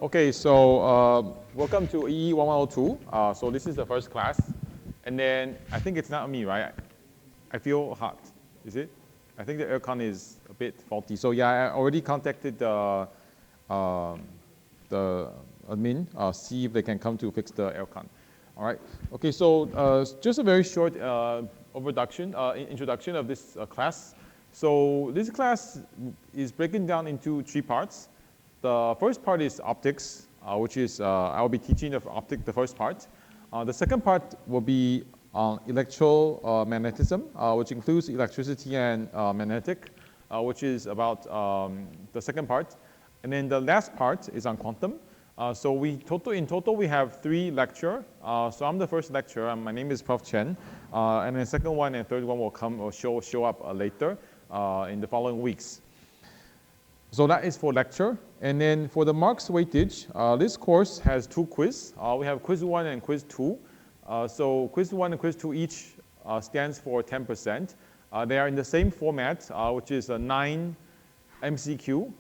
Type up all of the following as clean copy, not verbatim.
Okay, so welcome to EE1102. So this is the first class. And then I think it's not me, right? I feel hot. Is it? I think the aircon is a bit faulty. So yeah, I already contacted the admin, see if they can come to fix the aircon. All right. Okay, so just a very short introduction of this class. So this class is broken down into 3 parts. The first part is optics, which is I'll be teaching the first part. The second part will be on electromagnetism, which includes electricity and magnetic, which is about the second part. And then the last part is on quantum. So in total we have 3 lectures. So I'm the first lecturer. My name is Prof. Chen. And the second one and third one will come or show up later in the following weeks. So that is for lecture. And then for the marks weightage, this course has 2 quizzes. We have quiz 1 and quiz 2. So quiz 1 and quiz 2 each stands for 10%. They are in the same format, which is a 9 MCQ.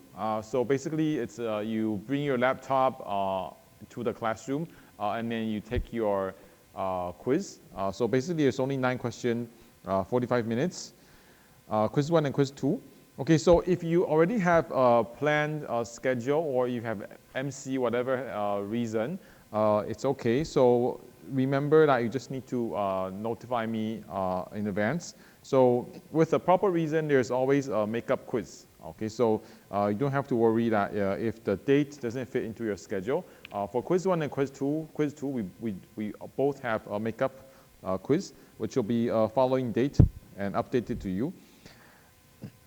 So basically, it's you bring your laptop to the classroom, and then you take your quiz. So basically, it's only 9 questions, 45 minutes. Quiz 1 and quiz 2. Okay, so if you already have a planned schedule or you have MC, whatever reason, it's okay. So remember that you just need to notify me in advance. So with a proper reason, there's always a makeup quiz. Okay, so you don't have to worry that if the date doesn't fit into your schedule. For quiz 1 and quiz 2, we both have a makeup quiz, which will be following date and updated to you.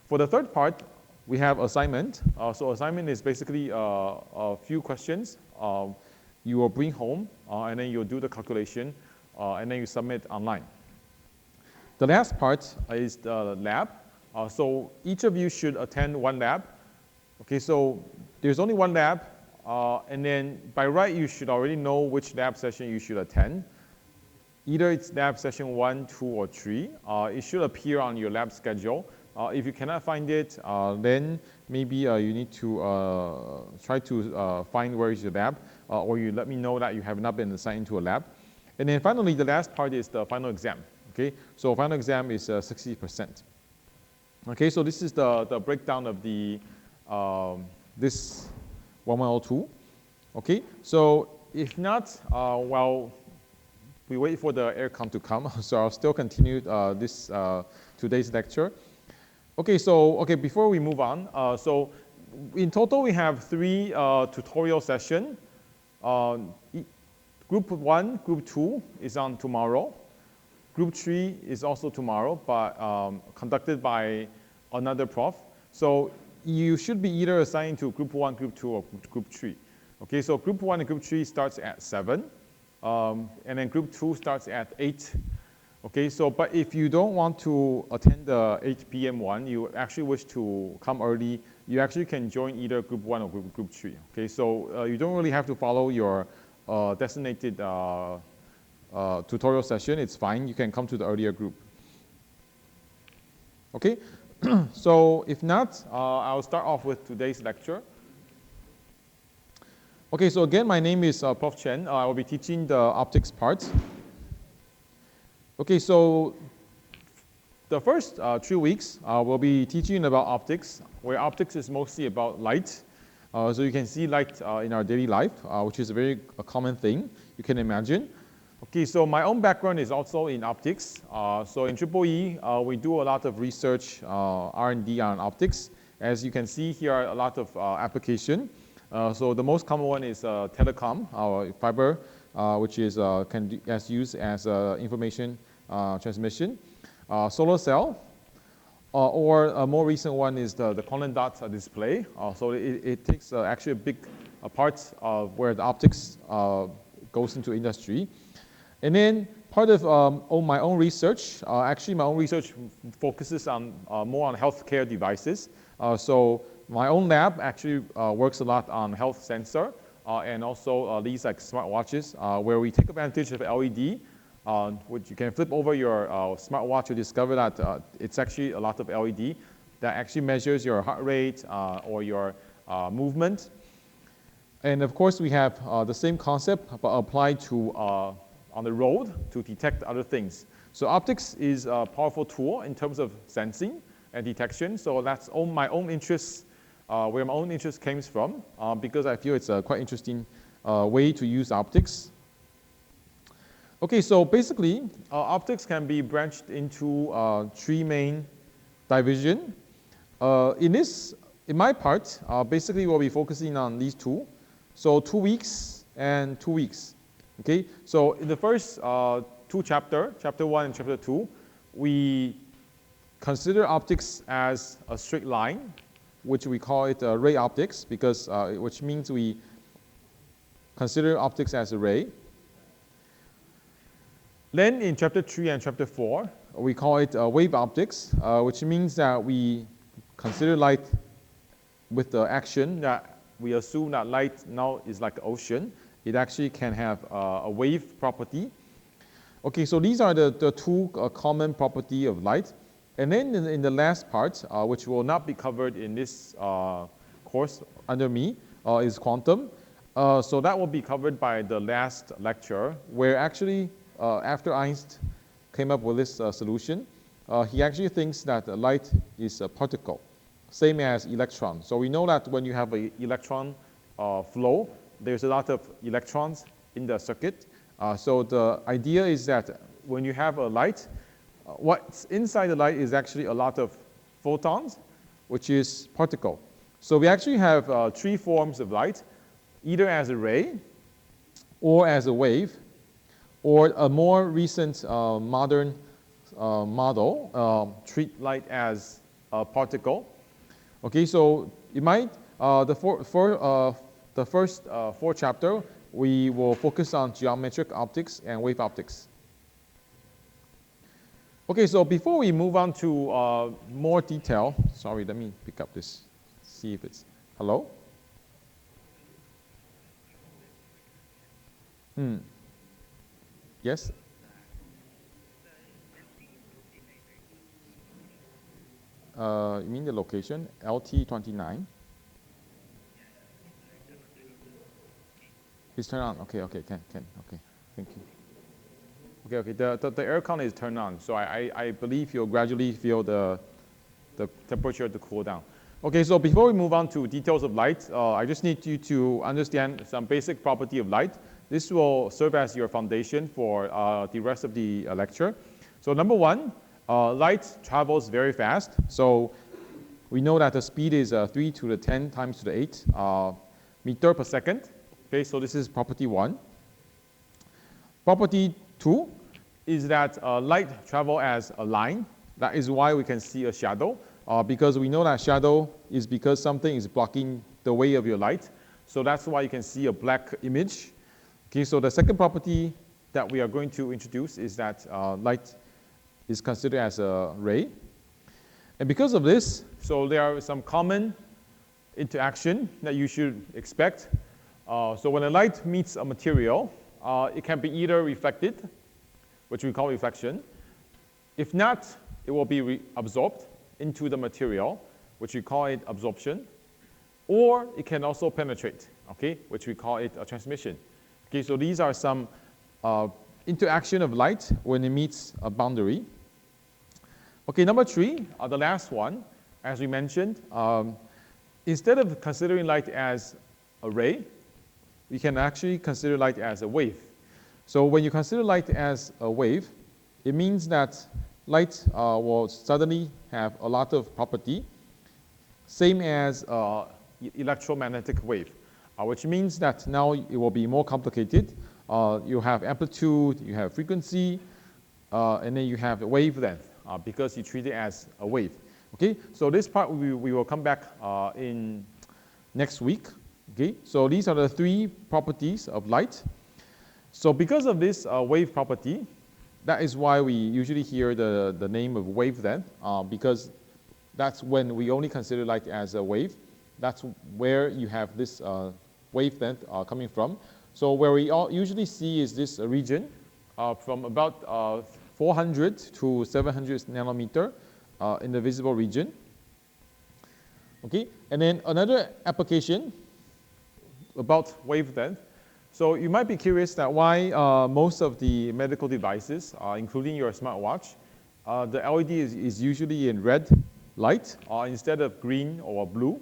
For the third part, we have assignment. So assignment is basically a few questions you will bring home, and then you'll do the calculation, and then you submit online. The last part is the lab. So each of you should attend 1 lab. Okay, so there's only 1 lab, and then by right, you should already know which lab session you should attend. Either it's lab session 1, 2, or 3. It should appear on your lab schedule. If you cannot find it, then maybe you need to try to find where is your lab, or you let me know that you have not been assigned into a lab. And then finally, the last part is the final exam. Okay, so final exam is 60%. Okay, so this is the breakdown of the this 1102. Okay, so if not, while we wait for the aircon to come, so I'll still continue this today's lecture. Okay, so before we move on, so in total we have 3 tutorial sessions. Group 1, Group 2 is on tomorrow. Group 3 is also tomorrow, but conducted by another prof. So you should be either assigned to Group 1, Group 2, or Group 3. Okay, so Group 1 and Group 3 starts at 7, and then Group 2 starts at 8. Okay, so but if you don't want to attend the 8 p.m. one, you actually wish to come early, you actually can join either Group 1 or Group 3. Okay, so you don't really have to follow your designated tutorial session. It's fine. You can come to the earlier group. Okay, so if not, I'll start off with today's lecture. Okay, so again, my name is Prof. Chen. I will be teaching the optics part. Okay, so the first 3 weeks, we'll be teaching about optics, where optics is mostly about light. So you can see light in our daily life, which is a common thing you can imagine. Okay, so my own background is also in optics. So in EE, we do a lot of research, R&D on optics. As you can see here are a lot of application. So the most common one is telecom, fiber, which is used as information transmission. Solar cell, or a more recent one is the quantum dot display. So it takes actually a big part of where the optics goes into industry. And then part of my own research, actually my own research focuses on more on healthcare devices. So my own lab actually works a lot on health sensor and also these like smartwatches where we take advantage of LED, which you can flip over your smartwatch to discover that it's actually a lot of LED that actually measures your heart rate or your movement. And of course, we have the same concept but applied to on the road to detect other things. So optics is a powerful tool in terms of sensing and detection. So that's my own interest, where my own interest came from, because I feel it's a quite interesting way to use optics. Okay, so basically, optics can be branched into three main divisions. In my part, basically we'll be focusing on these two. So 2 weeks and 2 weeks. Okay, so in the first two chapters, chapter 1 and chapter 2, we consider optics as a straight line, which we call it ray optics, because which means we consider optics as a ray. Then in chapter 3 and chapter 4, we call it wave optics, which means that we consider light with the action that we assume that light now is like the ocean. It actually can have a wave property. Okay, so these are the two common property of light. And then in the last part, which will not be covered in this course under me, is quantum. So that will be covered by the last lecture, where actually after Einstein came up with this solution, he actually thinks that light is a particle, same as electron. So we know that when you have an electron flow, there's a lot of electrons in the circuit. So the idea is that when you have a light, what's inside the light is actually a lot of photons, which is particle. So we actually have three forms of light, either as a ray, or as a wave, or a more recent modern model treat light as a particle. Okay, so you might, the first four chapters, we will focus on geometric optics and wave optics. Okay, so before we move on to more detail, sorry, let me pick up this, see if it's, hello? Yes? You mean the location, LT29? It's turned on. Okay, okay, okay, thank you. Okay, the aircon is turned on, so I believe you'll gradually feel the temperature to cool down. Okay, so before we move on to details of light, I just need you to understand some basic property of light. This will serve as your foundation for the rest of the lecture. So number one, light travels very fast. So we know that the speed is 3 to the 10 times to the 8 meter per second. Okay, so this is property one. Property two is that light travels as a line. That is why we can see a shadow, because we know that shadow is because something is blocking the way of your light. So that's why you can see a black image. Okay, so the second property that we are going to introduce is that light is considered as a ray. And because of this, so there are some common interaction that you should expect. So when a light meets a material, it can be either reflected, which we call reflection. If not, it will be absorbed into the material, which we call it absorption. Or it can also penetrate, okay, which we call it a transmission. Okay, so these are some interaction of light when it meets a boundary. Okay, number three, the last one, as we mentioned, instead of considering light as a ray, we can actually consider light as a wave. So when you consider light as a wave, it means that light will suddenly have a lot of property, same as electromagnetic wave, which means that now it will be more complicated. You have amplitude, you have frequency, and then you have the wavelength, because you treat it as a wave. Okay, so this part we will come back in next week. Okay, so these are the three properties of light. So because of this wave property, that is why we usually hear the name of wavelength, because that's when we only consider light as a wave. That's where you have this wavelength coming from. So where we usually see is this region from about 400 to 700 nanometer in the visible region. Okay, and then another application about wavelength. So you might be curious that why most of the medical devices, including your smartwatch, the LED is usually in red light instead of green or blue.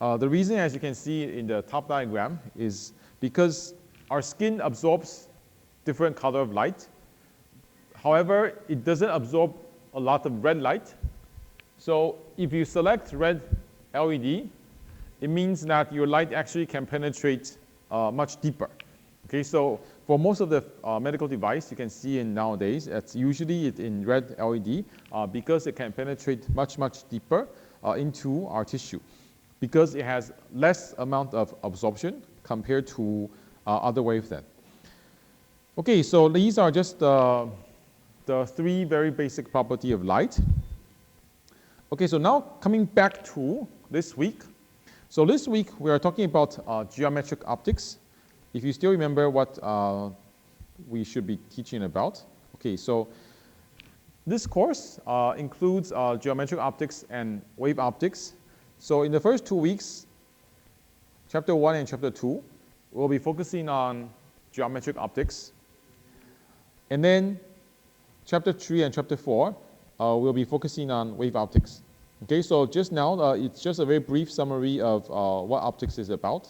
The reason, as you can see in the top diagram, is because our skin absorbs different color of light. However, it doesn't absorb a lot of red light. So if you select red LED, it means that your light actually can penetrate much deeper. Okay, so for most of the medical device you can see in nowadays, it's usually in red LED because it can penetrate much deeper into our tissue, because it has less amount of absorption compared to other wavelength. Okay, so these are just the three very basic property of light. Okay, so now coming back to this week. So this week we are talking about geometric optics. If you still remember what we should be teaching about. Okay, so this course includes geometric optics and wave optics. So in the first 2 weeks, chapter 1 and chapter 2, we'll be focusing on geometric optics. And then chapter 3 and chapter 4, we'll be focusing on wave optics. Okay, so just now, it's just a very brief summary of what optics is about.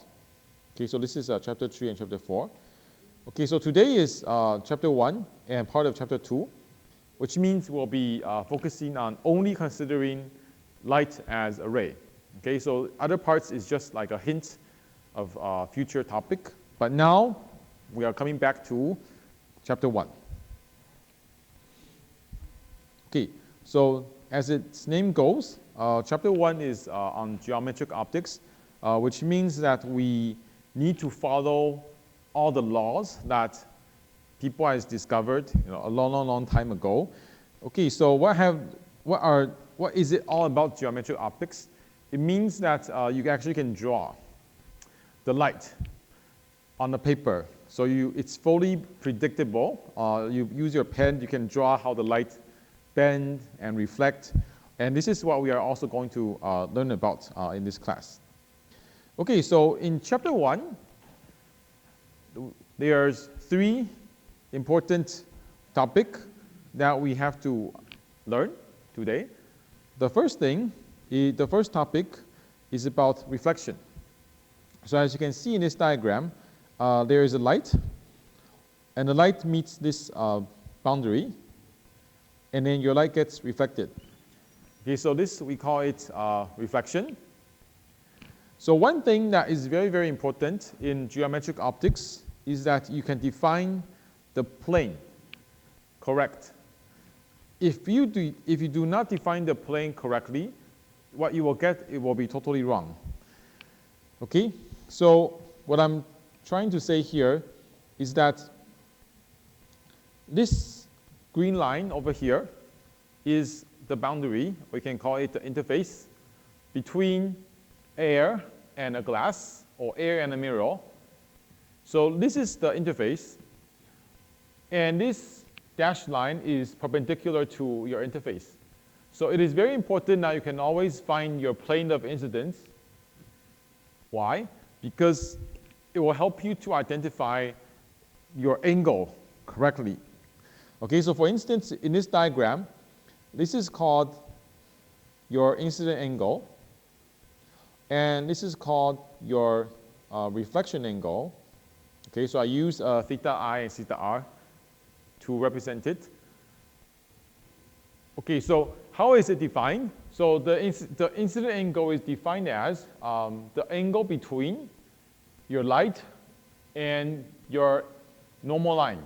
Okay, so this is chapter 3 and chapter 4. Okay, so today is chapter 1 and part of chapter 2, which means we'll be focusing on only considering light as a ray. Okay, so other parts is just like a hint of future topic. But now we are coming back to chapter 1. Okay, so as its name goes, chapter 1 is on geometric optics, which means that we need to follow all the laws that people has discovered, a long time ago. Okay, so what is it all about geometric optics? It means that you actually can draw the light on the paper. So it's fully predictable. You use your pen, you can draw how the light bend and reflect. And this is what we are also going to learn about in this class. Okay, so in chapter 1, there's 3 important topics that we have to learn today. The first topic is about reflection. So as you can see in this diagram, there is a light, and the light meets this boundary, and then your light gets reflected. Okay, so this, we call it reflection. So one thing that is very important in geometric optics is that you can define the plane correct. If you do not define the plane correctly, what you will get, it will be totally wrong. Okay, so what I'm trying to say here is that this green line over here is the boundary, we can call it the interface, between air and a glass, or air and a mirror. So this is the interface, and this dashed line is perpendicular to your interface. So it is very important that you can always find your plane of incidence. Why? Because it will help you to identify your angle correctly. Okay, so for instance, in this diagram, this is called your incident angle, and this is called your reflection angle. Okay, so I use theta I and theta r to represent it. Okay, so how is it defined? So the incident angle is defined as the angle between your light and your normal line.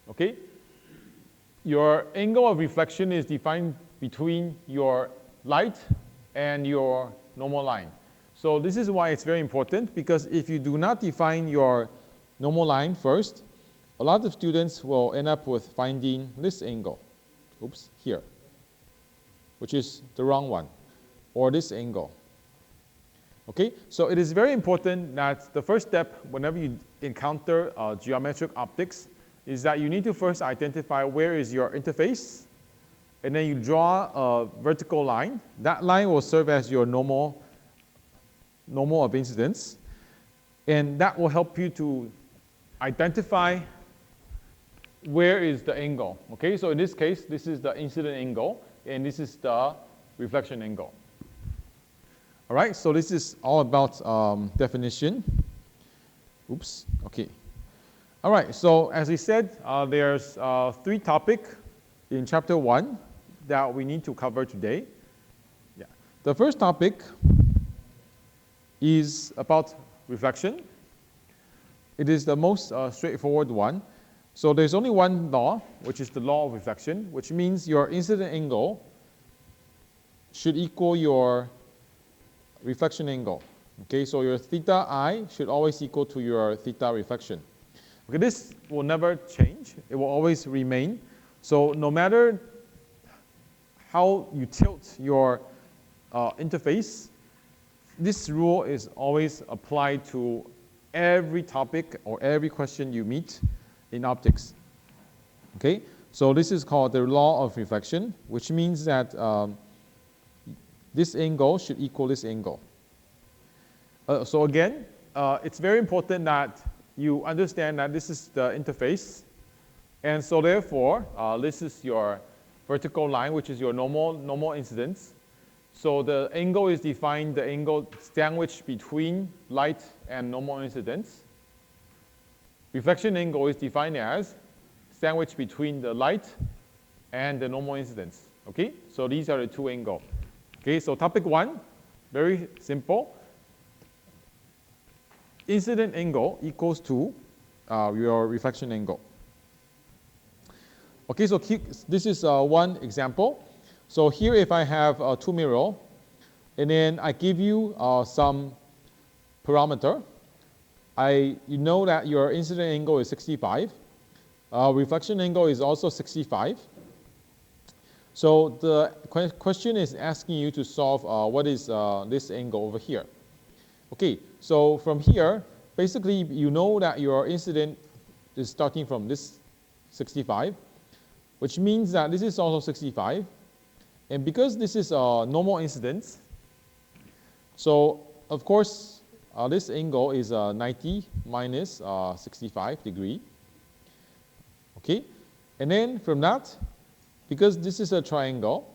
Okay? Your angle of reflection is defined between your light and your normal line. So this is why it's very important, because if you do not define your normal line first, a lot of students will end up with finding this angle, here, which is the wrong one, or this angle. Okay, so it is very important that the first step whenever you encounter geometric optics is that you need to first identify where is your interface, and then you draw a vertical line. That line will serve as your normal of incidence. And that will help you to identify where is the angle. Okay, so in this case, this is the incident angle, and this is the reflection angle. All right, so this is all about definition. Oops, okay. All right, so as we said, there's 3 topics in chapter 1 that we need to cover today. Yeah. The first topic is about reflection. It is the most straightforward one. So there's only one law, which is the law of reflection, which means your incident angle should equal your reflection angle. Okay, so your theta I should always equal to your theta reflection. Okay, this will never change. It will always remain. So no matter how you tilt your interface, this rule is always applied to every topic or every question you meet in optics. Okay, so this is called the law of reflection, which means that this angle should equal this angle. So again, it's very important that you understand that this is the interface, and so therefore this is your vertical line, which is your normal incidence. So the angle is defined, the angle sandwiched between light and normal incidence. Reflection angle is defined as sandwiched between the light and the normal incidence. Okay, so these are the 2 angles. Okay, so topic 1, very simple. Incident angle equals to your reflection angle. Okay, so this is one example. So here if I have 2 mirrors, and then I give you some parameter, you know that your incident angle is 65. Reflection angle is also 65. So the question is asking you to solve what is this angle over here. Okay, so from here, basically you know that your incident is starting from this 65, which means that this is also 65. And because this is a normal incidence, so of course this angle is 90 minus 65 degree. Okay, and then from that, because this is a triangle,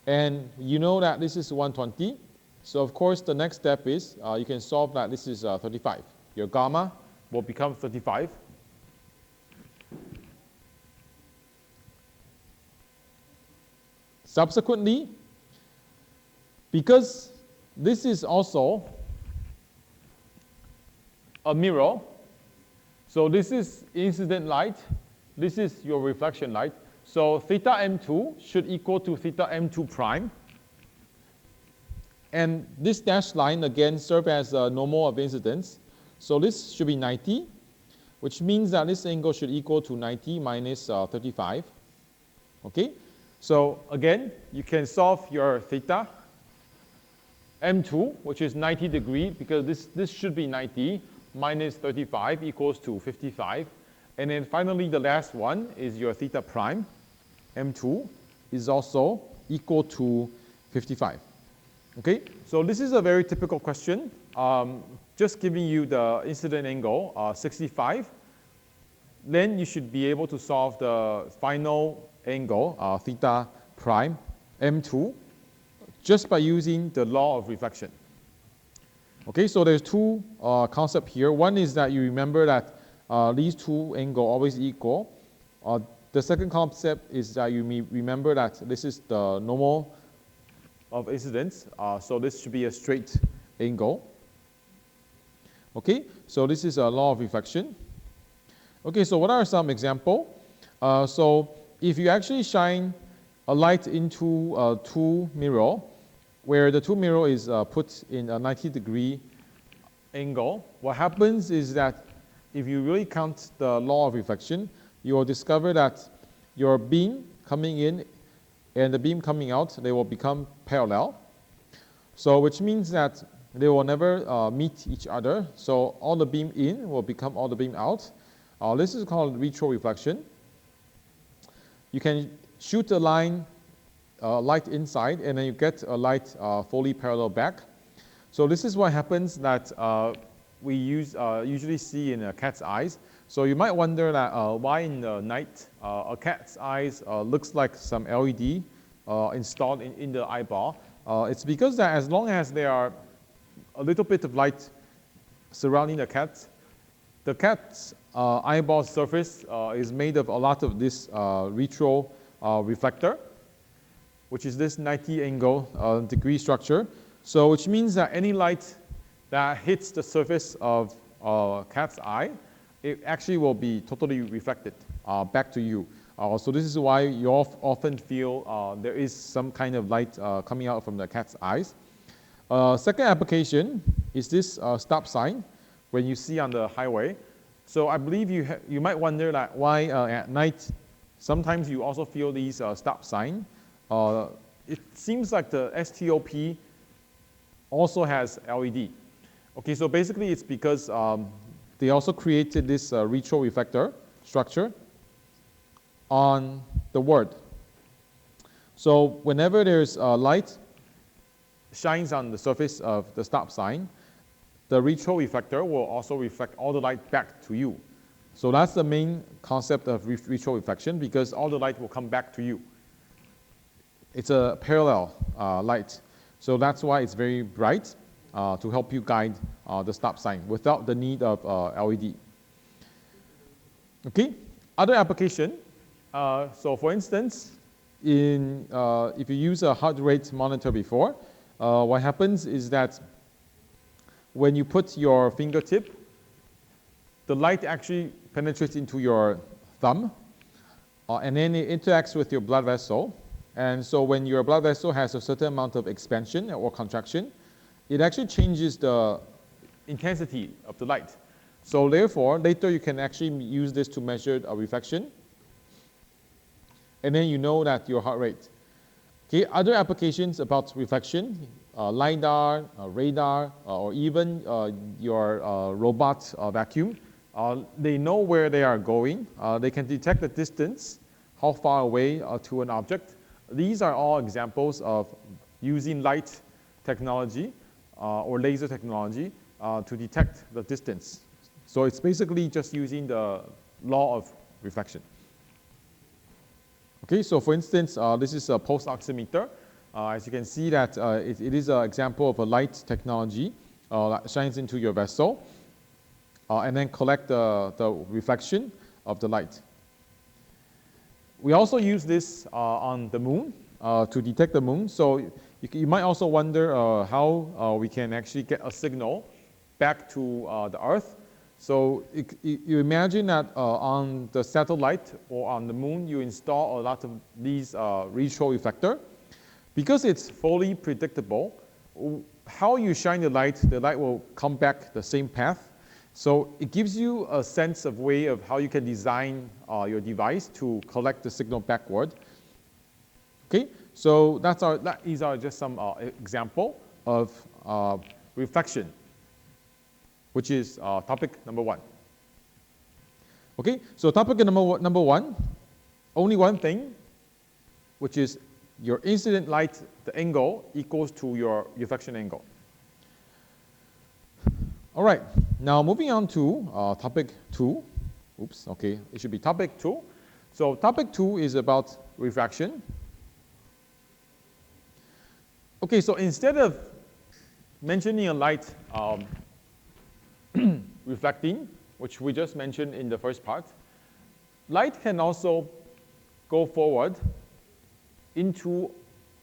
and you know that this is 120, so of course the next step is you can solve that this is 35. Your gamma will become 35. Subsequently, because this is also a mirror, so this is incident light, this is your reflection light, so theta m2 should equal to theta m2 prime. And this dashed line again serves as a normal of incidence, so this should be 90, which means that this angle should equal to 90 minus 35. Okay? So again, you can solve your theta m2, which is 90 degree, because this should be 90 minus 35 equals to 55. And then finally, the last one is your theta prime m2 is also equal to 55. Okay, so this is a very typical question. Just giving you the incident angle 65, then you should be able to solve the final angle theta prime m2 just by using the law of reflection. Okay, so there's 2 concepts here. One is that you remember that these 2 angles always equal. The second concept is that you remember that this is the normal of incidence, so this should be a straight angle. Okay, so this is a law of reflection. Okay, so what are some examples? So if you actually shine a light into 2 mirrors, where the 2 mirrors is put in a 90 degree angle, what happens is that if you really count the law of reflection, you will discover that your beam coming in and the beam coming out, they will become parallel. So which means that they will never meet each other. So all the beam in will become all the beam out. This is called retroreflection. You can shoot a line light inside, and then you get a light fully parallel back. So this is what happens that we usually see in a cat's eyes. So you might wonder that why in the night a cat's eyes looks like some LED installed in the eyeball. It's because that as long as there are a little bit of light surrounding the cat's eyeball surface is made of a lot of this retro reflector, which is this 90 angle degree structure. So which means that any light that hits the surface of a cat's eye, it actually will be totally reflected back to you. So this is why you often feel there is some kind of light coming out from the cat's eyes. Second application is this stop sign when you see on the highway. So I believe you might wonder that why at night sometimes you also feel these stop sign. It seems like the STOP also has LED. Okay, so basically it's because they also created this retro reflector structure on the word. So whenever there's light shines on the surface of the stop sign, the retro reflector will also reflect all the light back to you. So that's the main concept of retro reflection, because all the light will come back to you. It's a parallel light. So that's why it's very bright to help you guide the stop sign without the need of LED. Okay, other application. So for instance, if you use a heart rate monitor before, what happens is that when you put your fingertip, the light actually penetrates into your thumb, and then it interacts with your blood vessel. And so when your blood vessel has a certain amount of expansion or contraction, it actually changes the intensity of the light. So therefore, later you can actually use this to measure a reflection, and then you know that your heart rate. Okay, other applications about reflection, LiDAR, radar, or even your robot vacuum, they know where they are going. They can detect the distance, how far away to an object. These are all examples of using light technology or laser technology to detect the distance. So it's basically just using the law of reflection. Okay, so for instance, this is a pulse oximeter. As you can see that it is an example of a light technology that shines into your vessel and then collect the reflection of the light. We also use this on the moon to detect the moon. So you might also wonder how we can actually get a signal back to the Earth. So you imagine that on the satellite or on the moon, you install a lot of these retro reflector. Because it's fully predictable, how you shine the light will come back the same path. So it gives you a sense of way of how you can design your device to collect the signal backward. Okay, so these are just some example of reflection, which is topic number 1. Okay, so topic number 1, only one thing, which is your incident light, the angle equals to your reflection angle. All right, now moving on to topic 2. Oops, okay, it should be topic 2. So topic 2 is about refraction. Okay, so instead of mentioning a light reflecting, which we just mentioned in the first part, light can also go forward into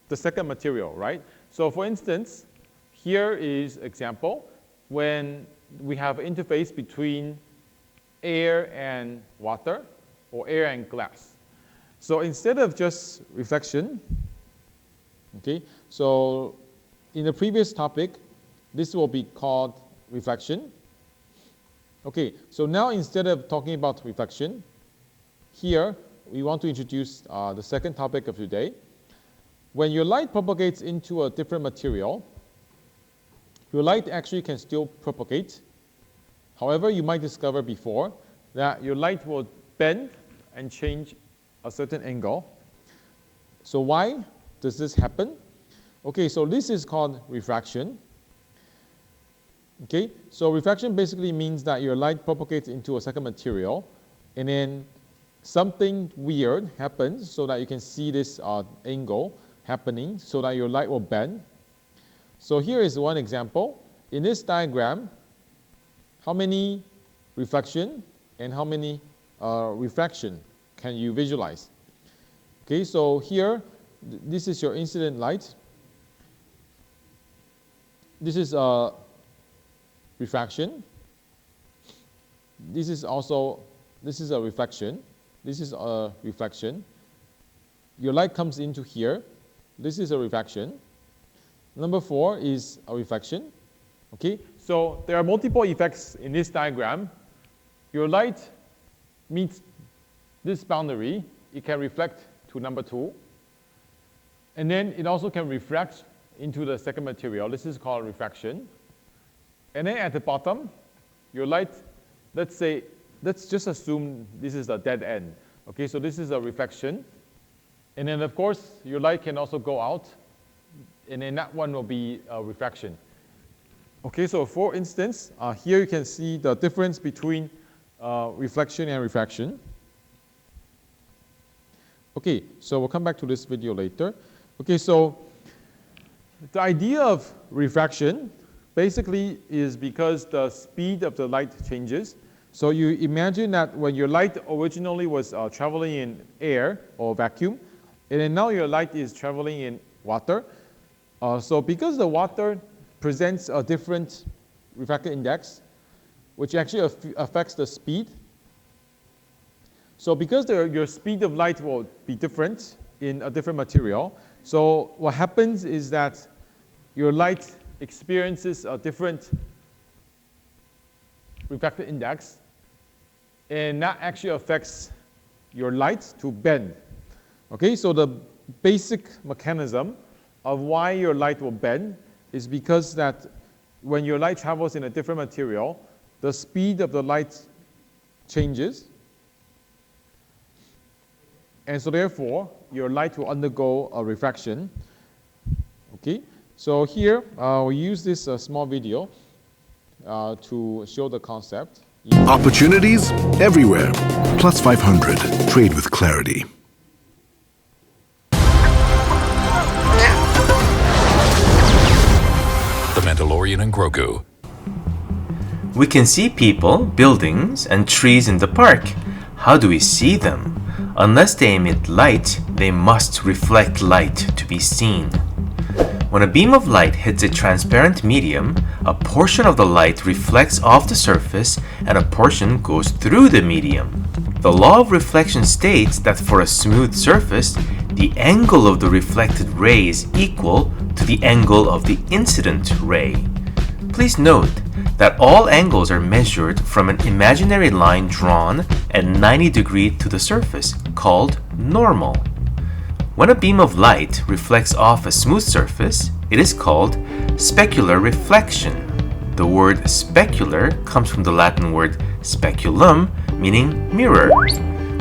the second material, right? So for instance, here is example when we have interface between air and water or air and glass. So instead of just reflection, okay, so in the previous topic, this will be called reflection. Okay, so now instead of talking about reflection, here we want to introduce the second topic of today. When your light propagates into a different material, your light actually can still propagate. However, you might discover before that your light will bend and change a certain angle. So why does this happen? Okay, so this is called refraction. Okay, so refraction basically means that your light propagates into a second material, and then something weird happens so that you can see this angle happening so that your light will bend. So here is one example. In this diagram, how many reflection and how many refraction can you visualize? Okay, so here, this is your incident light. This is refraction. This is a reflection. This is a reflection. Your light comes into here. This is a refraction. Number 4 is a reflection. Okay, so there are multiple effects in this diagram. Your light meets this boundary. It can reflect to number 2. And then it also can refract into the second material. This is called refraction. And then at the bottom, your light, let's just assume this is a dead end. Okay, so this is a reflection. And then, of course, your light can also go out, and then that one will be a refraction. Okay, so for instance, here you can see the difference between reflection and refraction. Okay, so we'll come back to this video later. Okay, so the idea of refraction basically is because the speed of the light changes. So you imagine that when your light originally was traveling in air or vacuum, and then now your light is traveling in water. So because the water presents a different refractive index, which actually affects the speed. So because your speed of light will be different in a different material, so what happens is that your light experiences a different refractive index, and that actually affects your light to bend. Okay, so the basic mechanism of why your light will bend is because that when your light travels in a different material, the speed of the light changes, and so therefore your light will undergo a refraction. Okay, so here we use this small video to show the concept. Opportunities everywhere. Plus 500. Trade with clarity. The Mandalorian and Grogu. We can see people, buildings, and trees in the park. How do we see them? Unless they emit light, they must reflect light to be seen. When a beam of light hits a transparent medium, a portion of the light reflects off the surface and a portion goes through the medium. The law of reflection states that for a smooth surface, the angle of the reflected ray is equal to the angle of the incident ray. Please note that all angles are measured from an imaginary line drawn at 90 degrees to the surface, called normal. When a beam of light reflects off a smooth surface, it is called specular reflection. The word specular comes from the Latin word speculum, meaning mirror.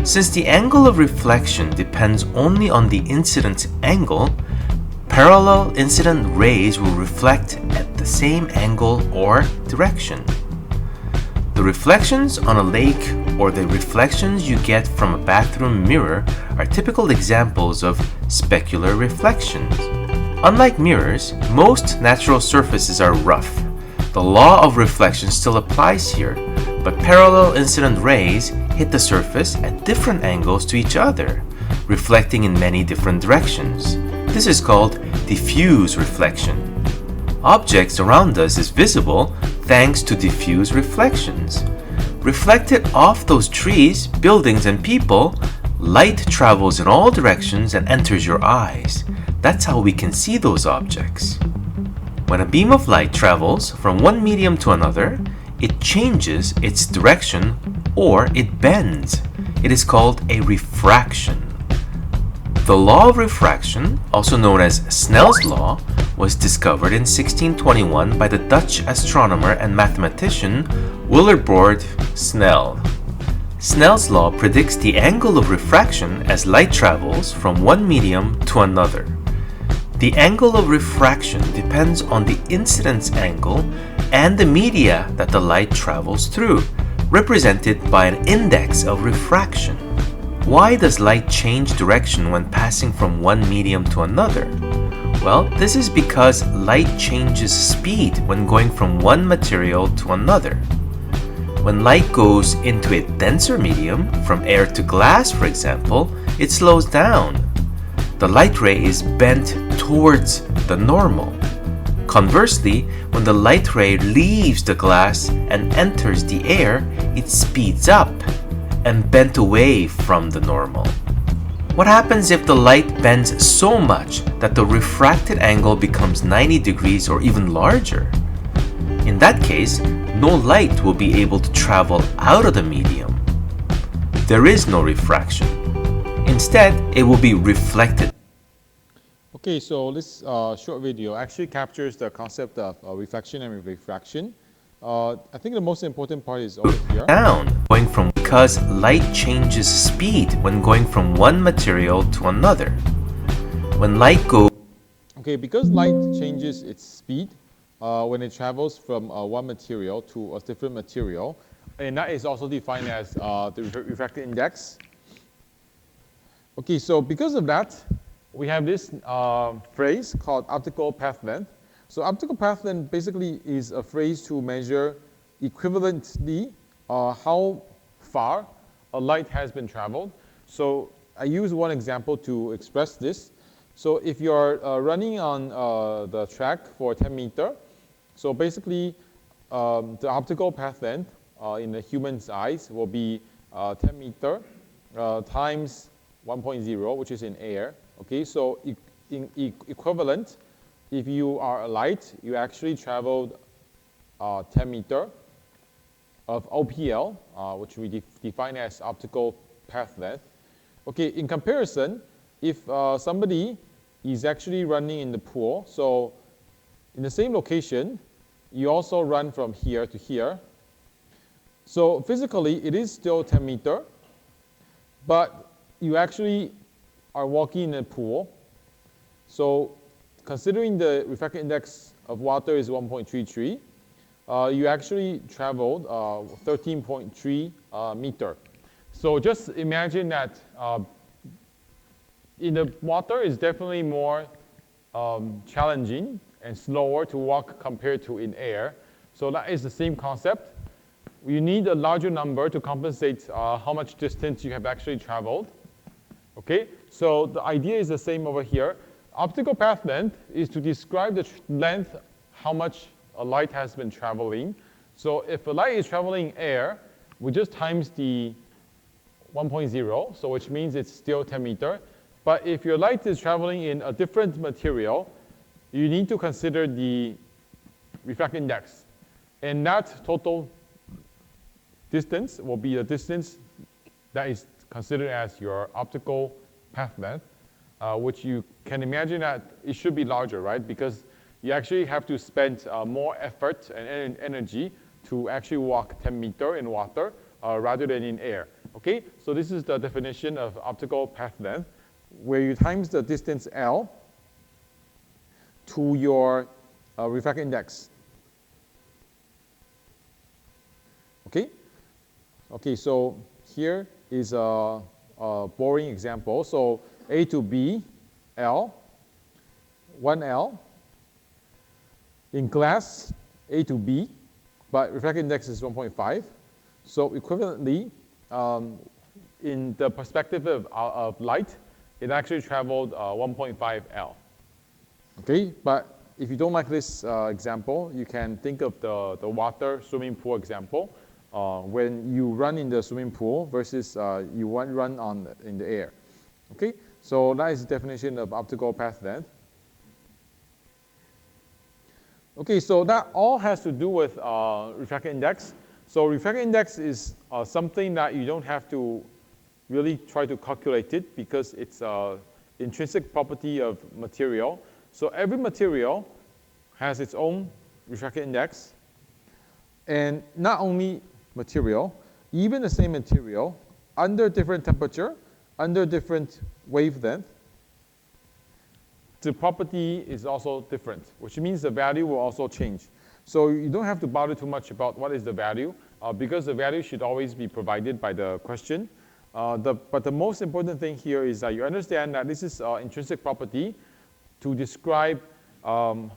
Since the angle of reflection depends only on the incident angle, parallel incident rays will reflect at the same angle or direction. The reflections on a lake or the reflections you get from a bathroom mirror are typical examples of specular reflections. Unlike mirrors, most natural surfaces are rough. The law of reflection still applies here, but parallel incident rays hit the surface at different angles to each other, reflecting in many different directions. This is called diffuse reflection. Objects around us is visible thanks to diffuse reflections. Reflected off those trees, buildings, and people, light travels in all directions and enters your eyes. That's how we can see those objects. When a beam of light travels from one medium to another, it changes its direction or it bends. It is called a refraction. The law of refraction, also known as Snell's law, was discovered in 1621 by the Dutch astronomer and mathematician Willebrord Snell. Snell's law predicts the angle of refraction as light travels from one medium to another. The angle of refraction depends on the incidence angle and the media that the light travels through, represented by an index of refraction. Why does light change direction when passing from one medium to another? Well, this is because light changes speed when going from one material to another. When light goes into a denser medium, from air to glass for example, it slows down. The light ray is bent towards the normal. Conversely, when the light ray leaves the glass and enters the air, it speeds up and bent away from the normal. What happens if the light bends so much that the refracted angle becomes 90 degrees or even larger? In that case, no light will be able to travel out of the medium. There is no refraction. Instead, it will be reflected. Okay, so this short video actually captures the concept of reflection and refraction. I think the most important part is over here. Down, going from because light changes speed when going from one material to another. When light goes Okay, because light changes its speed when it travels from one material to a different material, and that is also defined as the refractive index. Okay, so because of that, we have this phrase called optical path length. So optical path length basically is a phrase to measure equivalently how far a light has been traveled. So I use one example to express this. So if you're running on the track for 10 meters, so basically the optical path length in the human's eyes will be 10 meters times 1.0, which is in air. Okay, so equivalent, if you are a light, you actually traveled 10 meters of OPL, which we define as optical path length. Okay, in comparison, if somebody is actually running in the pool, so in the same location, you also run from here to here. So physically, it is still 10 meters, but you actually are walking in a pool. So considering the refractive index of water is 1.33, you actually traveled 13.3 meters. So just imagine that in the water is definitely more challenging and slower to walk compared to in air. So that is the same concept. You need a larger number to compensate how much distance you have actually traveled. Okay, so the idea is the same over here. Optical path length is to describe the length, how much a light has been traveling. So if a light is traveling in air, we just times the 1.0, so which means it's still 10 meters. But if your light is traveling in a different material, you need to consider the refractive index. And that total distance will be the distance that is considered as your optical path length, which you can imagine that it should be larger, right? Because you actually have to spend more effort and energy to actually walk 10 meters in water rather than in air. Okay, so this is the definition of optical path length, where you times the distance L to your refractive index. Okay? Okay, so here is a boring example. So A to B, L, 1L. In glass, A to B, but refractive index is 1.5. So equivalently, in the perspective of light, it actually traveled 1.5 L. Okay, but if you don't like this example, you can think of the water swimming pool example. When you run in the swimming pool versus you run in the air. Okay, so that is the definition of optical path length. Okay, so that all has to do with refractive index. So refractive index is something that you don't have to really try to calculate it because it's an intrinsic property of material. So every material has its own refractive index. And not only material, even the same material, under different temperature, under different wavelength, the property is also different, which means the value will also change. So you don't have to bother too much about what is the value, because the value should always be provided by the question. But the most important thing here is that you understand that this is an intrinsic property to describe the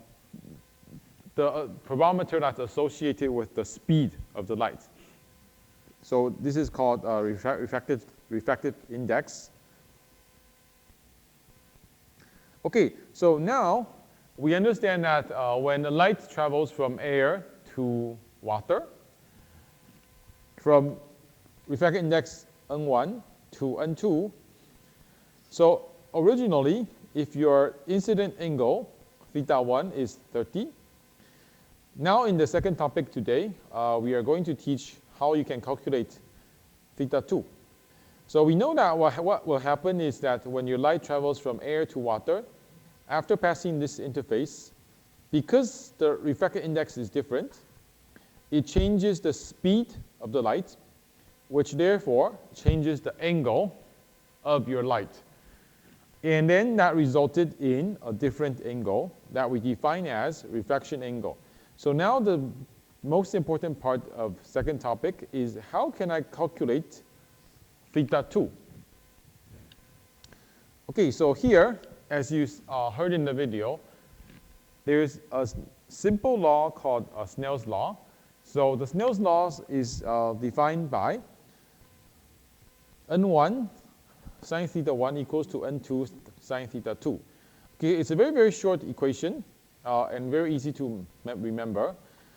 parameter that's associated with the speed of the light. So this is called refractive index. Okay, so now we understand that when the light travels from air to water, from refractive index N1 to N2, so originally, if your incident angle, theta 1, is 30, now in the second topic today, we are going to teach how you can calculate theta 2. So we know that what will happen is that when your light travels from air to water, after passing this interface, because the refractive index is different, it changes the speed of the light, which therefore changes the angle of your light. And then that resulted in a different angle that we define as refraction angle. So now the most important part of second topic is how can I calculate theta 2? Okay, so here, as you heard in the video, there's a simple law called Snell's law. So the Snell's law is defined by N1 sine theta 1 equals to N2 sine theta 2. Okay, it's a very, very short equation and very easy to remember.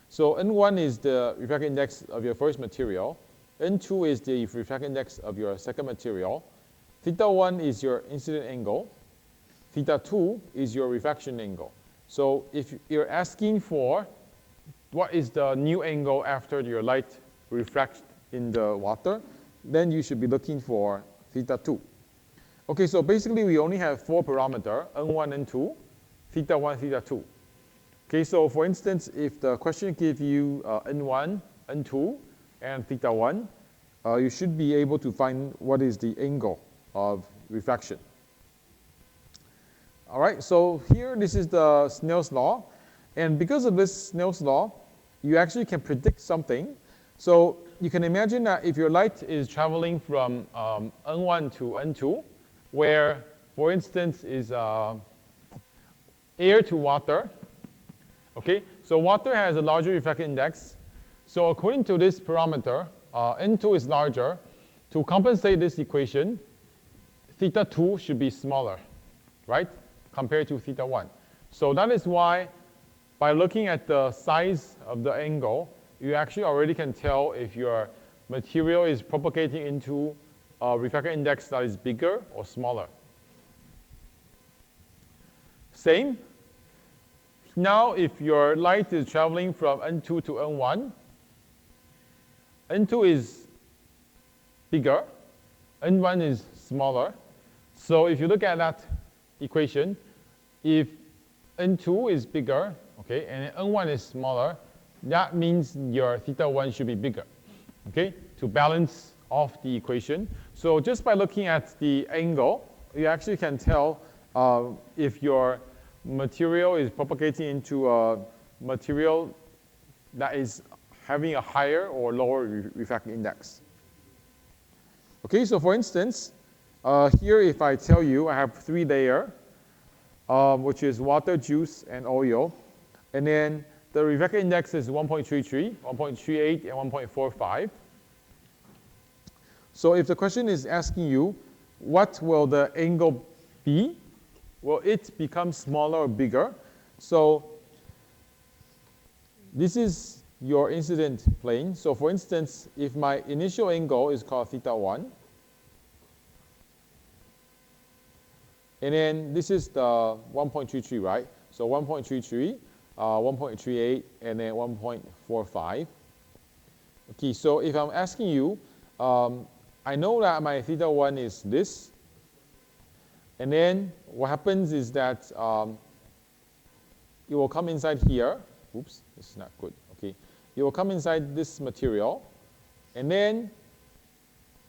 So N1 is the refractive index of your first material. N2 is the refractive index of your second material. Theta 1 is your incident angle. Theta 2 is your refraction angle. So if you're asking for what is the new angle after your light refracts in the water, then you should be looking for theta 2. Okay, so basically we only have 4 parameters, N1, N2, theta 1, theta 2. Okay, so for instance, if the question gives you N1, N2, and theta 1, you should be able to find what is the angle of refraction. All right, so here this is the Snell's law. And because of this Snell's law, you actually can predict something. So you can imagine that if your light is traveling from N1 to N2, where, for instance, is air to water. Okay, so water has a larger refractive index. So according to this parameter, N2 is larger. To compensate this equation, theta 2 should be smaller, right, compared to theta 1. So that is why, by looking at the size of the angle, you actually already can tell if your material is propagating into a refractive index that is bigger or smaller. Same. Now, if your light is traveling from N2 to N1, N2 is bigger, N1 is smaller. So if you look at that equation, if N2 is bigger, okay, and N1 is smaller, that means your theta 1 should be bigger, okay, to balance off the equation. So just by looking at the angle, you actually can tell if your material is propagating into a material that is having a higher or lower refractive index. Okay, so for instance, here if I tell you I have 3 layers, which is water, juice, and oil, and then the refractive index is 1.33, 1.38, and 1.45. So if the question is asking you, what will the angle be? Will it become smaller or bigger? So this is your incident plane. So for instance, if my initial angle is called theta 1, and then this is the 1.33, right? So 1.33, 1.38, and then 1.45. Okay, so if I'm asking you, I know that my theta 1 is this. And then what happens is that it will come inside here. Oops, this is not good. Okay, it will come inside this material. And then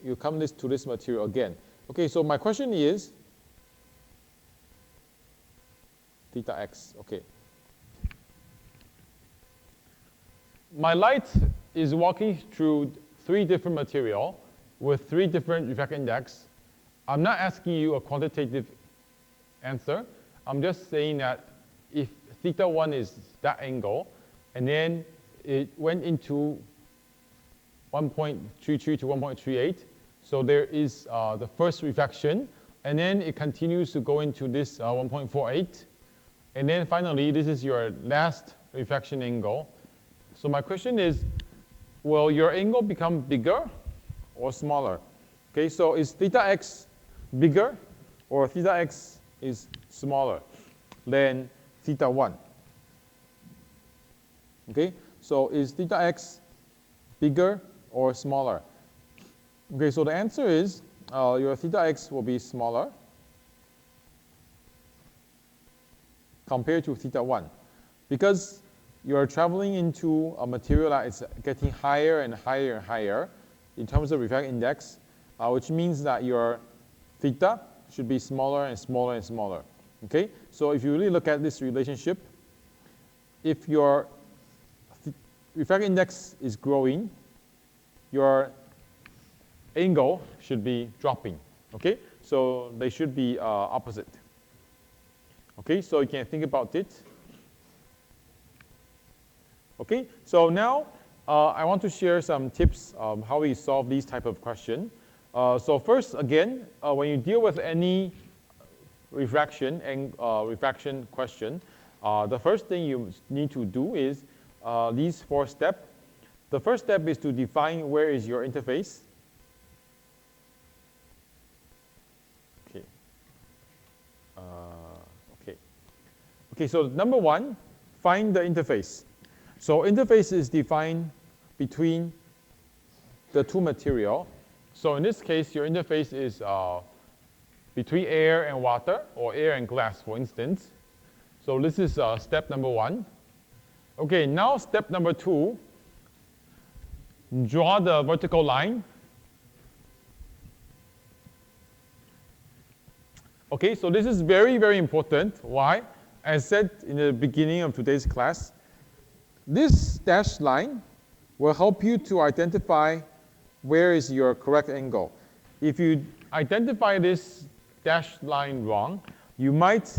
you come to this material again. Okay, so my question is, theta x. Okay. My light is walking through 3 different material with 3 different refractive index. I'm not asking you a quantitative answer. I'm just saying that if theta 1 is that angle, and then it went into 1.33 to 1.38, so there is the first refraction, and then it continues to go into this 1.48, and then finally this is your last refraction angle. So my question is, will your angle become bigger or smaller? Okay, so is theta x bigger or theta x is smaller than theta 1? Okay, so is theta x bigger or smaller? Okay, so the answer is your theta x will be smaller compared to theta 1 because you are traveling into a material that is getting higher and higher and higher in terms of refractive index, which means that your theta should be smaller and smaller and smaller. Okay, so if you really look at this relationship, if your refractive index is growing, your angle should be dropping. Okay, so they should be opposite. Okay, so you can think about it. Okay, so now I want to share some tips on how we solve these type of questions. So first, again, when you deal with any refraction and refraction question, the first thing you need to do is these 4 steps. The first step is to define where is your interface. Okay. Okay, so number 1, find the interface. So interface is defined between the 2 material. So in this case, your interface is between air and water, or air and glass, for instance. So this is step number 1. Okay, now step number 2, draw the vertical line. Okay, so this is very, very important. Why? As said in the beginning of today's class, this dashed line will help you to identify where is your correct angle. If you identify this dashed line wrong, you might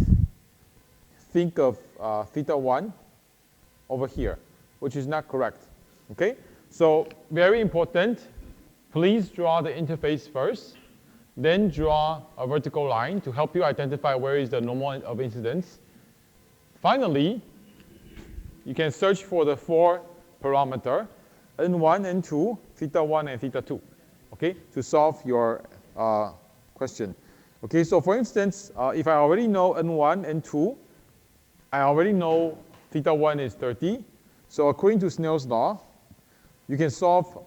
think of theta 1 over here, which is not correct. Okay? So very important, please draw the interface first, then draw a vertical line to help you identify where is the normal of incidence. Finally, you can search for the 4 parameter, N1, N2, theta 1, and theta 2, okay, to solve your question. Okay, so for instance, if I already know N1, N2, I already know theta 1 is 30. So according to Snell's law, you can solve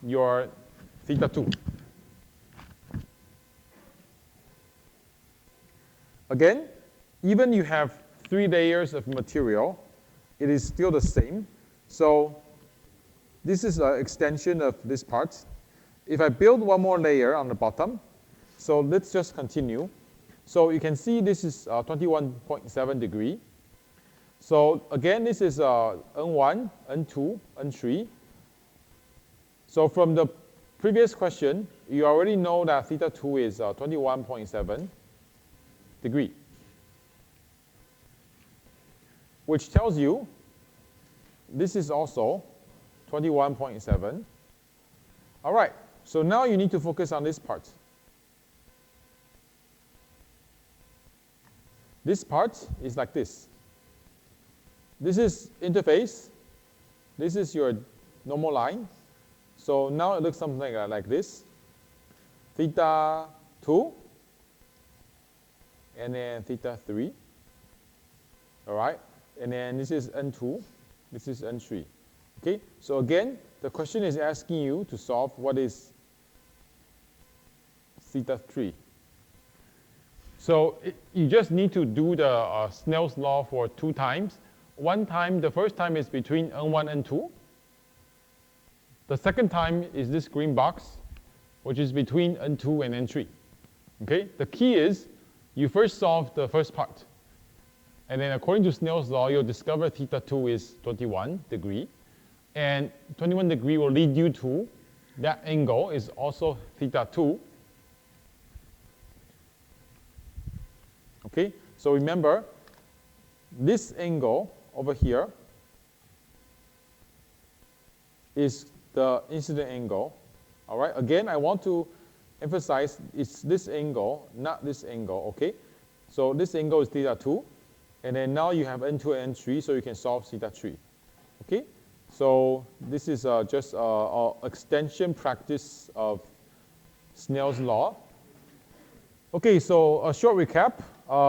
your theta 2. Again, even you have 3 layers of material, it is still the same. So this is an extension of this part. If I build one more layer on the bottom, so let's just continue. So you can see this is 21.7 degree. So again, this is N1, N2, N3. So from the previous question, you already know that theta 2 is 21.7 degree, which tells you this is also 21.7. All right, so now you need to focus on this part. This part is like this. This is interface. This is your normal line. So now it looks something like this. Theta 2, and then theta 3. All right, and then this is N2, this is N3. Okay, so again, the question is asking you to solve what is theta 3. So you just need to do the Snell's law for 2 times. One time, the first time is between N1 and N2. The second time is this green box, which is between N2 and N3. Okay, the key is you first solve the first part. And then according to Snell's law, you'll discover theta 2 is 21 degree. And 21 degree will lead you to that angle is also theta 2. Okay, so remember, this angle over here is the incident angle. All right, again, I want to emphasize it's this angle, not this angle, okay? So this angle is theta 2, and then now you have N2 and N3, so you can solve theta 3, okay? So this is just an extension practice of Snell's law. Okay, so a short recap.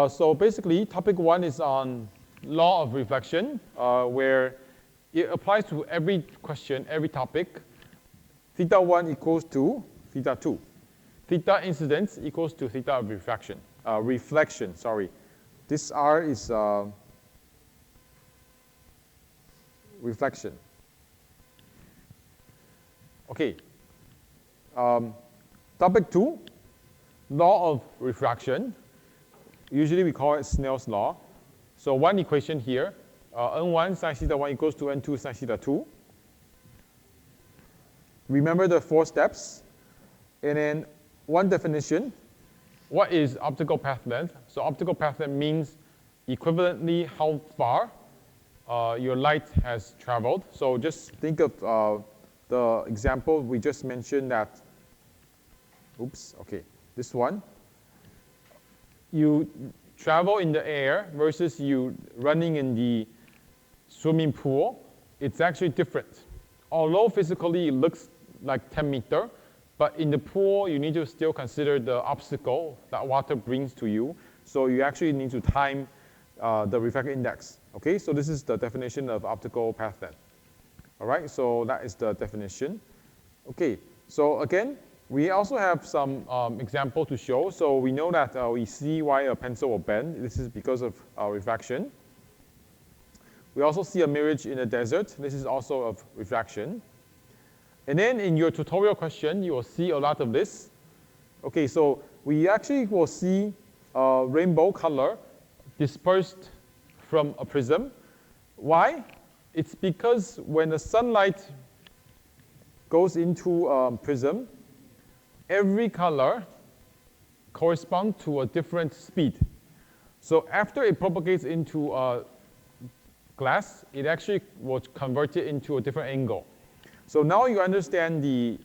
So basically, topic 1 is on law of reflection, where it applies to every question, every topic. Theta 1 equals to theta 2. Theta incidence equals to theta of reflection. This R is reflection. Okay. Topic 2, law of refraction. Usually we call it Snell's law. So one equation here, N1 sin theta 1 equals to N2 sin theta 2. Remember the 4 steps. And then one definition. What is optical path length? So optical path length means equivalently how far your light has traveled. So just think of the example we just mentioned that, this one. You travel in the air versus you running in the swimming pool. It's actually different. Although physically it looks like 10 meters, but in the pool, you need to still consider the obstacle that water brings to you. So you actually need to time the refractive index. Okay, so this is the definition of optical path length. All right, so that is the definition. Okay, so again, we also have some example to show. So we know that we see why a pencil will bend. This is because of refraction. We also see a mirage in a desert. This is also of refraction. And then in your tutorial question, you will see a lot of this. Okay, so we actually will see rainbow color dispersed from a prism. Why? It's because when the sunlight goes into prism, every color corresponds to a different speed. So after it propagates into glass, it actually will convert it into a different angle. So now you understand the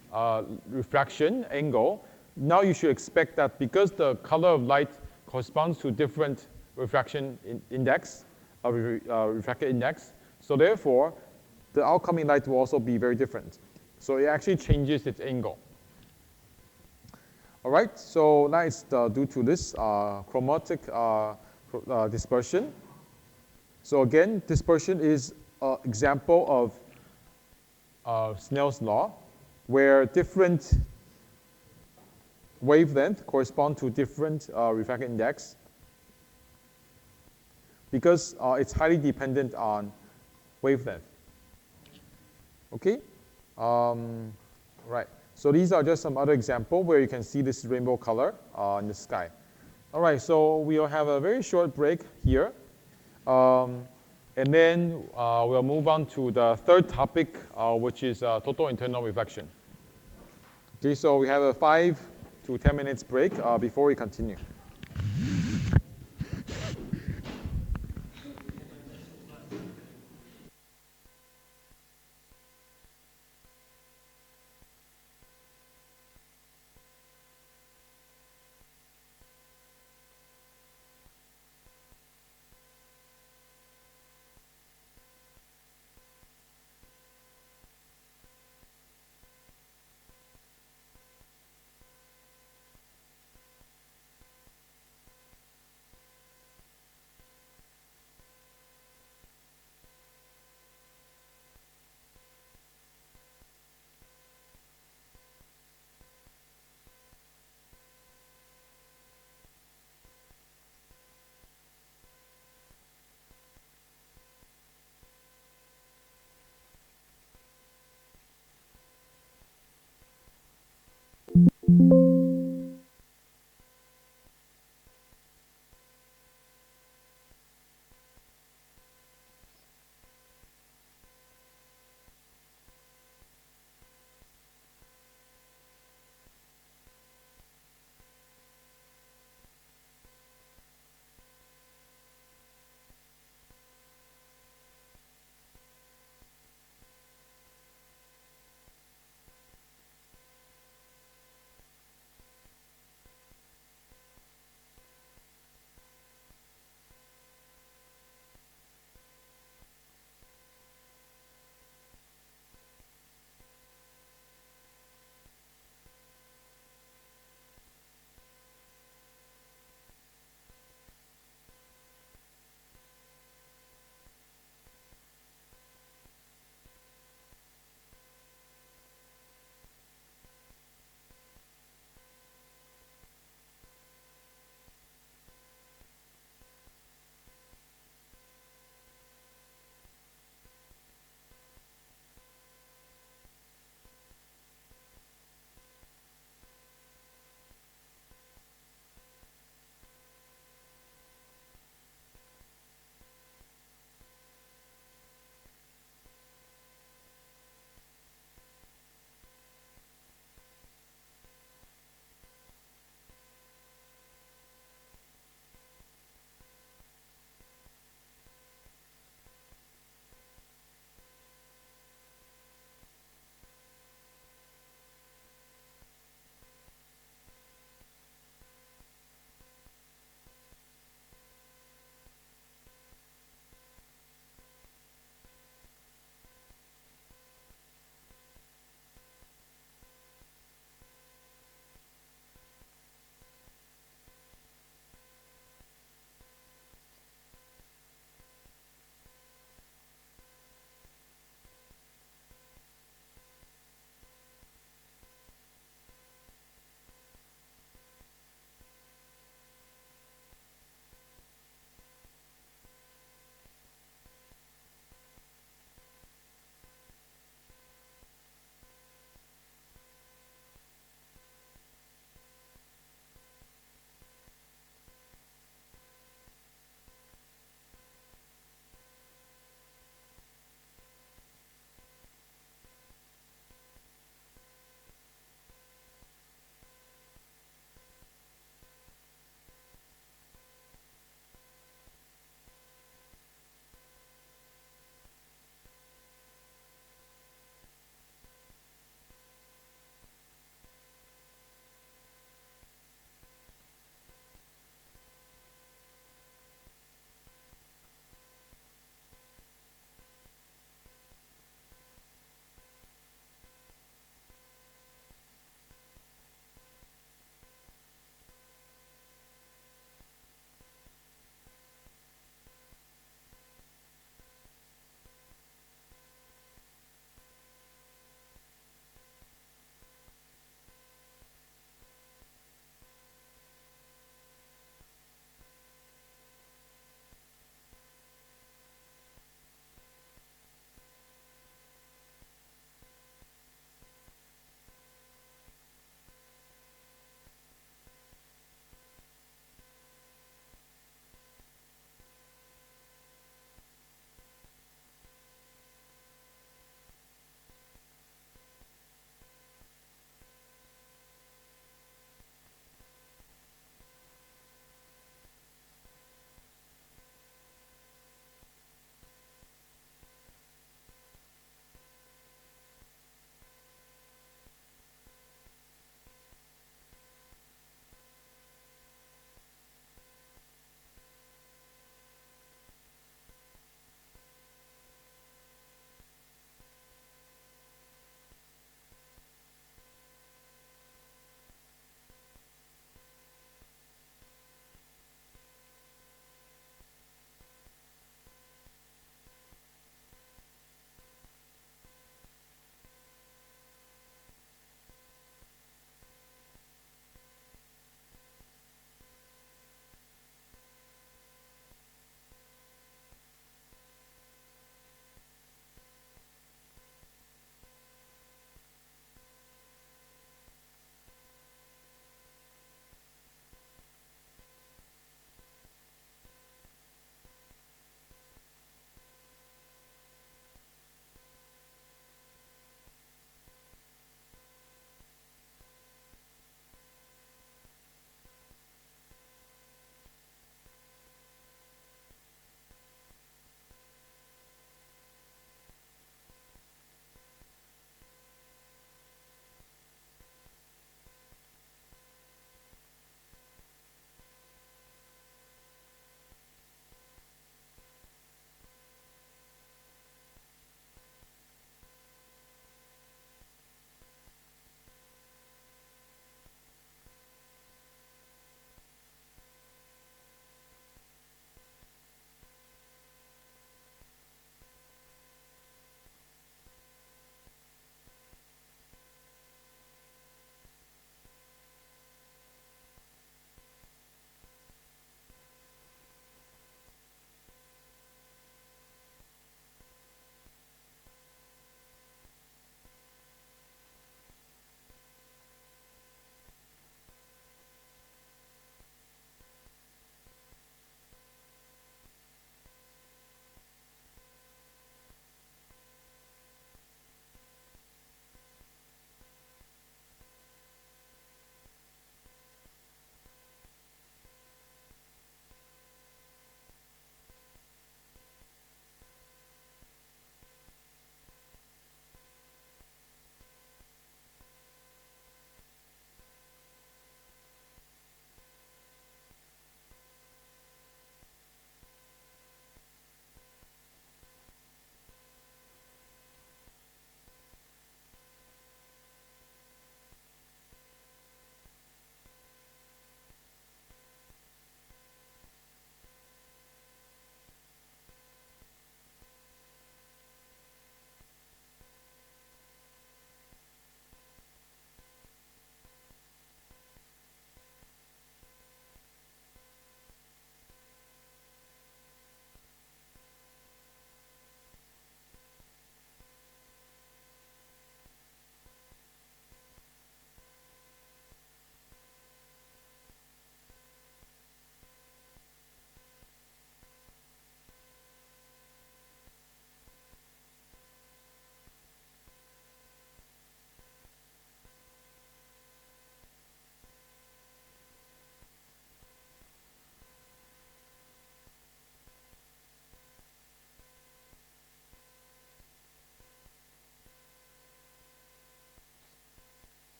refraction angle. Now you should expect that because the color of light corresponds to different refraction index, refractive index, so therefore the outcoming light will also be very different. So it actually changes its angle. All right, so that is due to this chromatic dispersion. So again, dispersion is an example of Snell's law, where different wavelength correspond to different refractive index, because it's highly dependent on wavelength. Okay, right. So these are just some other example where you can see this rainbow color in the sky. All right, so we'll have a very short break here. And then we'll move on to the third topic, which is total internal reflection. Okay, so we have a 5 to 10 minutes break before we continue.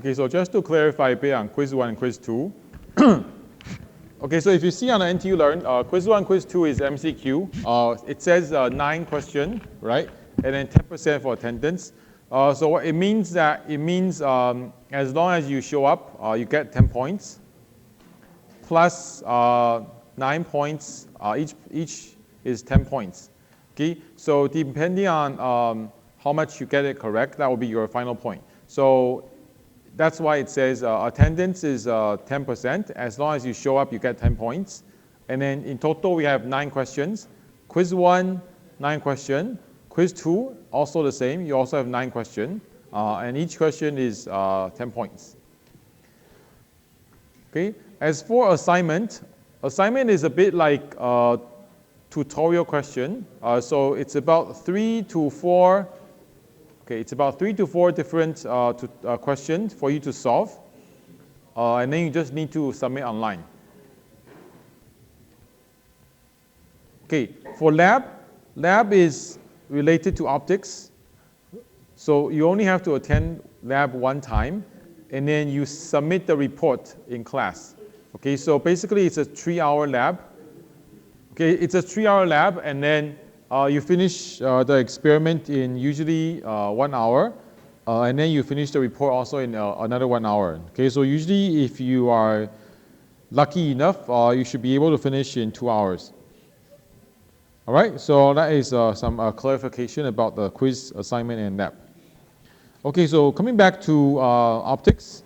Okay, so just to clarify a bit on quiz 1 and quiz 2. Okay, so if you see on the NTU Learn, quiz 1, quiz 2 is MCQ. It says 9 questions, right? And then 10% for attendance. So what it means as long as you show up, you get 10 points, plus 9 points. Each is 10 points. Okay, so depending on how much you get it correct, that will be your final point. So that's why it says attendance is 10%. As long as you show up, you get 10 points. And then in total, we have 9 questions. Quiz 1, 9 questions. Quiz 2, also the same. You also have 9 questions. And each question is 10 points. Okay. As for assignment is a bit like a tutorial question. So it's about 3 to 4. Okay, it's about 3 to 4 different questions for you to solve. And then you just need to submit online. Okay, for lab is related to optics. So you only have to attend lab 1 time, and then you submit the report in class. Okay, so basically it's a 3-hour lab. Okay, it's a 3-hour lab, and then you finish the experiment in usually 1 hour, and then you finish the report also in another 1 hour. Okay, so usually if you are lucky enough, you should be able to finish in 2 hours. All right, so that is some clarification about the quiz, assignment, and lab. Okay, so coming back to optics.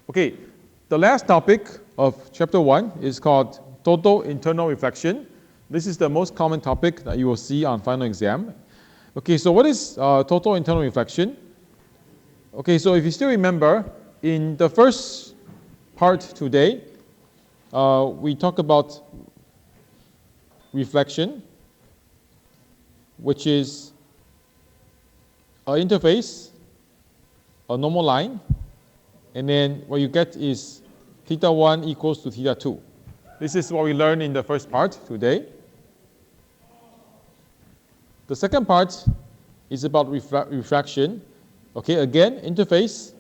Okay, the last topic of chapter 1 is called total internal reflection. This is the most common topic that you will see on final exam. Okay, so what is total internal reflection? Okay, so if you still remember, in the first part today, we talk about reflection, which is an interface, a normal line, and then what you get is theta 1 equals to theta 2. This is what we learned in the first part today. The second part is about refraction. Okay, again, interface,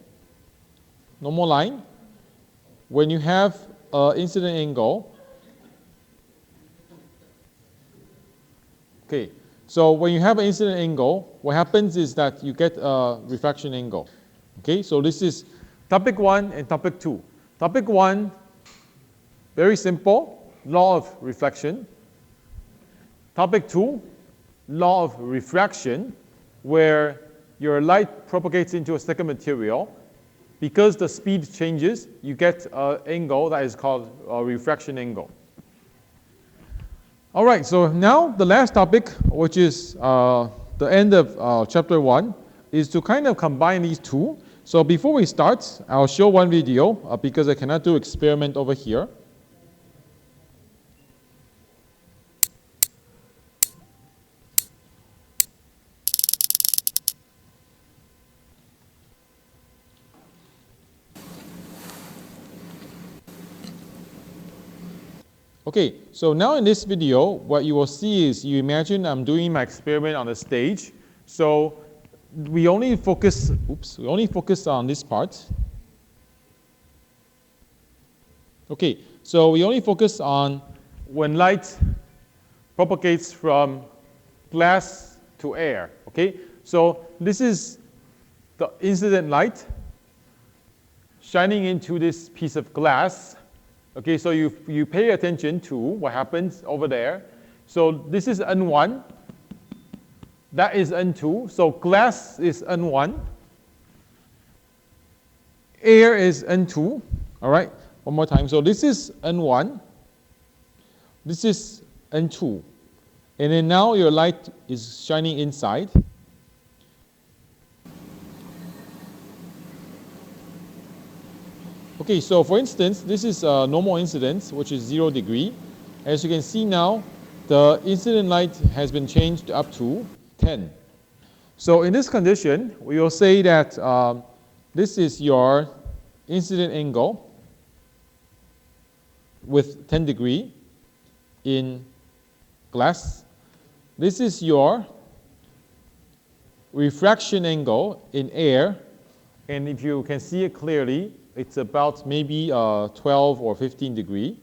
normal line. When you have an incident angle, okay, so when you have an incident angle, what happens is that you get a refraction angle. Okay, so this is topic 1 and topic 2. Topic 1, very simple, law of reflection. Topic 2, law of refraction, where your light propagates into a second material. Because the speed changes, you get an angle that is called a refraction angle. All right, so now the last topic, which is the end of chapter 1, is to kind of combine these two. So before we start, I'll show one video because I cannot do experiment over here. Okay, so now in this video, what you will see is, you imagine I'm doing my experiment on the stage. So we only focus on this part. Okay, so we only focus on when light propagates from glass to air. Okay, so this is the incident light shining into this piece of glass. Okay, so you pay attention to what happens over there. So this is N1. That is N2. So glass is N1. Air is N2. All right, one more time. So this is N1. This is N2. And then now your light is shining inside. Okay, so for instance, this is a normal incidence, which is 0 degree. As you can see now, the incident light has been changed up to 10. So in this condition, we will say that this is your incident angle with 10 degree in glass. this is your refraction angle in air, and if you can see it clearly, it's about maybe 12 or 15 degree.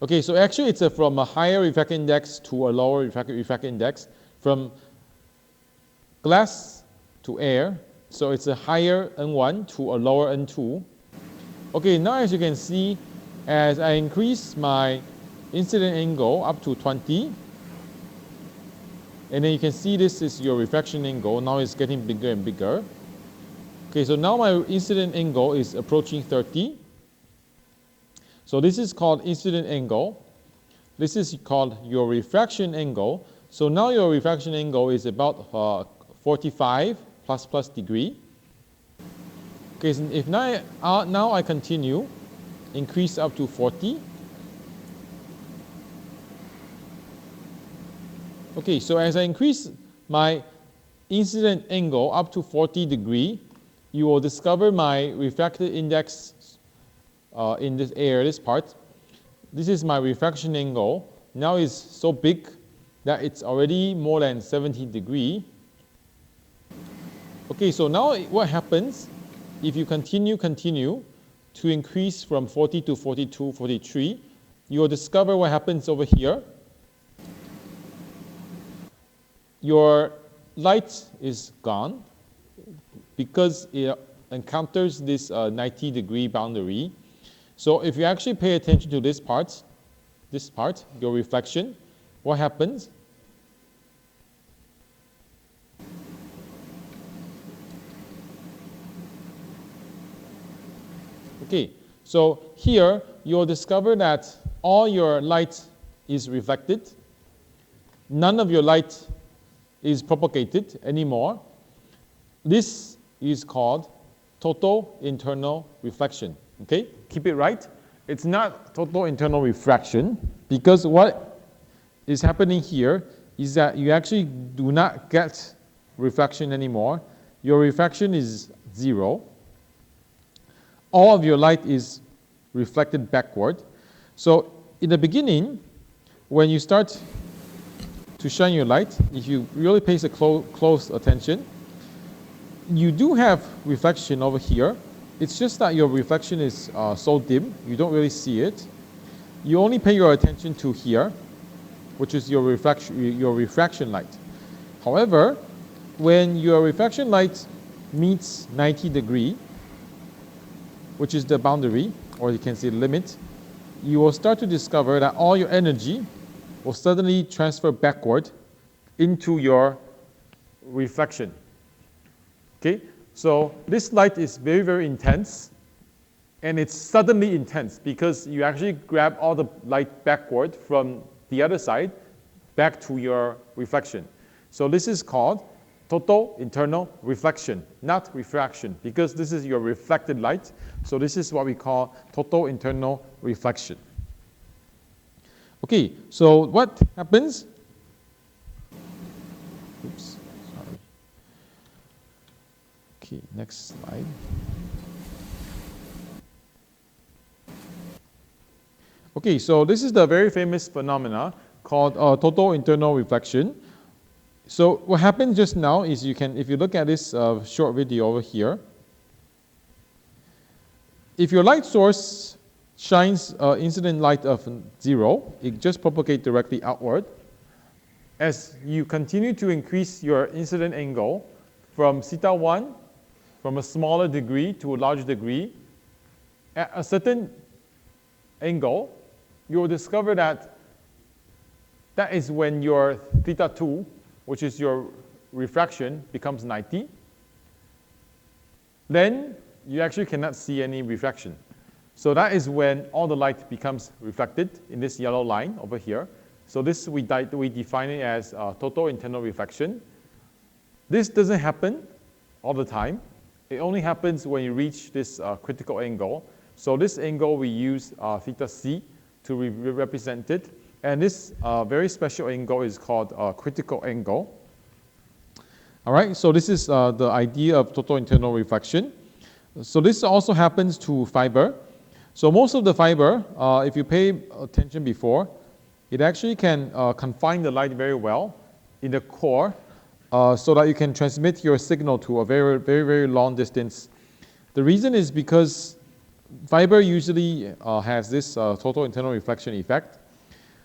Okay, so actually it's from a higher refractive index to a lower refractive index, from glass to air. So it's a higher N1 to a lower N2. Okay, now as you can see, as I increase my incident angle up to 20, and then you can see this is your refraction angle. Now it's getting bigger and bigger. Okay, so now my incident angle is approaching 30. So this is called incident angle. This is called your refraction angle. So now your refraction angle is about 45 plus degree. Okay, so if now I continue, increase up to 40. Okay, so as I increase my incident angle up to 40 degree, you will discover my refractive index in this area, this part. This is my refraction angle. Now it's so big that it's already more than 70 degree. Okay, so now what happens if you continue to increase from 40 to 42, 43, you will discover what happens over here. Your light is gone because it encounters this 90 degree boundary. So if you actually pay attention to this part, your reflection, what happens? Okay, so here you'll discover that all your light is reflected. None of your light is propagated anymore. This is called total internal reflection. Okay, keep it right. It's not total internal refraction, because what is happening here is that you actually do not get refraction anymore. Your refraction is 0. All of your light is reflected backward. So in the beginning, when you start to shine your light, if you really pay close attention, you do have reflection over here. It's just that your reflection is so dim, you don't really see it. You only pay your attention to here, which is your refraction light. However, when your refraction light meets 90 degree, which is the boundary, or you can say limit, you will start to discover that all your energy will suddenly transfer backward into your reflection. Okay, so this light is very, very intense, and it's suddenly intense because you actually grab all the light backward from the other side back to your reflection. So this is called total internal reflection, not refraction, because this is your reflected light. So this is what we call total internal reflection. Okay, so what happens? Oops, sorry. Okay, next slide. Okay, so this is the very famous phenomena called total internal reflection. So what happened just now is if you look at this short video over here, if your light source shines incident light of 0, it just propagates directly outward. As you continue to increase your incident angle from theta 1, from a smaller degree to a larger degree, at a certain angle, you will discover that that is when your theta 2, which is your refraction, becomes 90. Then you actually cannot see any refraction. So that is when all the light becomes reflected in this yellow line over here. So this we define it as total internal reflection. This doesn't happen all the time. It only happens when you reach this critical angle. So this angle we use theta c to represent it. And this very special angle is called critical angle. All right, so this is the idea of total internal reflection. So this also happens to fiber. So most of the fiber, if you pay attention before, it actually can confine the light very well in the core so that you can transmit your signal to a very, very, very long distance. The reason is because fiber usually has this total internal reflection effect,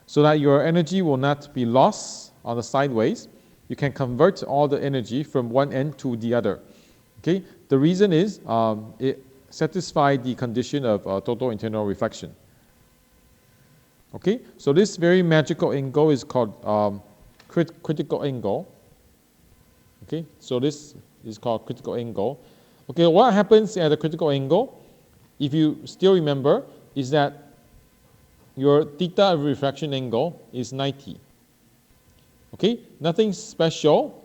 so that your energy will not be lost on the sideways. You can convert all the energy from one end to the other. Okay? The reason is it satisfies the condition of total internal reflection. Okay? So this very magical angle is called critical angle. Okay? So this is called critical angle. Okay, what happens at the critical angle, if you still remember, is that your theta of refraction angle is 90. Okay, nothing special.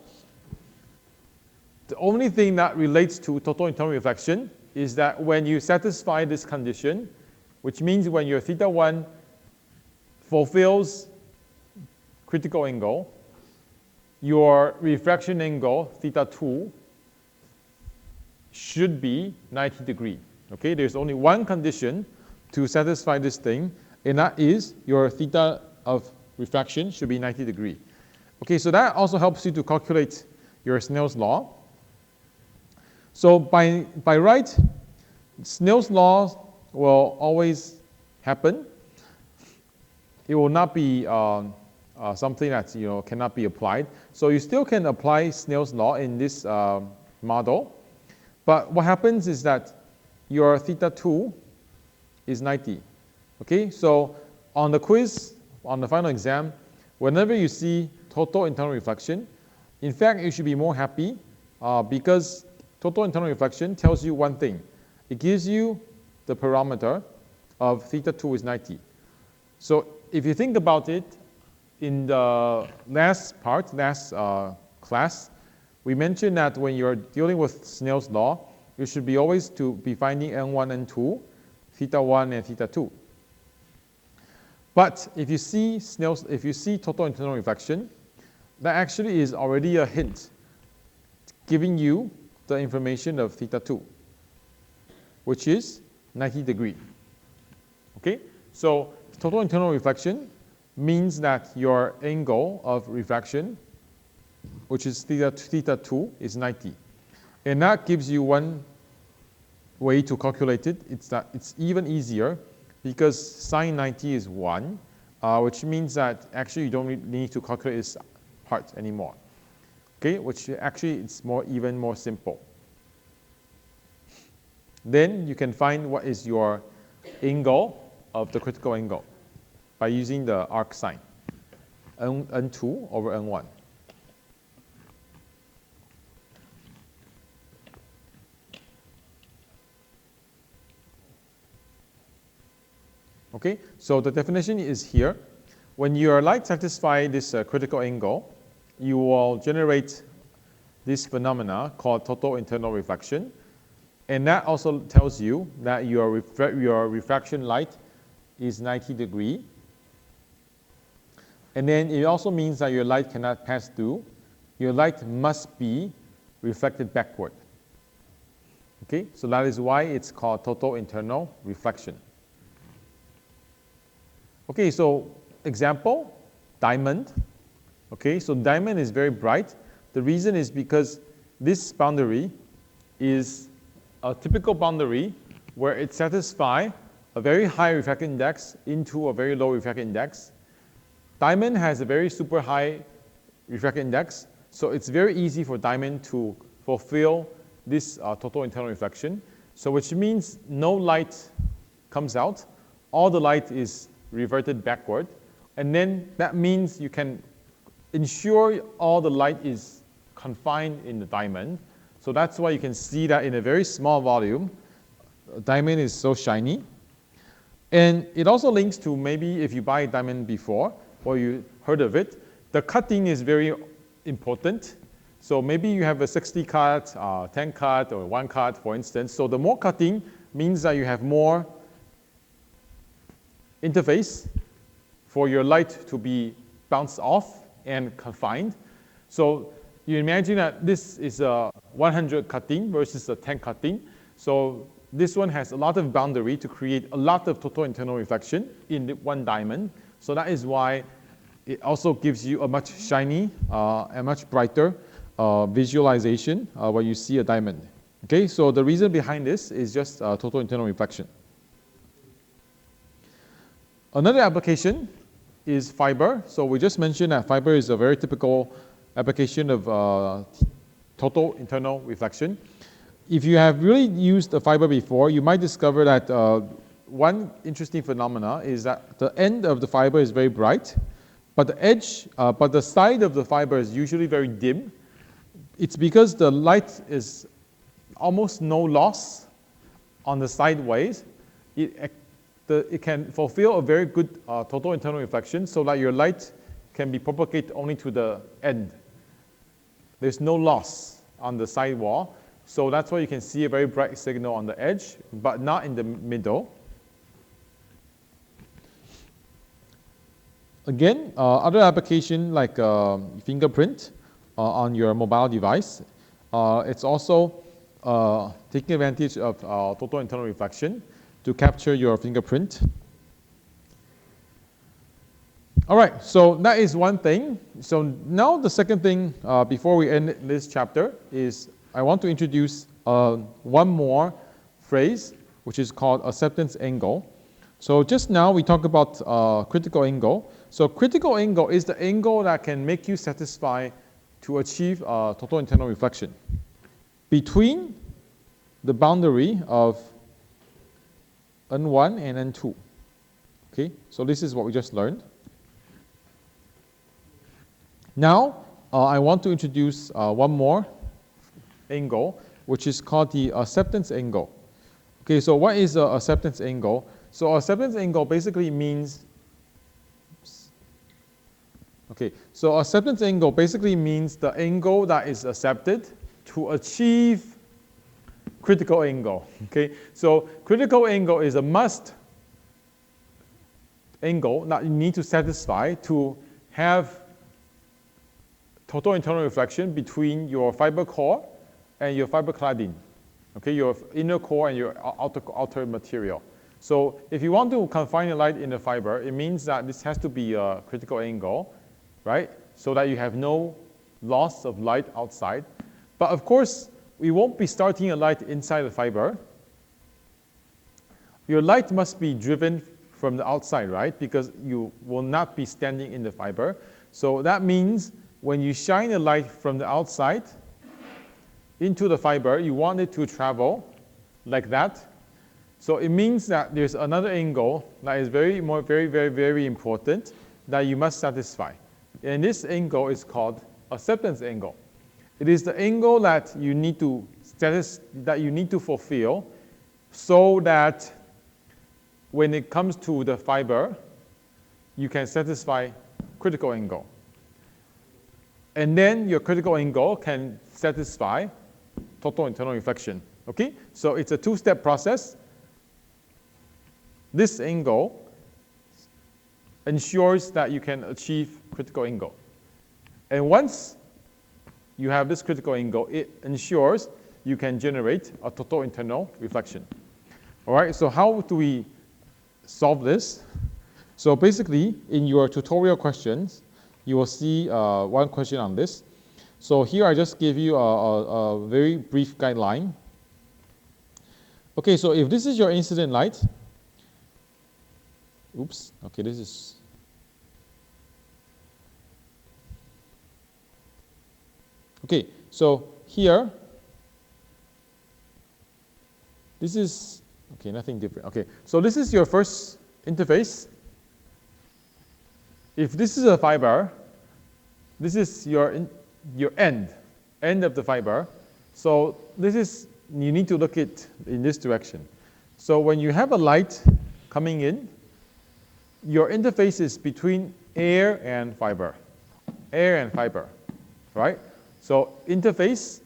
The only thing that relates to total internal reflection is that when you satisfy this condition, which means when your theta 1 fulfills critical angle, your refraction angle, theta 2, should be 90 degrees. Okay, there's only one condition to satisfy this thing, and that is your theta of refraction should be 90 degrees. Okay, so that also helps you to calculate your Snell's law. So by right, Snell's law will always happen. It will not be something that cannot be applied. So you still can apply Snell's law in this model, but what happens is that your theta 2 is 90. Okay, so on the quiz, on the final exam, whenever you see total internal reflection, in fact, you should be more happy because total internal reflection tells you one thing. It gives you the parameter of theta 2 is 90. So if you think about it, in the last class, we mentioned that when you're dealing with Snell's law, you should be always to be finding N1, N2, theta 1 and theta 2. But if you see total internal reflection, that actually is already a hint giving you the information of theta 2, which is 90 degrees. Okay, so total internal reflection means that your angle of refraction, which is theta 2, is 90. And that gives you one way to calculate it. It's even easier because sine 90 is 1, which means that actually you don't need to calculate this part anymore. Okay, which actually it's even more simple. Then you can find what is your angle of the critical angle by using the arc sign, N2 over N1. Okay, so the definition is here. When your light satisfies this critical angle, you will generate this phenomena called total internal reflection. And that also tells you that your refraction light is 90 degrees. And then it also means that your light cannot pass through. Your light must be reflected backward. Okay, so that is why it's called total internal reflection. Okay, so example, diamond. Okay, so diamond is very bright. The reason is because this boundary is a typical boundary where it satisfies a very high refractive index into a very low refractive index. Diamond has a very super high refractive index, so it's very easy for diamond to fulfill this total internal reflection. So which means no light comes out, all the light is reverted backward, and then that means you can ensure all the light is confined in the diamond. So that's why you can see that in a very small volume, diamond is so shiny. And it also links to maybe if you buy a diamond before, or you heard of it, the cutting is very important. So maybe you have a 60 cut, 10 cut, or 1 cut, for instance. So the more cutting means that you have more interface for your light to be bounced off and confined. So you imagine that this is a 100 cutting versus a 10 cutting. So this one has a lot of boundary to create a lot of total internal reflection in one diamond. So that is why it also gives you a much shiny and much brighter visualization when you see a diamond. Okay, so the reason behind this is just total internal reflection. Another application is fiber. So we just mentioned that fiber is a very typical application of total internal reflection. If you have really used a fiber before, you might discover that one interesting phenomena is that the end of the fiber is very bright, but the side of the fiber is usually very dim. It's because the light is almost no loss on the sideways. It can fulfill a very good total internal reflection so that your light can be propagated only to the end. There's no loss on the side wall. So that's why you can see a very bright signal on the edge, but not in the middle. Again, other application like fingerprint on your mobile device. It's also taking advantage of total internal reflection to capture your fingerprint. All right, so that is one thing. So now the second thing before we end this chapter is I want to introduce one more phrase, which is called acceptance angle. So just now we talked about critical angle. So critical angle is the angle that can make you satisfied to achieve total internal reflection between the boundary of N1 and N2. Okay, so this is what we just learned. Now, I want to introduce one more angle, which is called the acceptance angle. Okay, so what is the acceptance angle? So acceptance angle basically means, acceptance angle basically means the angle that is accepted to achieve critical angle. Okay, so critical angle is a must angle that you need to satisfy to have total internal reflection between your fiber core and your fiber cladding. Okay, your inner core and your outer material. So if you want to confine the light in the fiber, it means that this has to be a critical angle, right? So that you have no loss of light outside. But of course, we won't be starting a light inside the fiber. Your light must be driven from the outside, right? Because you will not be standing in the fiber. So that means when you shine a light from the outside into the fiber, you want it to travel like that. So it means that there's another angle that is very important that you must satisfy. And this angle is called acceptance angle. It is the angle that you need to fulfill so that when it comes to the fiber, you can satisfy critical angle. And then your critical angle can satisfy total internal reflection. Okay? So it's a two-step process. This angle ensures that you can achieve critical angle. And once you have this critical angle, it ensures you can generate a total internal reflection. All right, so how do we solve this? So basically, in your tutorial questions, you will see one question on this. So here I just give you a very brief guideline. Okay, so if this is your incident light, oops, okay, this is, okay, so here, this is, okay, nothing different. Okay, so this is your first interface. If this is a fiber, this is your end of the fiber. So this is, you need to look it in this direction. So when you have a light coming in, your interface is between air and fiber, right? So interface,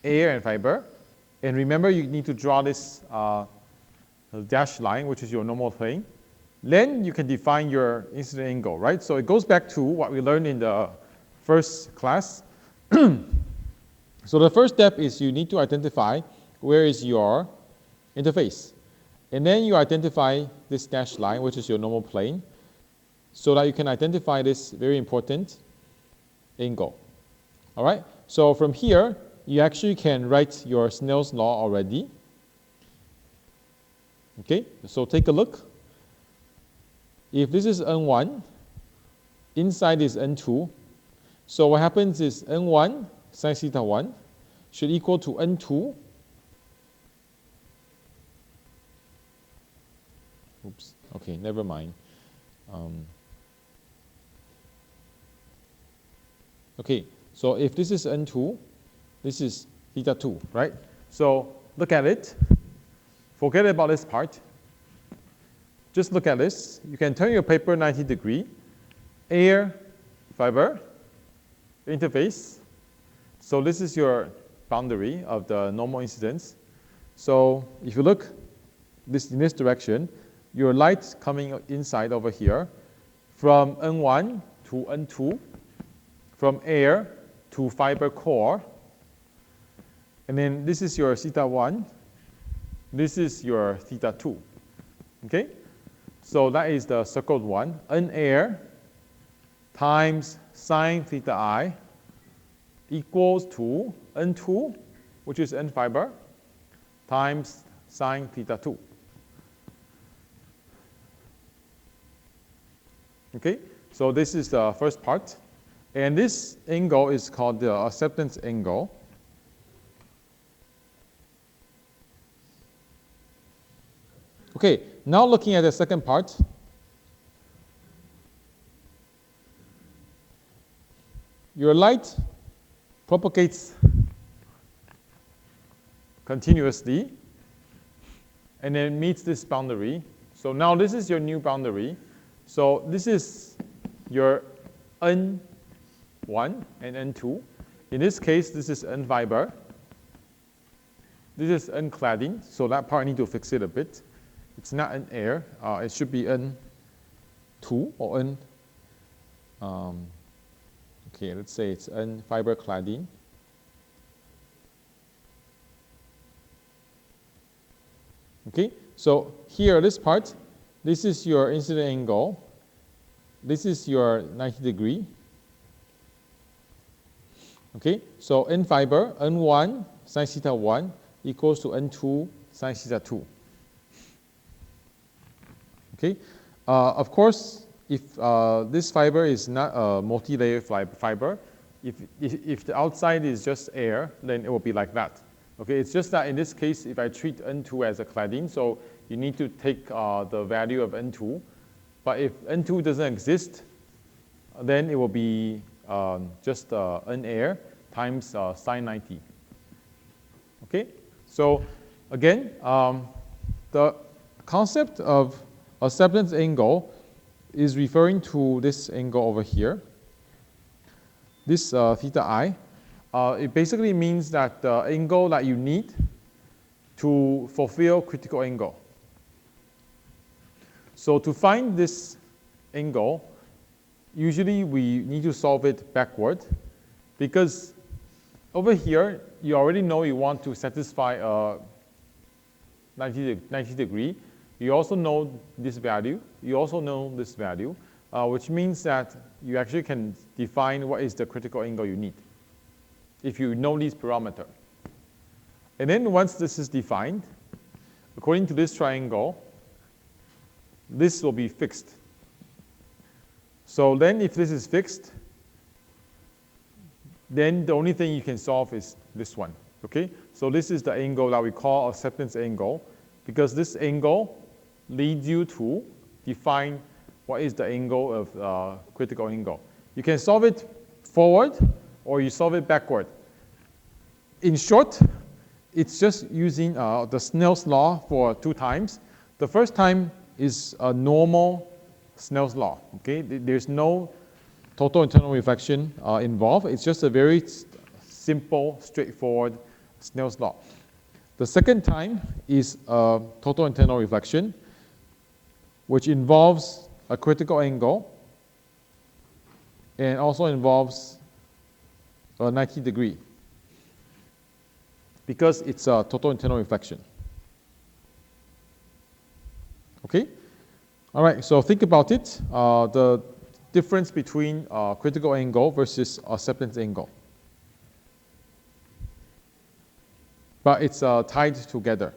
air and fiber. And remember, you need to draw this dashed line, which is your normal plane. Then you can define your incident angle, right? So it goes back to what we learned in the first class. So the first step is you need to identify where is your interface. And then you identify this dashed line, which is your normal plane. so that you can identify this very important angle. All right, so from here, you actually can write your Snell's law already. Okay, so take a look. If this is N1, inside is N2. So what happens is N1 sin theta 1 should equal to N2. Oops, okay, never mind. Okay, so if this is N2, this is theta 2, right? So look at it. Forget about this part. Just look at this. You can turn your paper 90 degrees. Air, fiber, interface. So this is your boundary of the normal incidence. So if you look in this direction, your light coming inside over here from N1 to N2, from air to fiber core. And then this is your theta 1. This is your theta 2. Okay? So that is the circled one. N air times sine theta I equals to N2, which is N fiber, times sine theta 2. Okay? So this is the first part. And this angle is called the acceptance angle. Okay, now looking at the second part. Your light propagates continuously and then meets this boundary. So now this is your new boundary. So this is your N1 and N2. In this case, this is N fiber. This is N cladding, so that part I need to fix it a bit. It's not N air. It should be N2 or N. Okay, let's say it's N fiber cladding. Okay, so here, this part, this is your incident angle. This is your 90 degree. Okay, so N fiber, N1 sin theta 1 equals to N2 sin theta 2. Okay, of course, if this fiber is not a multi-layer fiber, if the outside is just air, then it will be like that. Okay, it's just that in this case, if I treat N2 as a cladding, so you need to take the value of N2. But if N2 doesn't exist, then it will be just N air times sine 90. Okay, so again, the concept of acceptance angle is referring to this angle over here, this theta I. It basically means that the angle that you need to fulfill critical angle. So to find this angle, usually we need to solve it backward, because over here, you already know you want to satisfy a 90 degree. You also know this value. You also know this value, which means that you actually can define what is the critical angle you need if you know these parameters. And then once this is defined, according to this triangle, this will be fixed. So then if this is fixed, then the only thing you can solve is this one. Okay? So this is the angle that we call acceptance angle, because this angle leads you to define what is the angle of critical angle. You can solve it forward or you solve it backward. In short, it's just using the Snell's law for 2 times. The first time is a normal Snell's law. Okay? There's no total internal reflection involved. It's just a very simple, straightforward Snell's law. The second time is total internal reflection, which involves a critical angle and also involves a 90 degree, because it's a total internal reflection. Okay? All right, so think about it. The difference between critical angle versus acceptance angle. But it's tied together.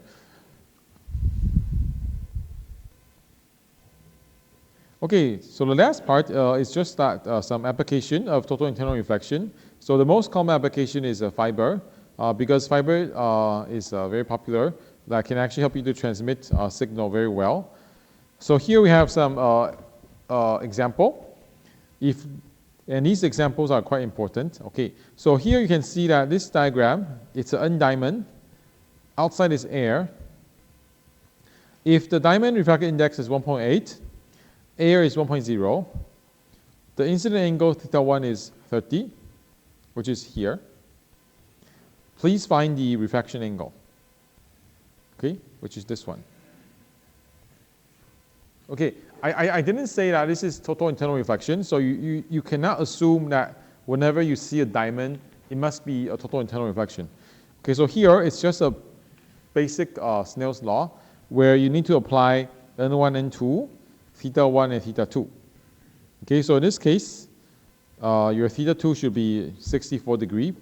Okay, so the last part is just that some application of total internal reflection. So the most common application is fiber, because fiber is very popular. That can actually help you to transmit signal very well. So here we have some example. And these examples are quite important. Okay, so here you can see that this diagram, it's an N diamond. Outside is air. If the diamond refractive index is 1.8, air is 1.0. The incident angle θ1 is 30, which is here. Please find the refraction angle, okay, which is this one. Okay, I didn't say that this is total internal reflection, so you cannot assume that whenever you see a diamond, it must be a total internal reflection. Okay, so here it's just a basic Snell's law where you need to apply N1, N2, θ1 and θ2. Okay, so in this case, your θ2 should be 64 degrees.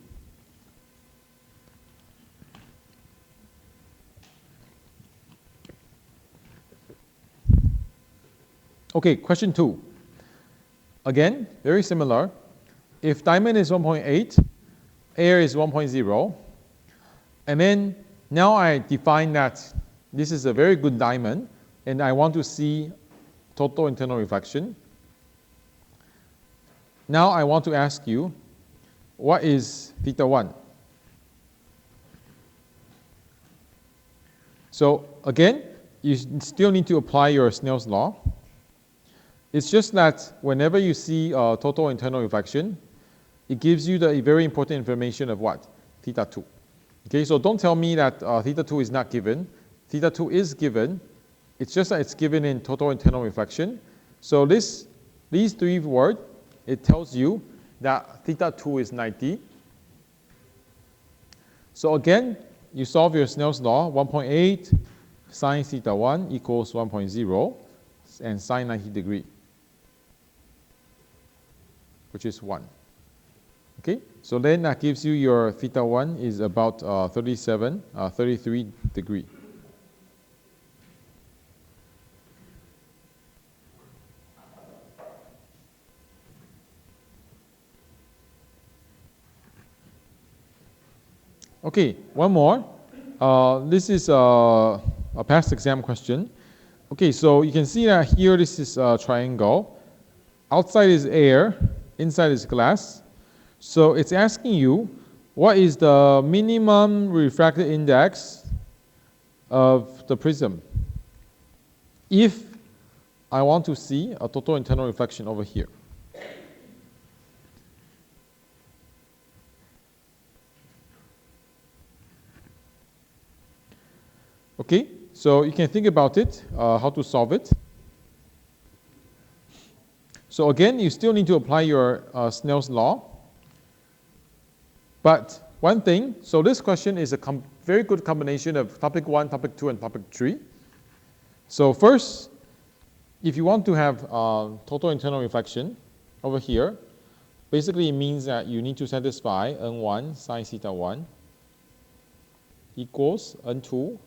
Okay, question 2. Again, very similar. If diamond is 1.8, air is 1.0, and then now I define that this is a very good diamond, and I want to see total internal reflection. Now I want to ask you, what is θ1? So again, you still need to apply your Snell's law. It's just that whenever you see total internal reflection, it gives you the very important information of what? θ2. Okay, so don't tell me that θ2 is not given. θ2 is given. It's just that it's given in total internal reflection. So these three words, it tells you that θ2 is 90. So again, you solve your Snell's law. 1.8 sine θ1 equals 1.0 and sine 90 degree, which is 1. Okay, so then that gives you your θ1 is about 33 degree. Okay, one more. This is a past exam question. Okay, so you can see that here this is a triangle. Outside is air, inside is glass. So it's asking you, what is the minimum refractive index of the prism if I want to see a total internal reflection over here? Okay, so you can think about it, how to solve it. So again, you still need to apply your Snell's law. But one thing, so this question is a very good combination of topic 1, topic 2, and topic 3. So first, if you want to have total internal reflection over here, basically it means that you need to satisfy N1 sine θ1 equals N2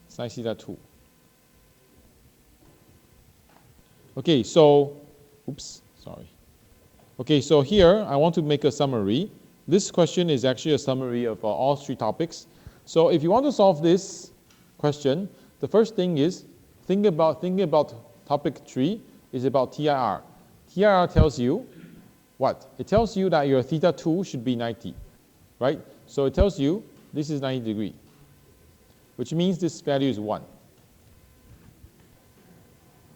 sine θ2. Okay, so, oops, sorry. Okay, so here I want to make a summary. This question is actually a summary of all three topics. So if you want to solve this question, the first thing is thinking about topic 3 is about TIR. TIR tells you what? It tells you that your θ2 should be 90, right? So it tells you this is 90 degree, which means this value is 1.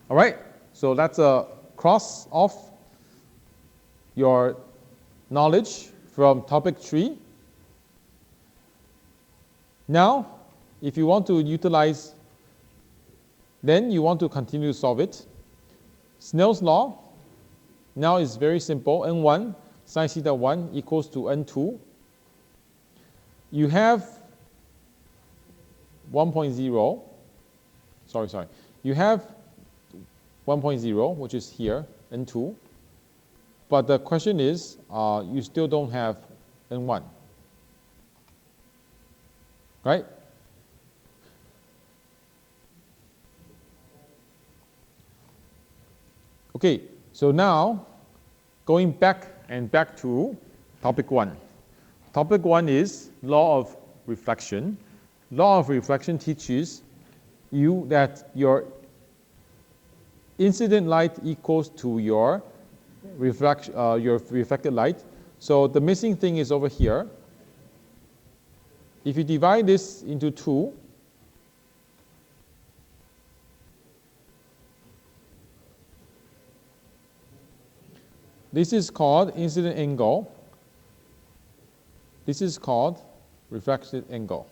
All right, so that's a cross off your knowledge from topic 3. Now, if you want to utilize, then you want to continue to solve it. Snell's law now is very simple. N1 sine θ1 equals to N2. You have 1.0. You have 1.0, which is here, N2. But the question is, you still don't have N1, right? Okay, so now going back to topic 1. Topic 1 is law of reflection. Law of reflection teaches you that your incident light equals to your reflected light. So the missing thing is over here. If you divide this into 2, this is called incident angle. This is called reflected angle,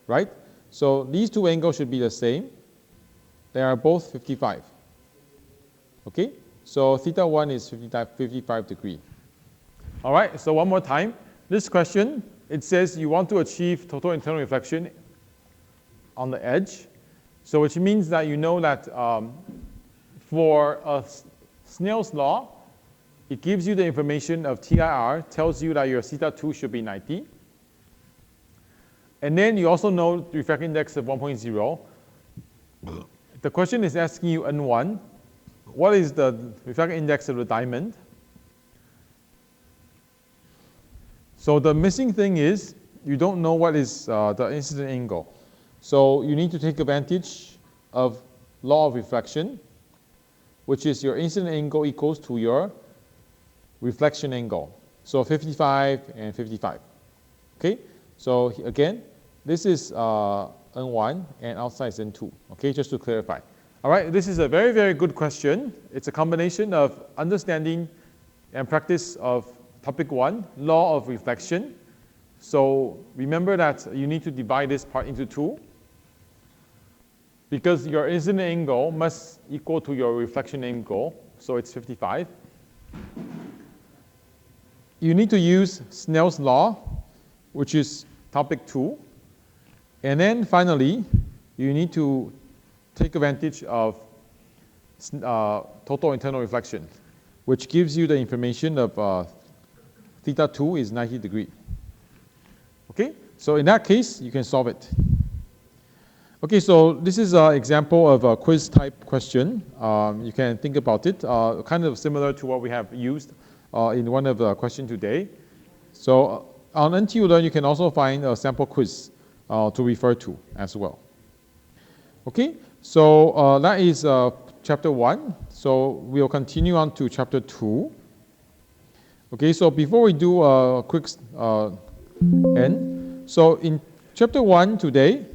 right? So these two angles should be the same. They are both 55. Okay? So theta 1 is 55 degrees. All right, so one more time. This question, it says you want to achieve total internal reflection on the edge. So which means that you know that for a Snell's law, it gives you the information of TIR, tells you that your theta 2 should be 90. And then you also know the refractive index of 1.0. The question is asking you N1. What is the refractive index of the diamond? So the missing thing is you don't know what is the incident angle. So you need to take advantage of law of reflection, which is your incident angle equals to your reflection angle. So 55 and 55. Okay? So again, this is N1 and outside is N2. Okay, just to clarify. All right, this is a very, very good question. It's a combination of understanding and practice of topic 1, law of reflection. So remember that you need to divide this part into 2 because your incident angle must equal to your reflection angle. So it's 55. You need to use Snell's law, which is topic 2. And then finally, you need to take advantage of total internal reflection, which gives you the information of theta 2 is 90 degrees. Okay, so in that case, you can solve it. Okay, so this is an example of a quiz type question. You can think about it, kind of similar to what we have used in one of the questions today. So on NTU Learn, you can also find a sample quiz to refer to as well. Okay, so that is chapter 1. So we'll continue on to chapter 2. Okay, so before we do a quick end, so in chapter 1 today,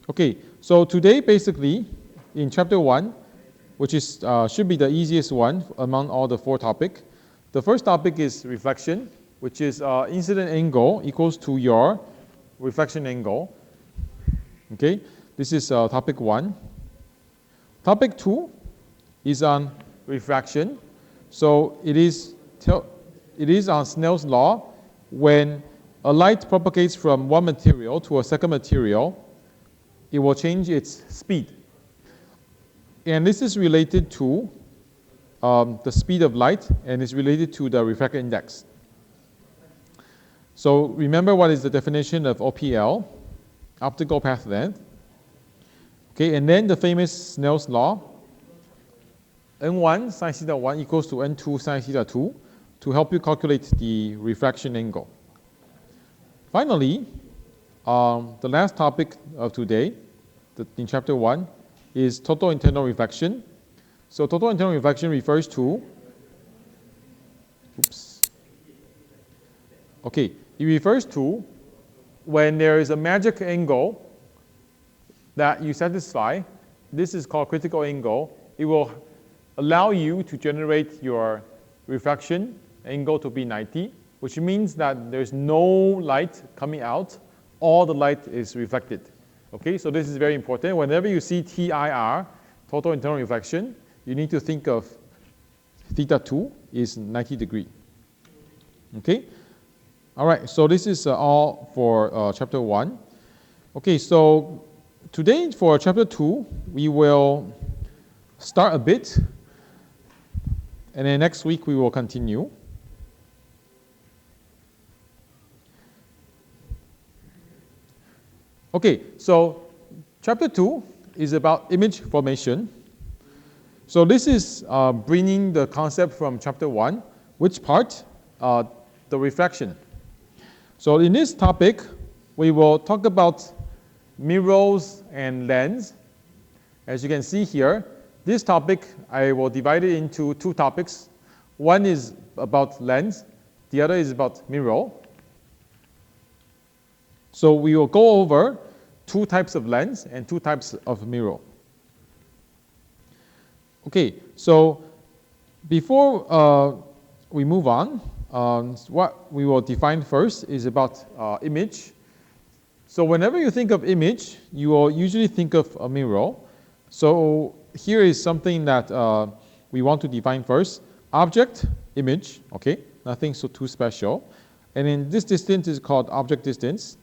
okay, so today basically in chapter 1, which is should be the easiest one among all the 4 topics. The first topic is reflection, which is incident angle equals to your reflection angle. Okay, this is topic 1. Topic 2 is on refraction. So it is on Snell's law. When a light propagates from one material to a second material, it will change its speed. And this is related to the speed of light, and is related to the refractive index. So remember what is the definition of OPL, optical path length. Okay, and then the famous Snell's law, N1 sin theta 1 equals to N2 sin theta 2 to help you calculate the refraction angle. Finally, the last topic of today, in chapter 1, is total internal reflection. So total internal reflection refers to, okay, it refers to when there is a magic angle that you satisfy. This is called critical angle. It will allow you to generate your refraction angle to be 90, which means that there's no light coming out. All the light is reflected. Okay, so this is very important. Whenever you see TIR, total internal reflection, you need to think of theta 2 is 90 degrees. Okay? All right, so this is all for chapter 1. Okay, so today for chapter 2, we will start a bit, and then next week we will continue. Okay, so chapter 2 is about image formation. So this is bringing the concept from chapter 1. Which part? The reflection. So in this topic, we will talk about mirrors and lens. As you can see here, this topic, I will divide it into 2 topics. One is about lens, the other is about mirror. So we will go over 2 types of lens and 2 types of mirror. Okay, so before we move on, what we will define first is about image. So whenever you think of image, you will usually think of a mirror. So here is something that we want to define first. Object, image, okay, nothing so too special. And then this distance is called object distance.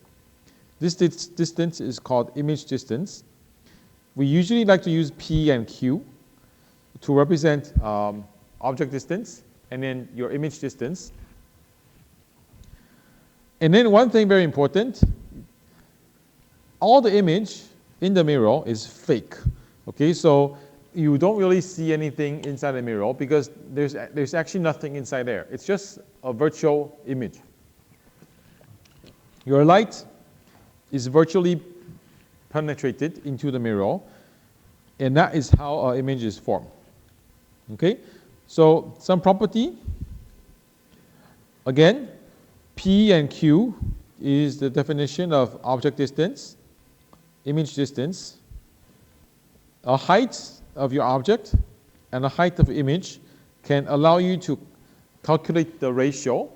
This distance is called image distance. We usually like to use P and Q to represent object distance and then your image distance. And then one thing very important, all the image in the mirror is fake. Okay, so you don't really see anything inside the mirror because there's actually nothing inside there. It's just a virtual image. Your light is virtually penetrated into the mirror, and that is how our image is formed. Okay, so some property. Again, P and Q is the definition of object distance, image distance. A height of your object and a height of image can allow you to calculate the ratio.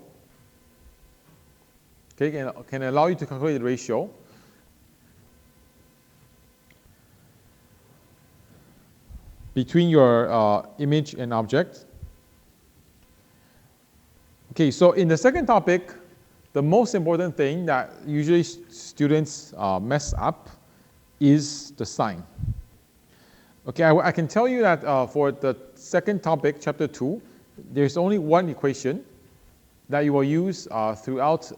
Okay, can allow you to calculate the ratio. Between your image and object. Okay, so in the second topic, the most important thing that usually students mess up is the sign. Okay, I can tell you that for the second topic, chapter 2, there's only one equation that you will use throughout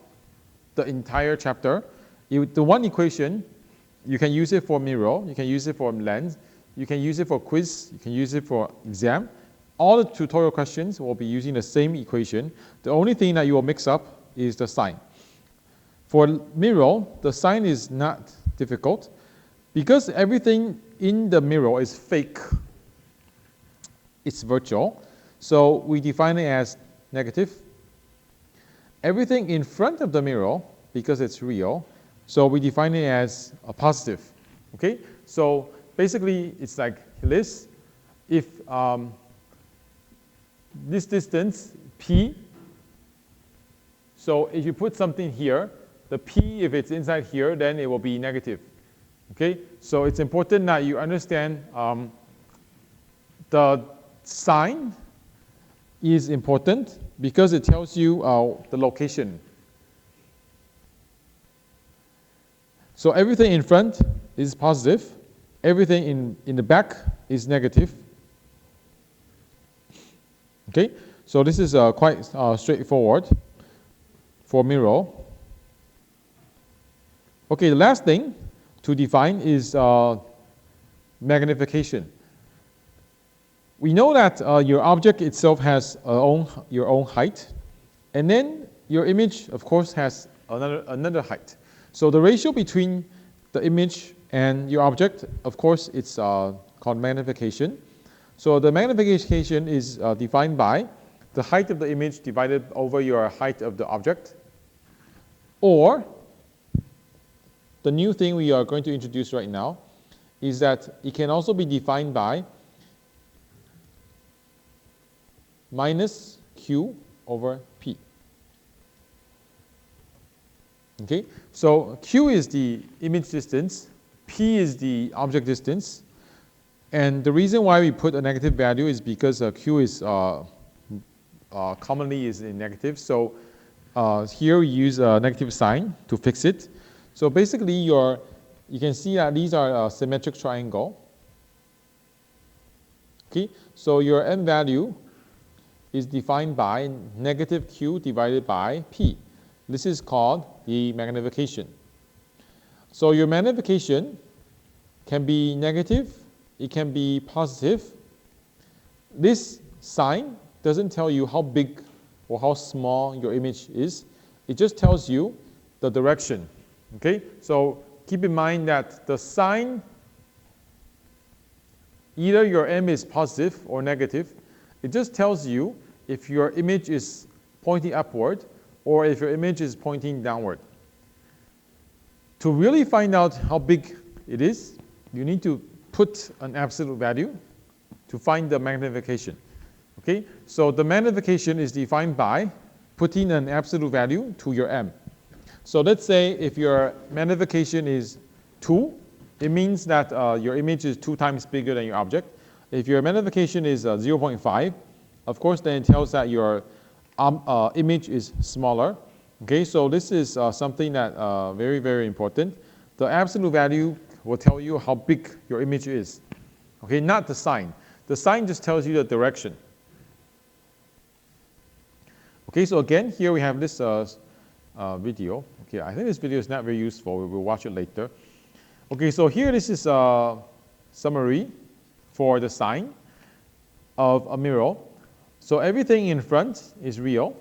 the entire chapter. The one equation, you can use it for mirror, you can use it for lens, you can use it for quiz, you can use it for exam. All the tutorial questions will be using the same equation. The only thing that you will mix up is the sign. For mirror, the sign is not difficult because everything in the mirror is fake. It's virtual. So we define it as negative. Everything in front of the mirror, because it's real, so we define it as a positive. Okay? So basically, it's like this. If this distance, P, so if you put something here, the P, if it's inside here, then it will be negative. Okay? So it's important that you understand the sign is important because it tells you the location. So everything in front is positive. Everything in the back is negative. Okay, so this is quite straightforward for mirror. Okay, the last thing to define is magnification. We know that your object itself has your own height, and then your image, of course, has another height. So the ratio between the image and your object, of course, it's called magnification. So the magnification is defined by the height of the image divided over your height of the object. Or, the new thing we are going to introduce right now is that it can also be defined by minus Q over P. Okay, so Q is the image distance, P is the object distance, and the reason why we put a negative value is because Q is commonly is in negative. So here we use a negative sign to fix it. So basically you can see that these are a symmetric triangle. Okay, so your m value is defined by negative q divided by p. This is called the magnification. So your magnification can be negative, it can be positive. This sign doesn't tell you how big or how small your image is. It just tells you the direction. Okay, so keep in mind that the sign, either your m is positive or negative, it just tells you if your image is pointing upward or if your image is pointing downward. To really find out how big it is, you need to put an absolute value to find the magnification. Okay, so the magnification is defined by putting an absolute value to your m. So let's say if your magnification is 2, it means that your image is 2 times bigger than your object. If your magnification is 0.5, of course, then it tells that your image is smaller. Okay, so this is something that very, very important. The absolute value will tell you how big your image is. Okay, not the sign. The sign just tells you the direction. Okay, so again, here we have this video. Okay, I think this video is not very useful. We will watch it later. Okay, so here this is a summary for the sign of a mirror. So everything in front is real.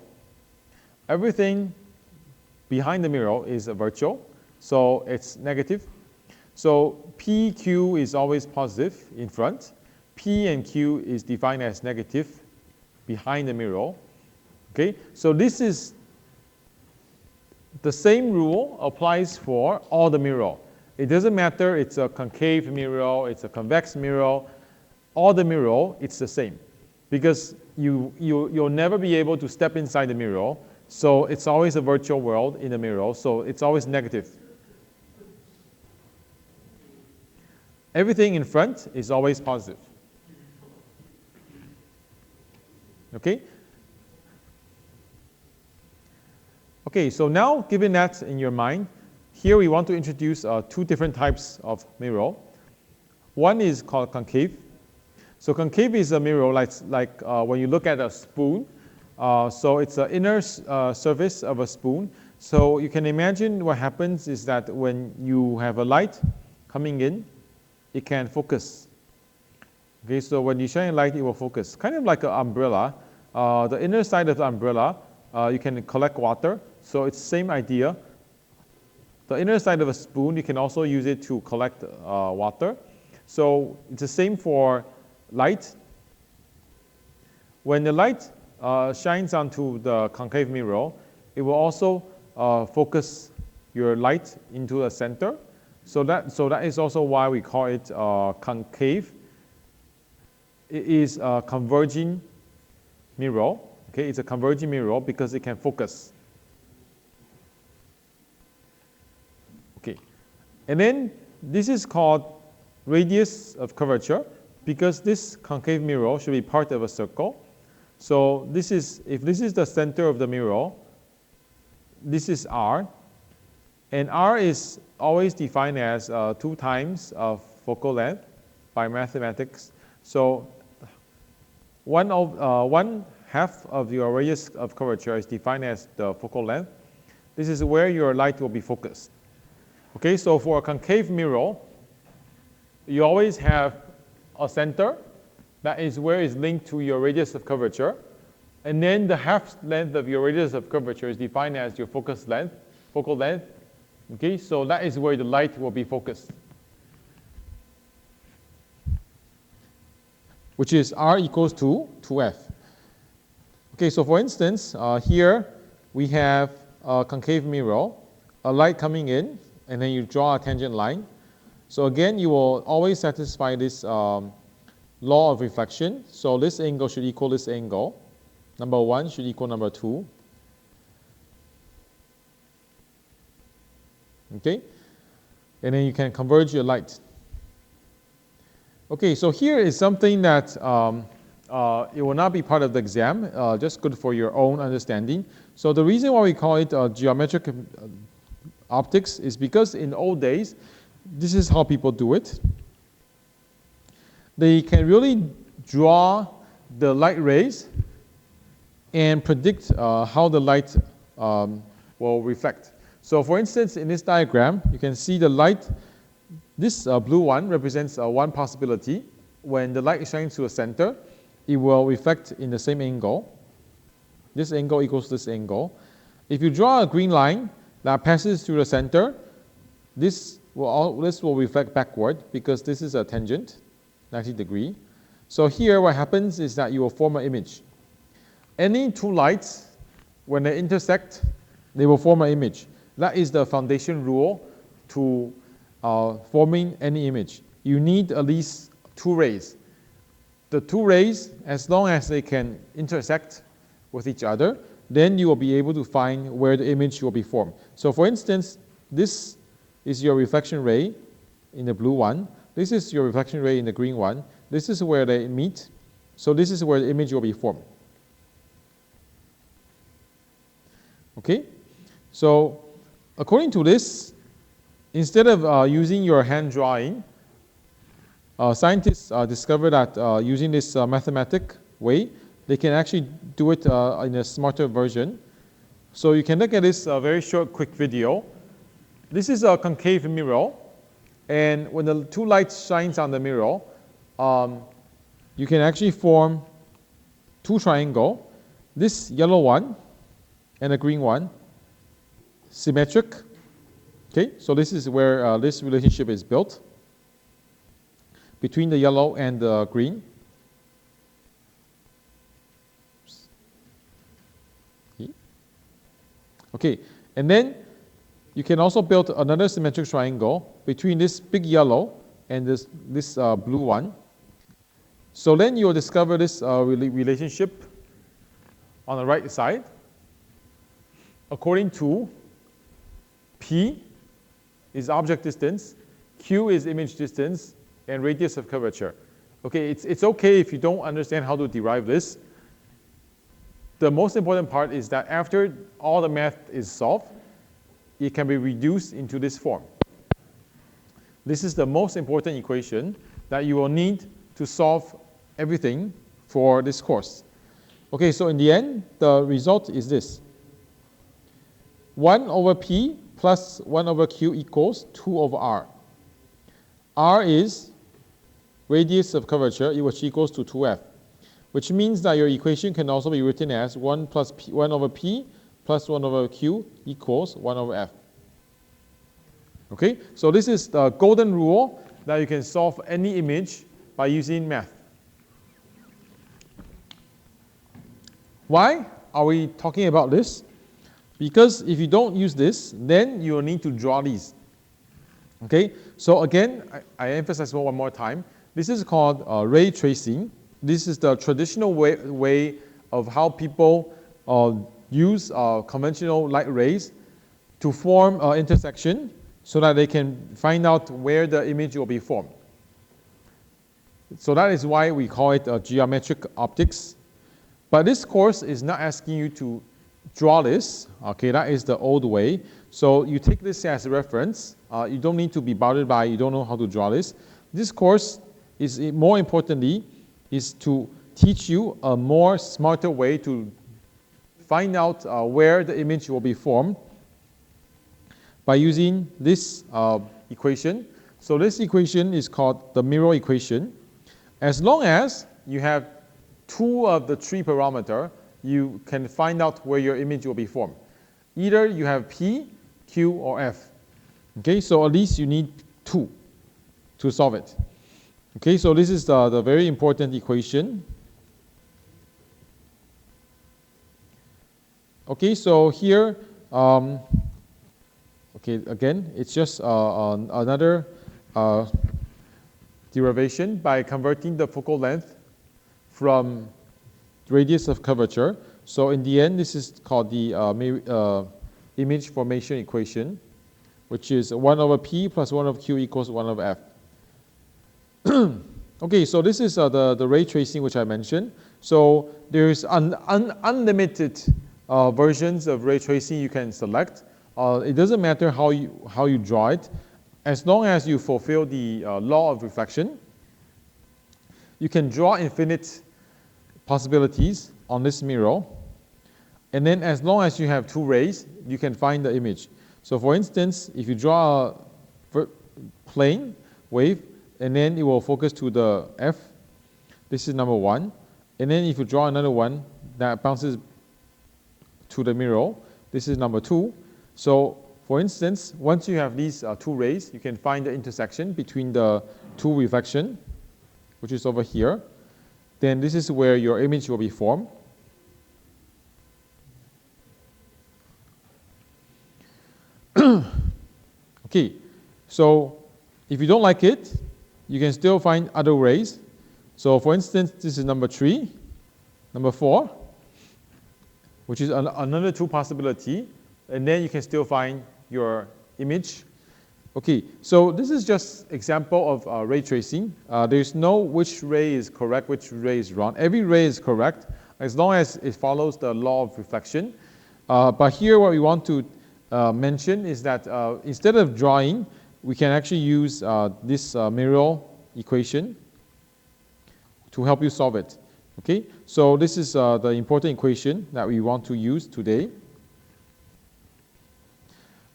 Everything behind the mirror is virtual, so it's negative. So PQ is always positive in front. P and Q is defined as negative behind the mirror. Okay, so this is the same rule applies for all the mirror. It doesn't matter it's a concave mirror, it's a convex mirror, all the mirror, it's the same. Because you'll never be able to step inside the mirror, so it's always a virtual world in the mirror, so it's always negative. Everything in front is always positive. Okay? Okay, so now given that in your mind, here we want to introduce 2 different types of mirror. One is called concave. So concave is a mirror like when you look at a spoon. So it's the inner surface of a spoon. So you can imagine what happens is that when you have a light coming in, it can focus. Okay, so when you shine a light, it will focus. Kind of like an umbrella. The inner side of the umbrella, you can collect water. So it's the same idea. The inner side of a spoon, you can also use it to collect water. So it's the same for light. When the light shines onto the concave mirror, it will also focus your light into the center. So that is also why we call it concave. It is a converging mirror. Okay, it's a converging mirror because it can focus. Okay, and then this is called radius of curvature because this concave mirror should be part of a circle. So if this is the center of the mirror, this is R, and R is always defined as 2 times of focal length by mathematics. So one half of your radius of curvature is defined as the focal length. This is where your light will be focused. Okay, so for a concave mirror, you always have a center. That is where it's linked to your radius of curvature. And then the half length of your radius of curvature is defined as your focal length. Okay, so that is where the light will be focused, which is R equals to 2F. Okay, so for instance, here we have a concave mirror, a light coming in, and then you draw a tangent line. So again, you will always satisfy this law of reflection. So this angle should equal this angle. Number 1 should equal number 2. Okay? And then you can converge your light. Okay, so here is something that it will not be part of the exam, just good for your own understanding. So the reason why we call it geometric optics is because in old days, this is how people do it. They can really draw the light rays and predict how the light will reflect. So for instance, in this diagram, you can see the light, this blue one represents one possibility. When the light shines to a center, it will reflect in the same angle. This angle equals this angle. If you draw a green line that passes through the center, this will reflect backward because this is a tangent, 90 degree. So here what happens is that you will form an image. Any two lights, when they intersect, they will form an image. That is the foundation rule to forming any image. You need at least two rays. The two rays, as long as they can intersect with each other, then you will be able to find where the image will be formed. So for instance, this is your reflection ray in the blue one. This is your reflection ray in the green one. This is where they meet. So this is where the image will be formed. Okay? So according to this, instead of using your hand drawing, scientists discovered that using this mathematic way, they can actually do it in a smarter version. So you can look at this very short, quick video. This is a concave mirror, and when the two lights shines on the mirror, you can actually form two triangles. This yellow one and the green one, symmetric. Okay, so this is where this relationship is built between the yellow and the green. Okay, and then you can also build another symmetric triangle between this big yellow and this blue one. So then you'll discover this relationship on the right side according to P is object distance, Q is image distance, and radius of curvature. Okay, it's okay if you don't understand how to derive this. The most important part is that after all the math is solved, it can be reduced into this form. This is the most important equation that you will need to solve everything for this course. Okay, so in the end, the result is this. 1 over P plus 1 over Q equals 2 over R. R is radius of curvature, which equals to 2F, which means that your equation can also be written as 1 over P plus 1 over Q equals 1 over F. Okay, so this is the golden rule that you can solve any image by using math. Why are we talking about this? Because if you don't use this, then you will need to draw these. Okay, so again, I emphasize one more time. This is called ray tracing. This is the traditional way of how people use conventional light rays to form an intersection so that they can find out where the image will be formed. So that is why we call it geometric optics. But this course is not asking you to draw this. Okay, that is the old way. So you take this as a reference. You don't need to be bothered by you don't know how to draw this. This course is, more importantly, is to teach you a more smarter way to find out where the image will be formed by using this equation. So this equation is called the mirror equation. As long as you have two of the three parameters, you can find out where your image will be formed. Either you have P, Q, or F. Okay, so at least you need two to solve it. Okay, so this is the very important equation. Okay, so here, okay, again, it's just another derivation by converting the focal length from radius of curvature. So in the end, this is called the image formation equation, which is 1 over P plus 1 over Q equals 1 over F. Okay, so this is the ray tracing which I mentioned. So there's unlimited versions of ray tracing you can select. It doesn't matter how you draw it, as long as you fulfill the law of reflection. You can draw infinite possibilities on this mirror, and then as long as you have two rays, you can find the image. So for instance, if you draw a plane wave, and then it will focus to the F, this is number one, and then if you draw another one that bounces to the mirror, this is number two. So for instance, once you have these two rays, you can find the intersection between the two reflection, which is over here. Then this is where your image will be formed. Okay, so if you don't like it, you can still find other rays. So for instance, this is number 3, number 4, which is another two possibility, and then you can still find your image. Okay, so this is just example of ray tracing. There's no which ray is correct, which ray is wrong. Every ray is correct as long as it follows the law of reflection. But here what we want to mention is that instead of drawing, we can actually use this mirror equation to help you solve it. Okay, so this is the important equation that we want to use today.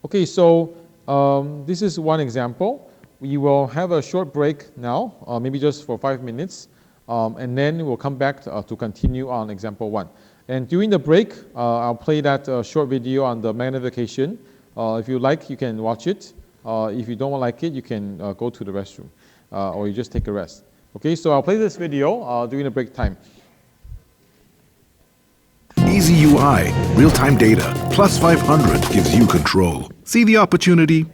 Okay, so this is one example. We will have a short break now, maybe just for 5 minutes, and then we'll come back to continue on example 1. And during the break, I'll play that short video on the magnification. If you like, you can watch it. If you don't like it, you can go to the restroom, or you just take a rest. Okay, so I'll play this video during the break time. Easy UI, real-time data, plus 500 gives you control. See the opportunity?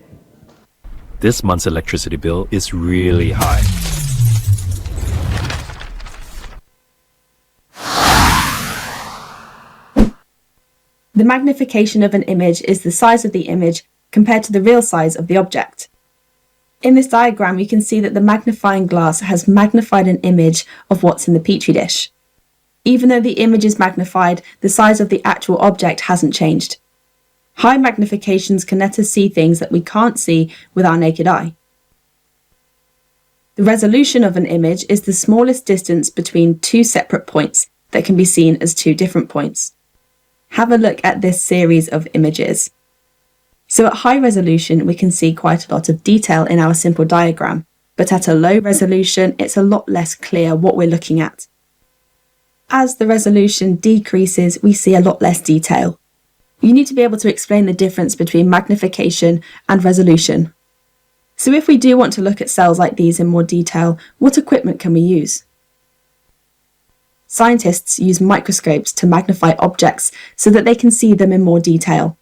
This month's electricity bill is really high. The magnification of an image is the size of the image compared to the real size of the object. In this diagram, you can see that the magnifying glass has magnified an image of what's in the petri dish. Even though the image is magnified, the size of the actual object hasn't changed. High magnifications can let us see things that we can't see with our naked eye. The resolution of an image is the smallest distance between two separate points that can be seen as two different points. Have a look at this series of images. So at high resolution, we can see quite a lot of detail in our simple diagram, but at a low resolution, it's a lot less clear what we're looking at. As the resolution decreases, we see a lot less detail. You need to be able to explain the difference between magnification and resolution. So if we do want to look at cells like these in more detail, what equipment can we use? Scientists use microscopes to magnify objects so that they can see them in more detail.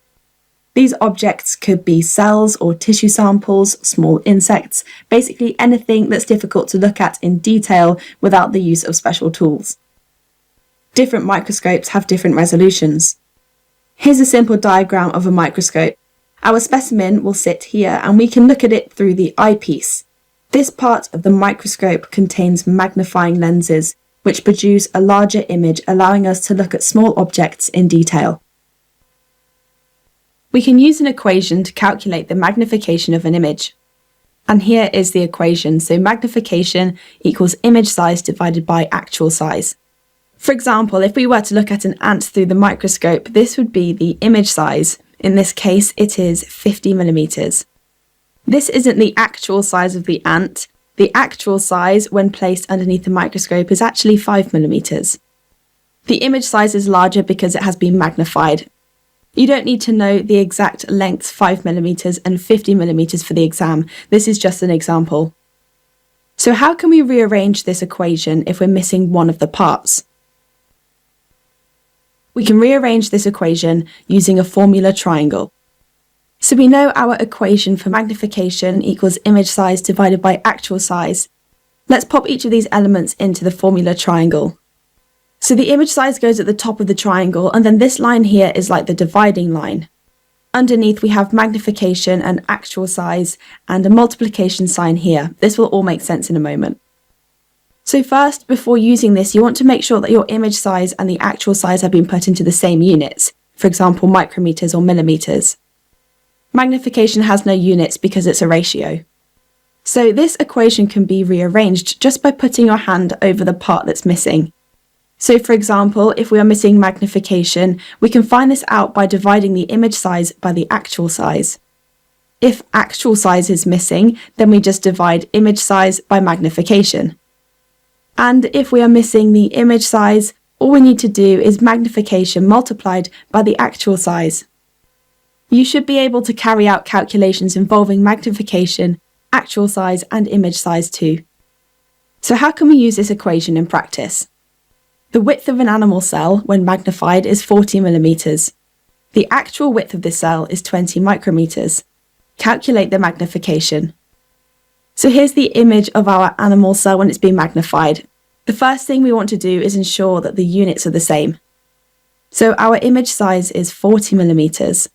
These objects could be cells or tissue samples, small insects, basically anything that's difficult to look at in detail without the use of special tools. Different microscopes have different resolutions. Here's a simple diagram of a microscope. Our specimen will sit here and we can look at it through the eyepiece. This part of the microscope contains magnifying lenses, which produce a larger image, allowing us to look at small objects in detail. We can use an equation to calculate the magnification of an image. And here is the equation. So magnification equals image size divided by actual size. For example, if we were to look at an ant through the microscope, this would be the image size. In this case, it is 50 millimeters. This isn't the actual size of the ant. The actual size, when placed underneath the microscope, is actually 5 millimeters. The image size is larger because it has been magnified. You don't need to know the exact lengths 5 millimeters and 50 millimeters for the exam. This is just an example. So how can we rearrange this equation if we're missing one of the parts? We can rearrange this equation using a formula triangle. So we know our equation for magnification equals image size divided by actual size. Let's pop each of these elements into the formula triangle. So the image size goes at the top of the triangle, and then this line here is like the dividing line. Underneath we have magnification and actual size and a multiplication sign here. This will all make sense in a moment. So first, before using this, you want to make sure that your image size and the actual size have been put into the same units, for example, micrometers or millimeters. Magnification has no units because it's a ratio. So this equation can be rearranged just by putting your hand over the part that's missing. So for example, if we are missing magnification, we can find this out by dividing the image size by the actual size. If actual size is missing, then we just divide image size by magnification. And if we are missing the image size, all we need to do is magnification multiplied by the actual size. You should be able to carry out calculations involving magnification, actual size, and image size too. So how can we use this equation in practice? The width of an animal cell, when magnified, is 40 millimeters. The actual width of this cell is 20 micrometers. Calculate the magnification. So here's the image of our animal cell when it's been magnified. The first thing we want to do is ensure that the units are the same. So our image size is 40 millimeters,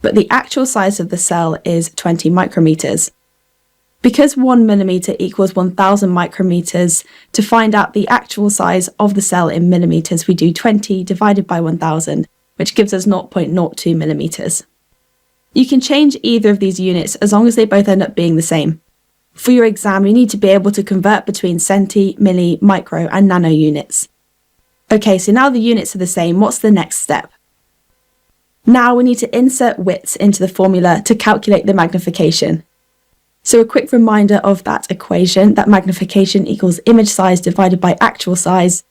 but the actual size of the cell is 20 micrometers. Because 1 millimeter equals 1000 micrometers, to find out the actual size of the cell in millimeters, we do 20 divided by 1000, which gives us 0.02 millimeters. You can change either of these units as long as they both end up being the same. For your exam, you need to be able to convert between centi, milli, micro, and nano units. Okay, so now the units are the same, what's the next step? Now we need to insert widths into the formula to calculate the magnification. So a quick reminder of that equation, that magnification equals image size divided by actual size.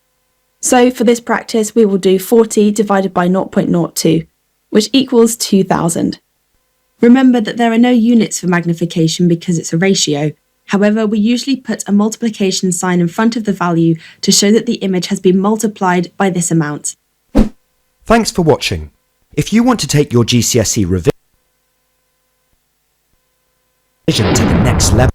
So for this practice, we will do 40 divided by 0.02, which equals 2000. Remember that there are no units for magnification because it's a ratio. However, we usually put a multiplication sign in front of the value to show that the image has been multiplied by this amount. Thanks for watching. If you want to take your GCSE revision to the next level,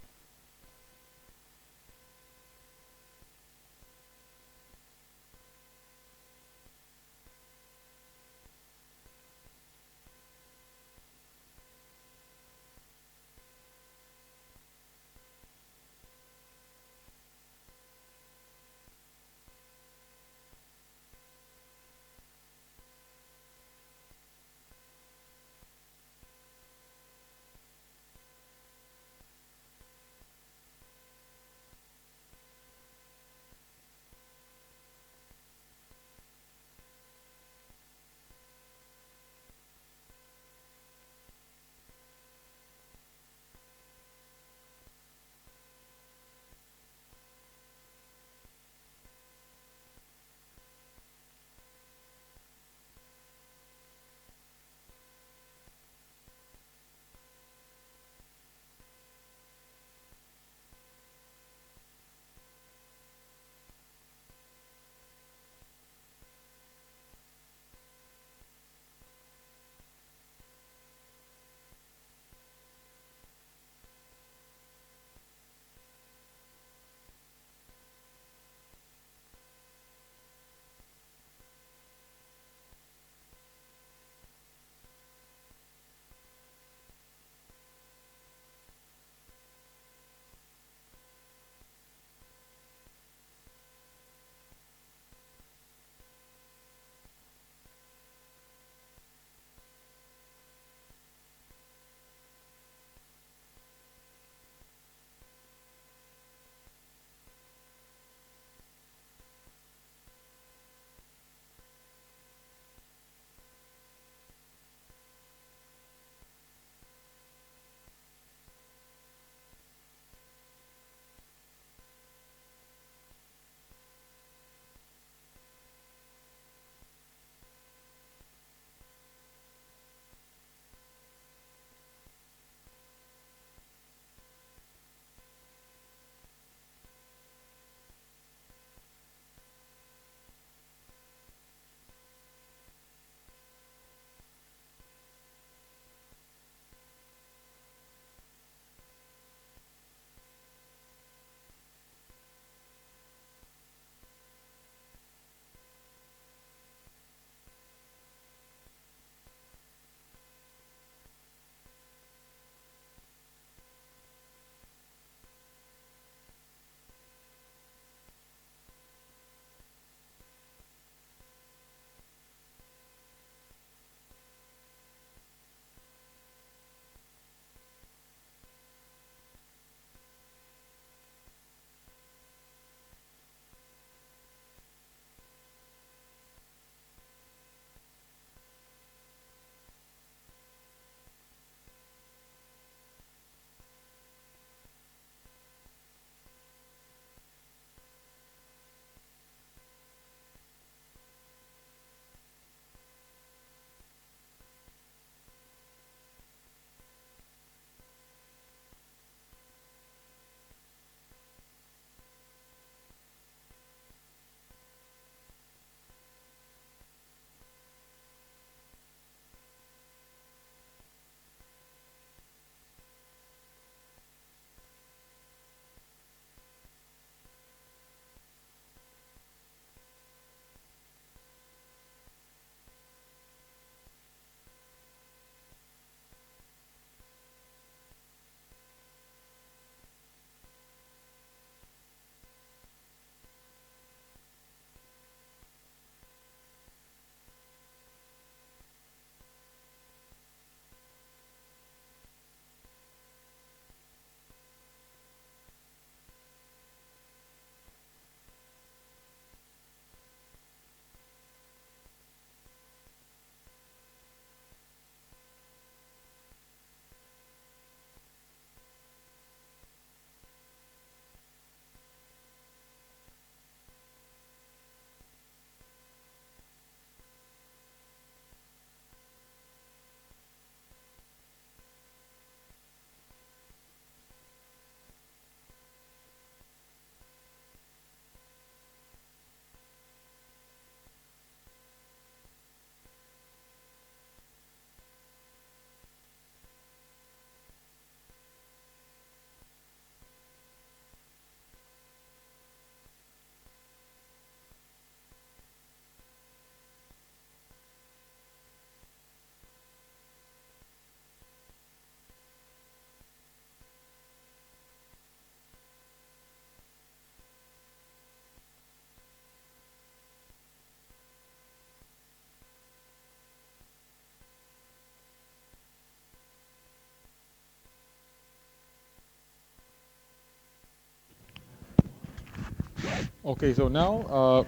Okay, so now,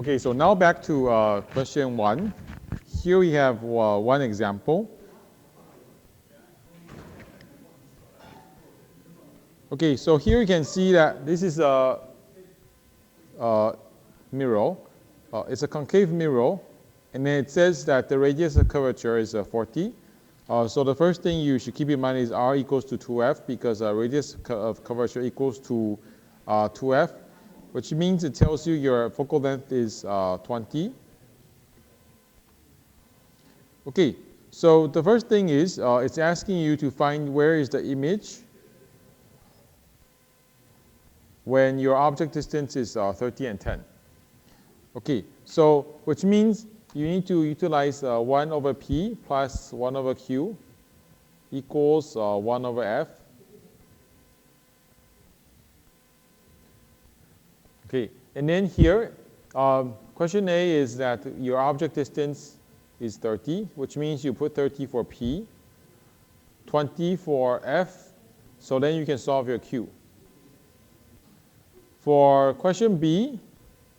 okay, so now back to question 1. Here we have one example. Okay, so here you can see that this is a mirror. It's a concave mirror, and then it says that the radius of curvature is 40. So the first thing you should keep in mind is r equals to 2f, because radius of curvature equals to 2f, which means it tells you your focal length is 20. Okay, so the first thing is it's asking you to find where is the image when your object distance is 30 and 10. Okay, so which means you need to utilize 1 over p plus 1 over q equals 1 over f. Okay, and then here, question A is that your object distance is 30, which means you put 30 for p, 20 for f, so then you can solve your q. For question B,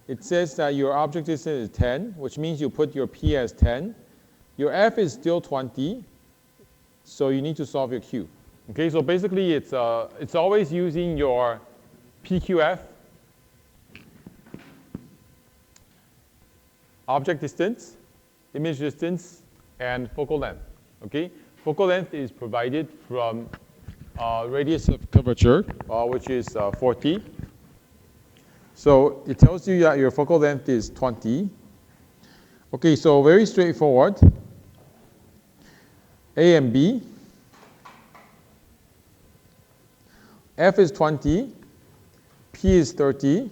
it says that your object distance is 10, which means you put your p as 10. Your f is still 20, so you need to solve your q. Okay, so basically it's always using your PQF, object distance, image distance, and focal length. Okay, focal length is provided from radius of curvature, which is 40. So it tells you that your focal length is 20. Okay, so very straightforward. A and B. F is 20, P is 30,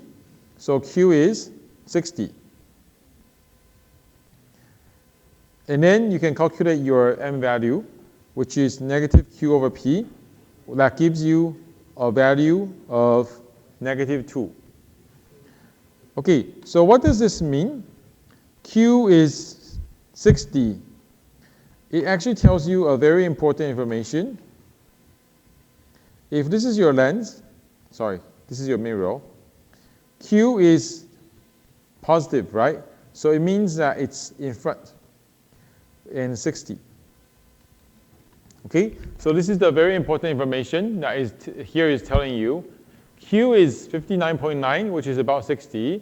so Q is 60. And then you can calculate your M value, which is negative Q over P. That gives you a value of negative 2. Okay, so what does this mean? Q is 60. It actually tells you a very important information. If this is your lens, sorry, this is your mirror, Q is positive, right? So it means that it's in front in 60. Okay, so this is the very important information that is here is telling you. Q is 59.9, which is about 60,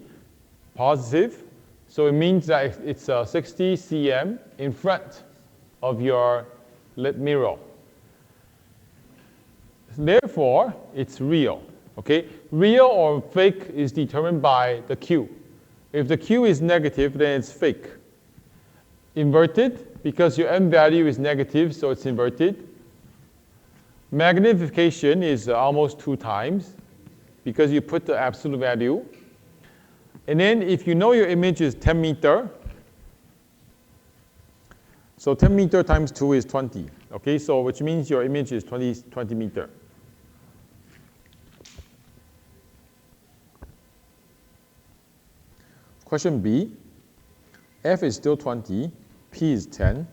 positive. So it means that it's 60 cm in front of your lit mirror. Therefore, it's real. Okay, real or fake is determined by the Q. If the Q is negative, then it's fake. Inverted, because your M value is negative, so it's inverted. Magnification is almost 2 times, because you put the absolute value. And then if you know your image is 10 meter, so 10 meter times 2 is 20. Okay, so which means your image is 20 meter. Question B, F is still 20, P is 10,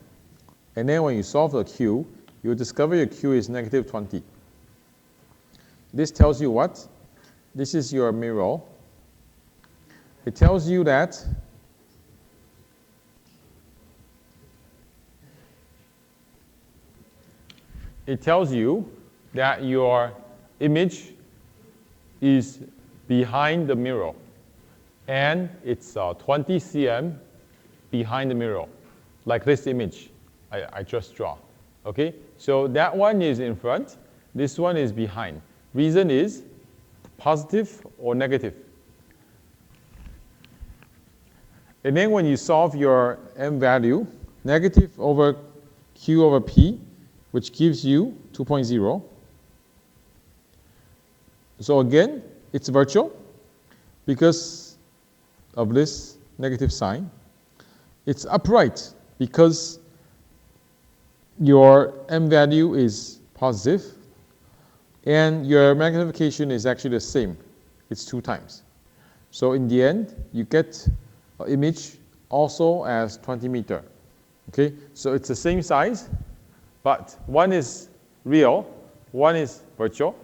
and then when you solve the Q, you'll discover your Q is negative 20. This tells you what? This is your mirror. It tells you that your image is behind the mirror, and it's 20 cm behind the mirror, like this image I just draw. Okay, so that one is in front, this one is behind. Reason is positive or negative. And then when you solve your M value, negative over Q over P, which gives you 2.0. So again, it's virtual because of this negative sign. It's upright because your M value is positive, and your magnification is actually the same. It's 2 times. So in the end, you get an image also as 20 meter. Okay, so it's the same size, but one is real, one is virtual,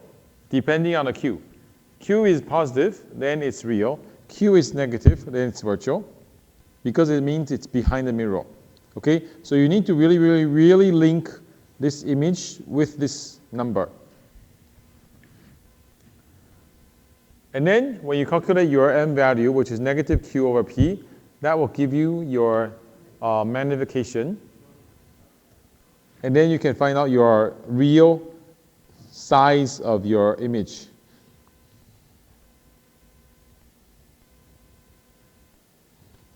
depending on the Q. Q is positive, then it's real. Q is negative, then it's virtual, because it means it's behind the mirror. Okay, so you need to really link this image with this number. And then when you calculate your M value, which is negative Q over P, that will give you your magnification. And then you can find out your real size of your image.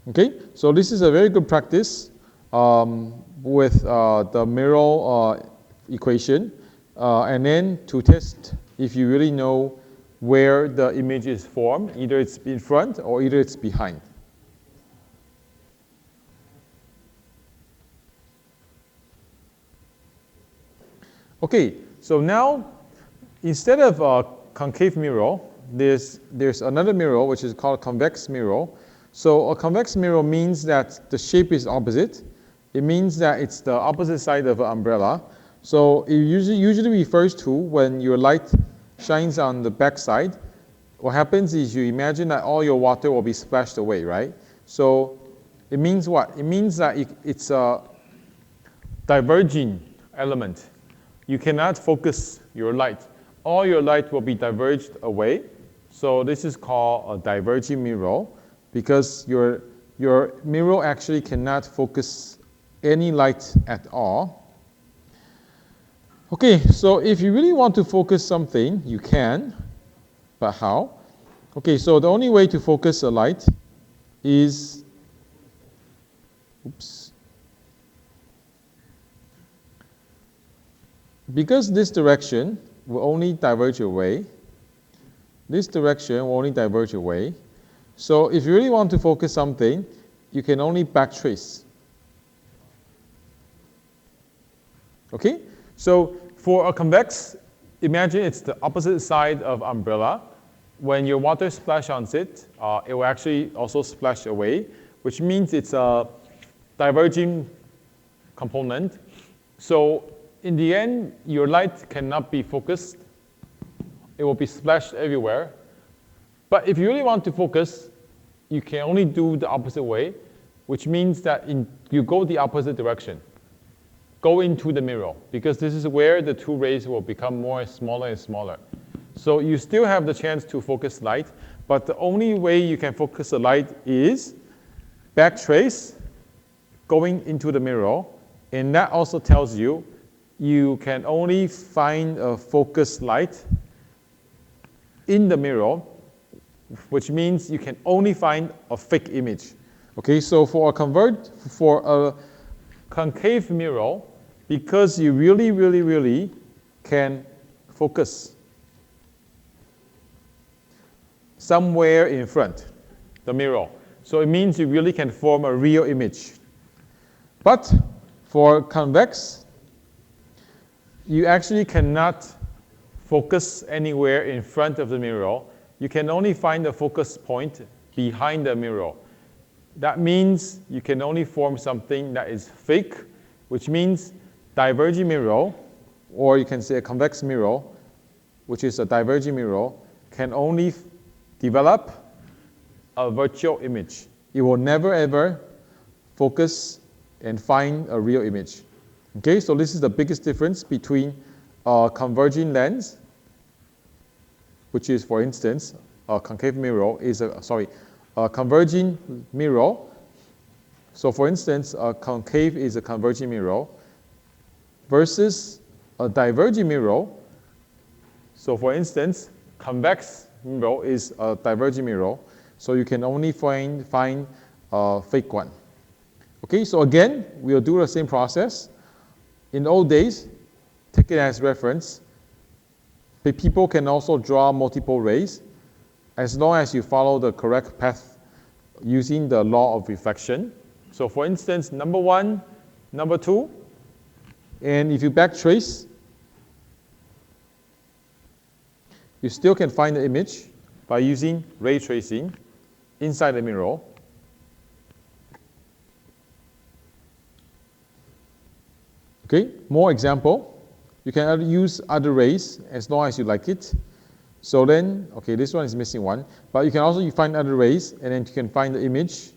Okay, so this is a very good practice with the mirror equation. And then to test if you really know where the image is formed, either it's in front or either it's behind. Okay, so now instead of a concave mirror, there's another mirror which is called convex mirror. So a convex mirror means that the shape is opposite. It means that it's the opposite side of an umbrella. So it usually refers to when your light shines on the back side. What happens is you imagine that all your water will be splashed away, right? So it means what? It means that it's a diverging element. You cannot focus your light. All your light will be diverged away. So this is called a diverging mirror, because your mirror actually cannot focus any light at all. Okay, so if you really want to focus something, you can, but how? Okay, so the only way to focus a light is, because this direction will only diverge away. This direction will only diverge away. So if you really want to focus something, you can only backtrace. Okay? So for a convex, imagine it's the opposite side of umbrella. When your water splash on it, it will actually also splash away, which means it's a diverging component. So in the end, your light cannot be focused. It will be splashed everywhere. But if you really want to focus, you can only do the opposite way, which means that you go the opposite direction. Go into the mirror, because this is where the two rays will become smaller and smaller. So you still have the chance to focus light, but the only way you can focus the light is backtrace, going into the mirror, and that also tells you you can only find a focused light in the mirror, which means you can only find a fake image. Okay, so for a concave mirror, because you really can focus somewhere in front, the mirror. So it means you really can form a real image. But for convex, you actually cannot focus anywhere in front of the mirror. You can only find the focus point behind the mirror. That means you can only form something that is fake, which means diverging mirror, or you can say a convex mirror, which is a diverging mirror, can only develop a virtual image. It will never ever focus and find a real image. Okay, so this is the biggest difference between a converging lens, which is, for instance, a concave mirror is a converging mirror. So for instance, a concave is a converging mirror versus a diverging mirror. So for instance, convex mirror is a diverging mirror. So you can only find a fake one. Okay, so again, we'll do the same process. In the old days, take it as reference. People can also draw multiple rays as long as you follow the correct path using the law of reflection. So for instance, number 1, number 2, and if you backtrace, you still can find the image by using ray tracing inside the mirror. Okay, more example. You can use other rays as long as you like it. So then, okay, this one is missing one, but you can also find other rays, and then you can find the image.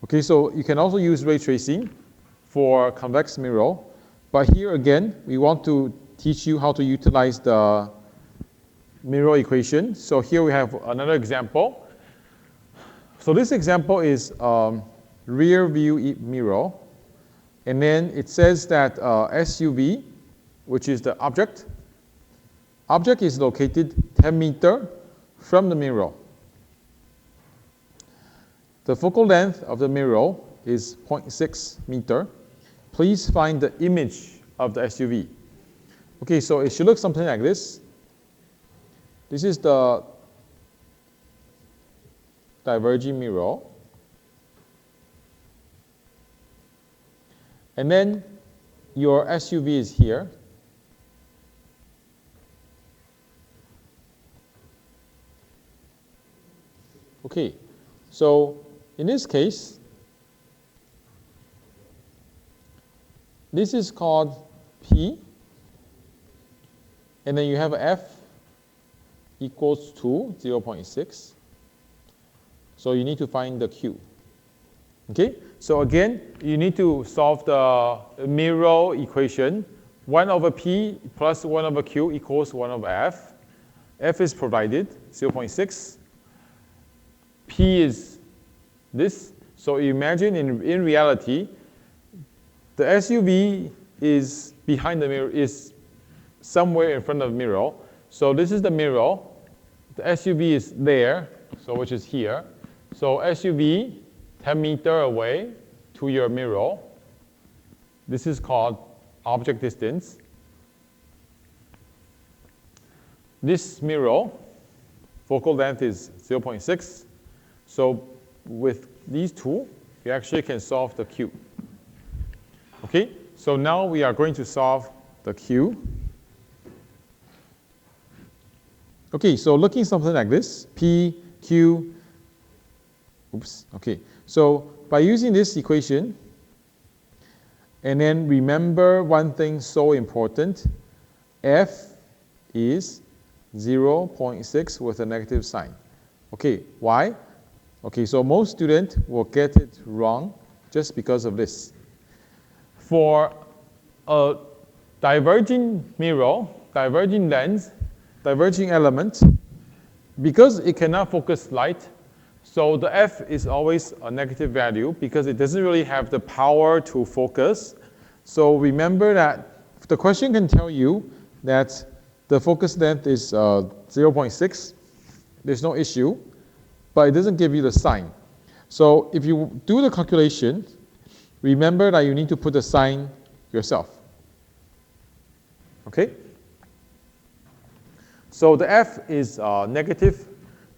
Okay, so you can also use ray tracing for convex mirror, but here again, we want to teach you how to utilize the mirror equation. So here we have another example. So this example is rear view mirror, and then it says that SUV, which is the object is located 10 meters from the mirror. The focal length of the mirror is 0.6 meter. Please find the image of the SUV. Okay, so it should look something like this. This is the diverging mirror. And then your SUV is here. Okay, so in this case, this is called P, and then you have F equals to 0.6. So you need to find the Q. Okay, so again, you need to solve the mirror equation. 1 over P plus 1 over Q equals 1 over F. F is provided, 0.6. P is this. So imagine in reality, the SUV is behind the mirror, is somewhere in front of the mirror. So this is the mirror. The SUV is there, so which is here. So SUV 10 meters away to your mirror. This is called object distance. This mirror, focal length is 0.6. So with these two, you actually can solve the Q. Okay, so now we are going to solve the Q. Okay, so looking something like this, P, Q, oops, okay. So by using this equation, and then remember one thing so important, F is 0.6 with a negative sign. Okay, why? Okay, so most students will get it wrong just because of this. For a diverging mirror, diverging lens, diverging element, because it cannot focus light, so the F is always a negative value because it doesn't really have the power to focus. So remember that the question can tell you that the focus length is 0.6. There's no issue, but it doesn't give you the sign. So if you do the calculation, remember that you need to put the sign yourself. Okay? So the F is negative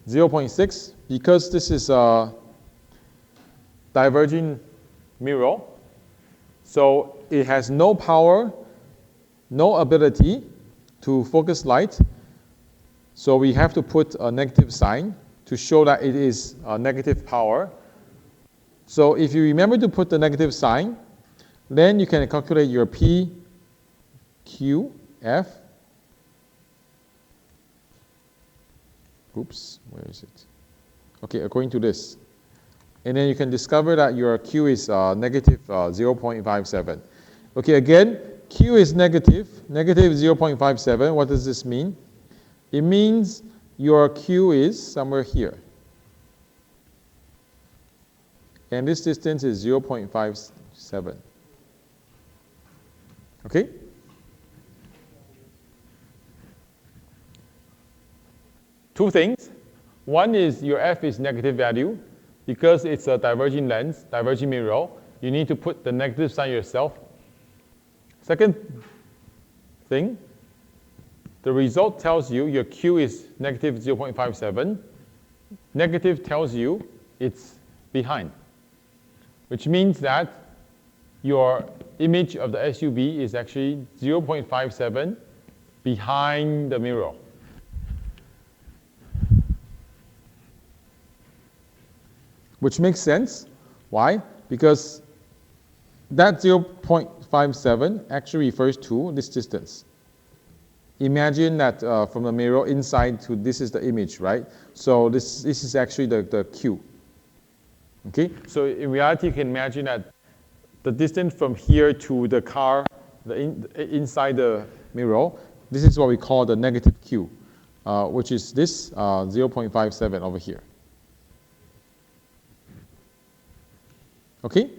0.6 because this is a diverging mirror. So it has no power, no ability to focus light. So we have to put a negative sign to show that it is a negative power. So if you remember to put the negative sign, then you can calculate your P, Q, F. Oops, where is it? Okay, according to this. And then you can discover that your Q is negative 0.57. Okay, again, Q is negative 0.57. What does this mean? It means your Q is somewhere here. And this distance is 0.57. Okay? Two things. One is your F is negative value. Because it's a diverging lens, diverging mirror, you need to put the negative sign yourself. Second thing, the result tells you your Q is negative 0.57. Negative tells you it's behind, which means that your image of the SUV is actually 0.57 behind the mirror. Which makes sense. Why? Because that 0.57 actually refers to this distance. imagine that from the mirror inside to this is the image, right? So this is actually the Q. Okay, so in reality, you can imagine that the distance from here to the car, inside the mirror, this is what we call the negative Q, which is this 0.57 over here. Okay?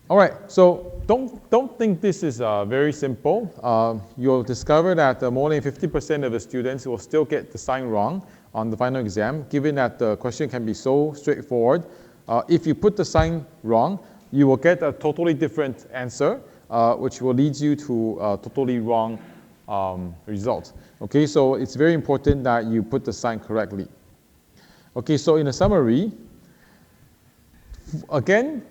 All right, so don't think this is very simple. You'll discover that more than 50% of the students will still get the sign wrong on the final exam, given that the question can be so straightforward. If you put the sign wrong, you will get a totally different answer, which will lead you to a totally wrong result. Okay, so it's very important that you put the sign correctly. Okay, so in a summary, again,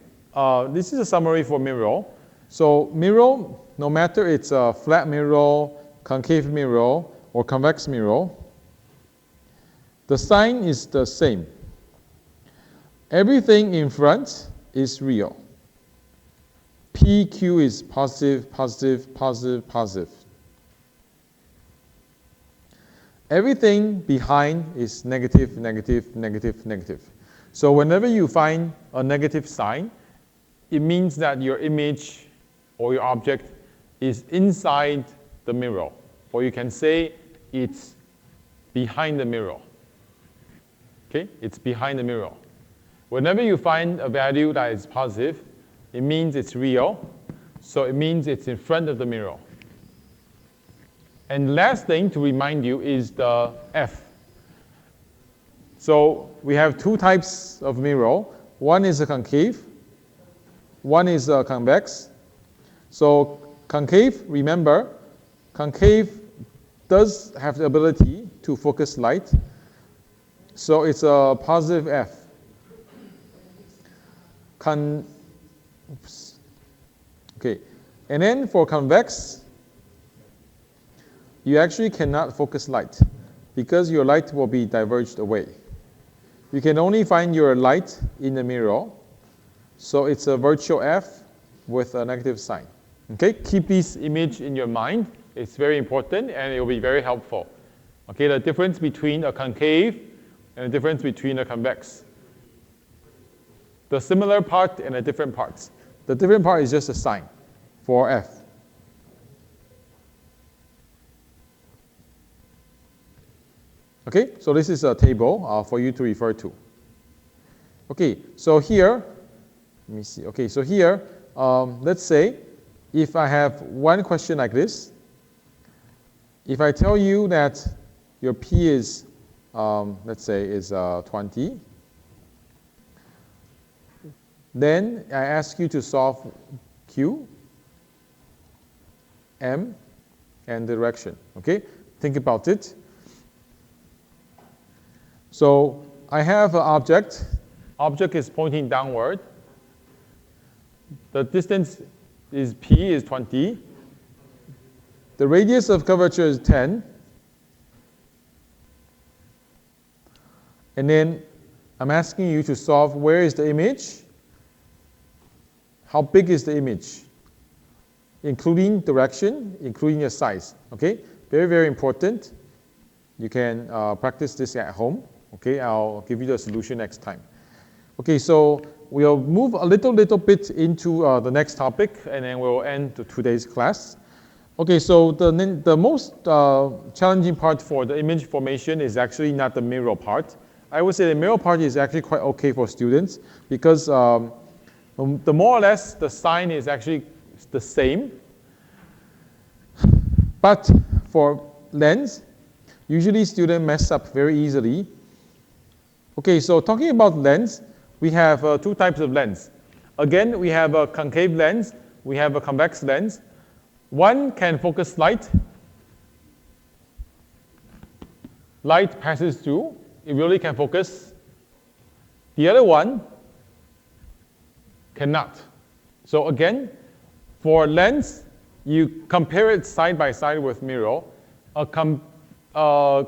this is a summary for mirror. So mirror, no matter it's a flat mirror, concave mirror, or convex mirror, the sign is the same. Everything in front is real. PQ is positive, positive, positive, positive. Everything behind is negative, negative, negative, negative. So whenever you find a negative sign, it means that your image or your object is inside the mirror. Or you can say it's behind the mirror. Okay, it's behind the mirror. Whenever you find a value that is positive, it means it's real. So it means it's in front of the mirror. And last thing to remind you is the F. So we have two types of mirror. One is a concave. One is a convex. So concave, remember, concave does have the ability to focus light. So it's a positive F. Okay, and then for convex, you actually cannot focus light because your light will be diverged away. You can only find your light in the mirror, so it's a virtual F with a negative sign. Okay, keep this image in your mind. It's very important and it will be very helpful. Okay, the difference between a concave and the difference between a convex. The similar part and the different parts. The different part is just a sign for F. Okay, so this is a table for you to refer to. Okay, so here, let me see. Okay, so here, let's say if I have one question like this, if I tell you that your P is, let's say, is 20, then I ask you to solve Q, M, and direction. Okay, think about it. So I have an object. Object is pointing downward. The distance is P is 20. The radius of curvature is 10. And then I'm asking you to solve where is the image, how big is the image, including direction, including the size. Okay, very, very important. You can practice this at home. Okay, I'll give you the solution next time. Okay, so we'll move a little bit into the next topic, and then we'll end today's class. Okay, so the most challenging part for the image formation is actually not the mirror part. I would say the mirror part is actually quite okay for students because the more or less the sign is actually the same. But for lens, usually students mess up very easily. Okay, so talking about lens, we have two types of lens. Again, we have a concave lens, we have a convex lens. One can focus light. Light passes through, it really can focus. The other one cannot. So again, for lens, you compare it side by side with mirror. A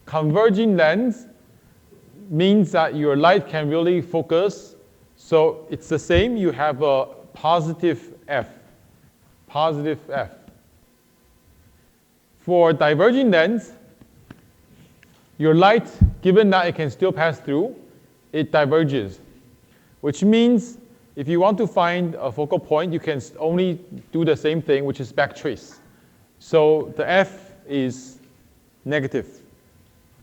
converging lens means that your light can really focus. So it's the same, you have a positive F. Positive F. For diverging lens, your light, given that it can still pass through, it diverges, which means if you want to find a focal point, you can only do the same thing, which is backtrace. So the F is negative.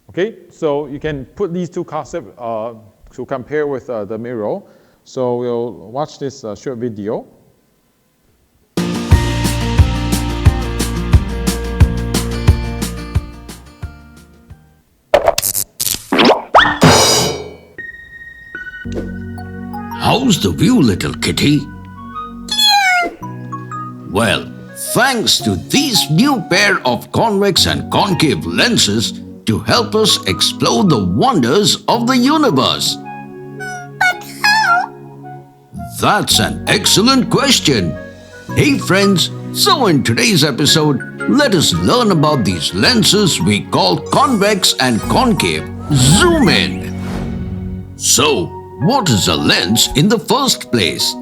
Okay, so you can put these two concepts to compare with the mirror. So we'll watch this short video. How's the view, little kitty? Well, thanks to these new pair of convex and concave lenses to help us explore the wonders of the universe. But how? That's an excellent question. Hey friends, so in today's episode, let us learn about these lenses we call convex and concave. Zoom in. So, what is a lens in the first place?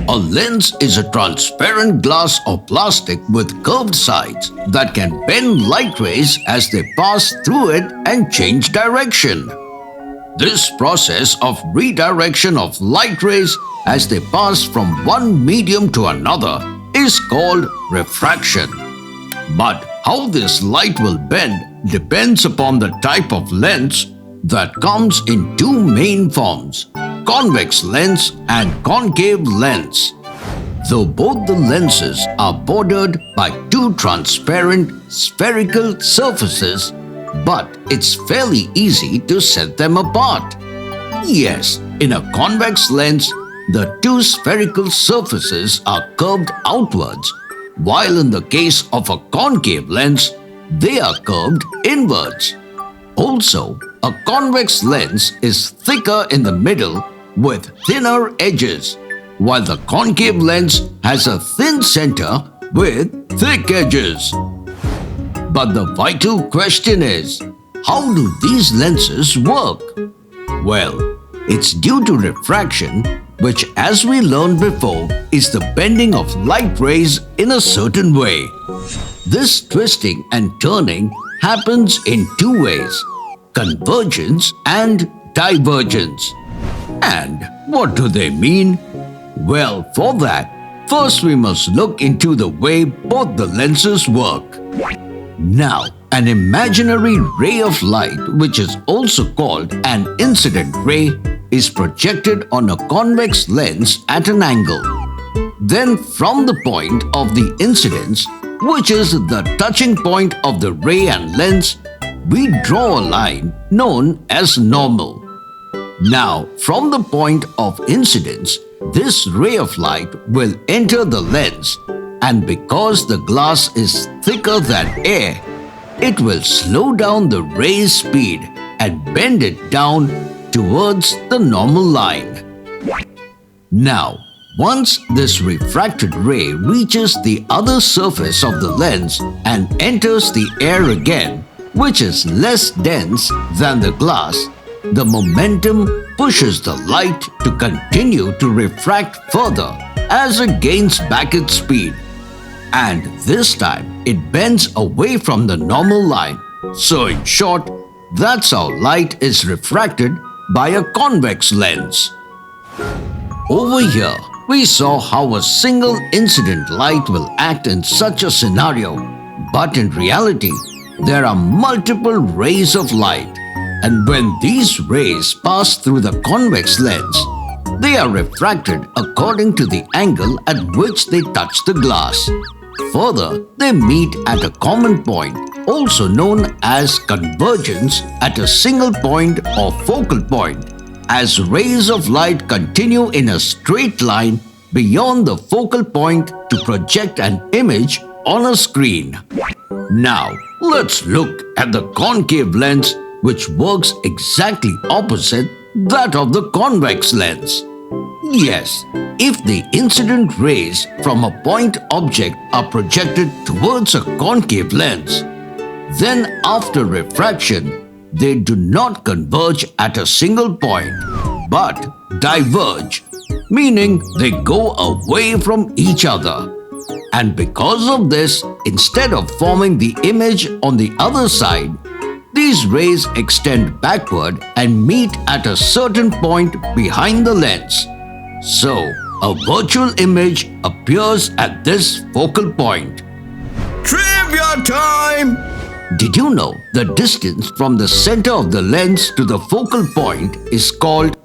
A lens is a transparent glass or plastic with curved sides that can bend light rays as they pass through it and change direction. This process of redirection of light rays as they pass from one medium to another is called refraction. But how this light will bend depends upon the type of lens that comes in two main forms, convex lens and concave lens. Though both the lenses are bordered by two transparent spherical surfaces, but it's fairly easy to set them apart. Yes, in a convex lens, the two spherical surfaces are curved outwards, while in the case of a concave lens, they are curved inwards. Also, a convex lens is thicker in the middle with thinner edges, while the concave lens has a thin center with thick edges. But the vital question is, how do these lenses work? Well, it's due to refraction, which, as we learned before, is the bending of light rays in a certain way. This twisting and turning happens in two ways: convergence and divergence. And what do they mean? Well, for that, first we must look into the way both the lenses work. Now, an imaginary ray of light, which is also called an incident ray, is projected on a convex lens at an angle. Then from the point of the incidence, which is the touching point of the ray and lens, we draw a line known as normal. Now, from the point of incidence, this ray of light will enter the lens, and because the glass is thicker than air, it will slow down the ray's speed and bend it down towards the normal line. Now, once this refracted ray reaches the other surface of the lens and enters the air again, which is less dense than the glass, the momentum pushes the light to continue to refract further as it gains back its speed. And this time, it bends away from the normal line. So in short, that's how light is refracted by a convex lens. Over here, we saw how a single incident light will act in such a scenario. But in reality, there are multiple rays of light. And when these rays pass through the convex lens, they are refracted according to the angle at which they touch the glass. Further, they meet at a common point, also known as convergence, at a single point or focal point, as rays of light continue in a straight line beyond the focal point to project an image on a screen. Now, let's look at the concave lens, which works exactly opposite that of the convex lens. Yes, if the incident rays from a point object are projected towards a concave lens, then after refraction, they do not converge at a single point, but diverge, meaning they go away from each other. And because of this, instead of forming the image on the other side, these rays extend backward and meet at a certain point behind the lens. So, a virtual image appears at this focal point. Trivia time! Did you know the distance from the center of the lens to the focal point is called?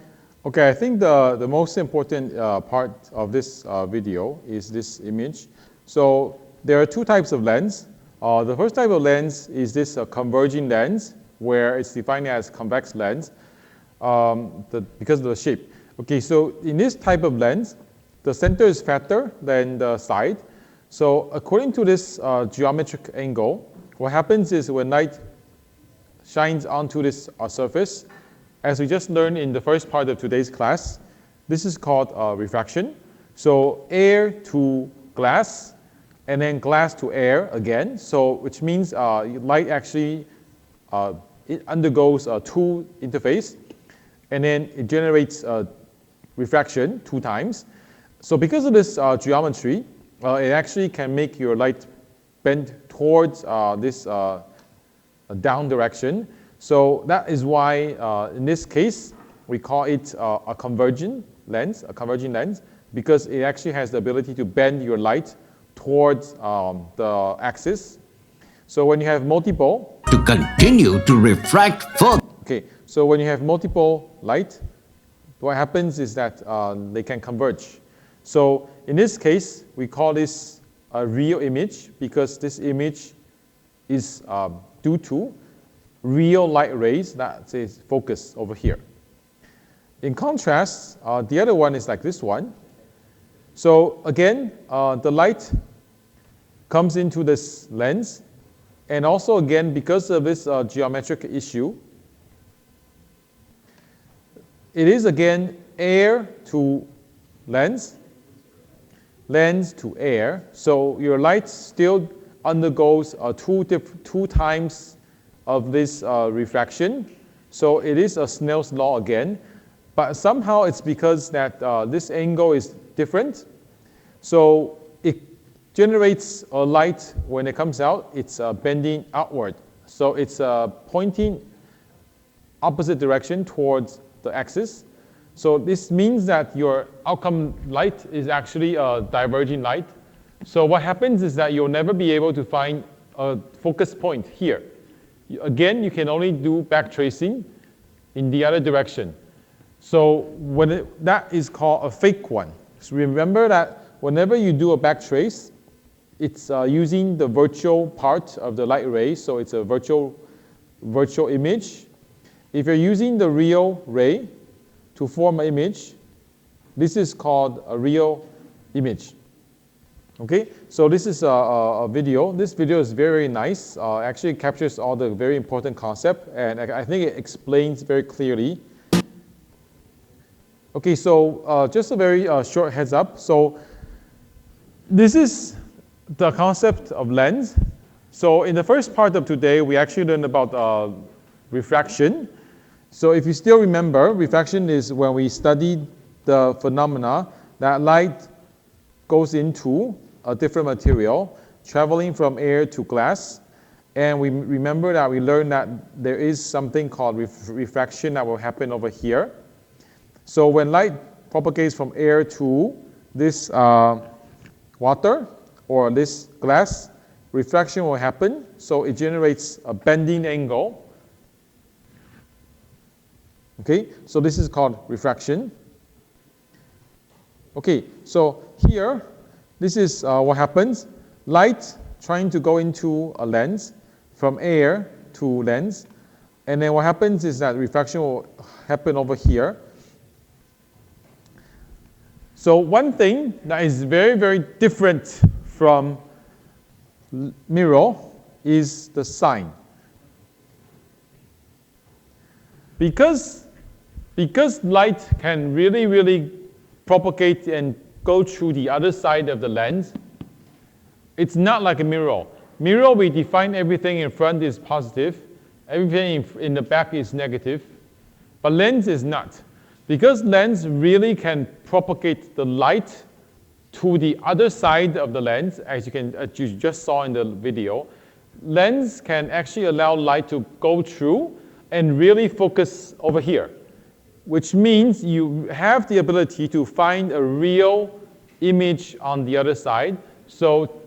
Okay, I think the most important part of this video is this image. So there are two types of lens. The first type of lens is this converging lens, where it's defined as convex lens because of the shape. Okay, so in this type of lens, the center is fatter than the side. So according to this geometric angle, what happens is when light shines onto this surface, as we just learned in the first part of today's class, this is called refraction. So air to glass, and then glass to air again. So which means light actually it undergoes a two interface, and then it generates refraction 2 times. So because of this geometry, it actually can make your light bend towards this down direction. So that is why in this case we call it a converging lens, because it actually has the ability to bend your light towards the axis. So when you have multiple, to continue to refract further. Okay, so when you have multiple light, what happens is that they can converge. So in this case, we call this a real image because this image is due to real light rays that is focused over here. In contrast, the other one is like this one. So again, the light comes into this lens, and also again, because of this geometric issue, it is again air to lens, lens to air. So your light still undergoes two times of this refraction. So it is a Snell's law again, but somehow it's because that this angle is different. So it generates a light when it comes out, it's bending outward. So it's pointing opposite direction towards the axis. So this means that your outcome light is actually a diverging light. So what happens is that you'll never be able to find a focus point here. Again, you can only do back tracing in the other direction. So that is called a fake one. So remember that whenever you do a back trace, it's using the virtual part of the light ray, so it's a virtual image. If you're using the real ray to form an image, this is called a real image. Okay, so this is a video. This video is very nice. Actually captures all the very important concept, and I think it explains very clearly. Okay, so just a very short heads up. So this is the concept of lens. So in the first part of today, we actually learned about refraction. So if you still remember, refraction is when we studied the phenomena that light goes into a different material, traveling from air to glass. And we remember that we learned that there is something called refraction that will happen over here. So when light propagates from air to this water or this glass, refraction will happen. So it generates a bending angle. Okay, so this is called refraction. Okay, so here, this is what happens. Light trying to go into a lens from air to lens. And then what happens is that refraction will happen over here. So one thing that is very, very different from mirror is the sign. Because light can really, really propagate and go through the other side of the lens, it's not like a mirror. Mirror, we define everything in front is positive, everything in the back is negative, but lens is not. Because lens really can propagate the light to the other side of the lens, as you just saw in the video, lens can actually allow light to go through and really focus over here, which means you have the ability to find a real image on the other side. So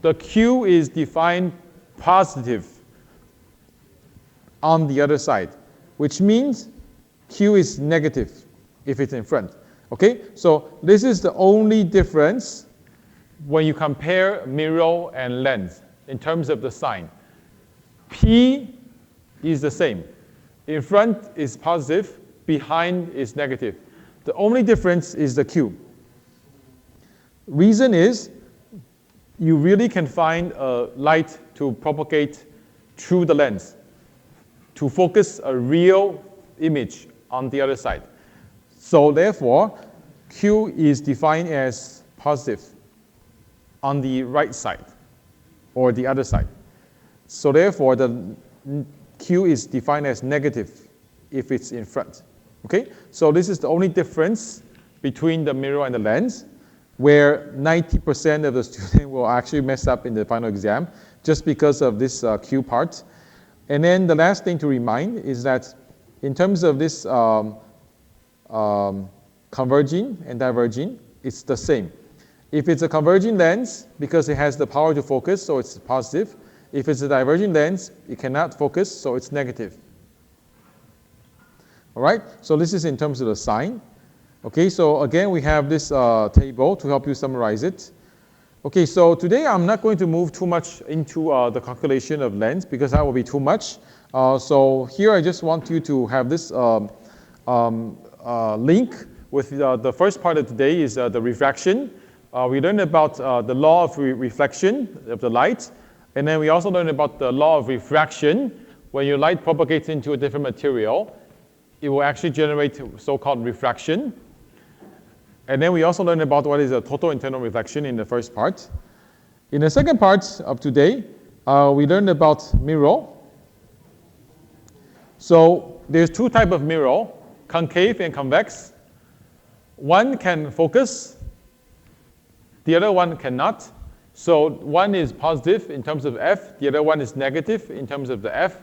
the Q is defined positive on the other side, which means Q is negative if it's in front. Okay, so this is the only difference when you compare mirror and lens in terms of the sign. P is the same. In front is positive, behind is negative. The only difference is the Q. Reason is you really can find a light to propagate through the lens to focus a real image on the other side. So therefore, Q is defined as positive on the right side or the other side. So therefore, the Q is defined as negative if it's in front. Okay? So this is the only difference between the mirror and the lens, where 90% of the students will actually mess up in the final exam just because of this Q part. And then the last thing to remind is that in terms of this converging and diverging, it's the same. If it's a converging lens, because it has the power to focus, so it's positive. If it's a diverging lens, it cannot focus, so it's negative. All right, so this is in terms of the sign. Okay, so again, we have this table to help you summarize it. Okay, so today I'm not going to move too much into the calculation of lens because that will be too much. So here I just want you to have this link with the first part of today is the refraction. We learned about the law of reflection of the light, and then we also learned about the law of refraction. When your light propagates into a different material, it will actually generate so-called refraction. And then we also learned about what is a total internal reflection in the first part. In the second part of today, we learned about mirror. So there's two types of mirror, concave and convex. One can focus, the other one cannot. So one is positive in terms of F, the other one is negative in terms of the F.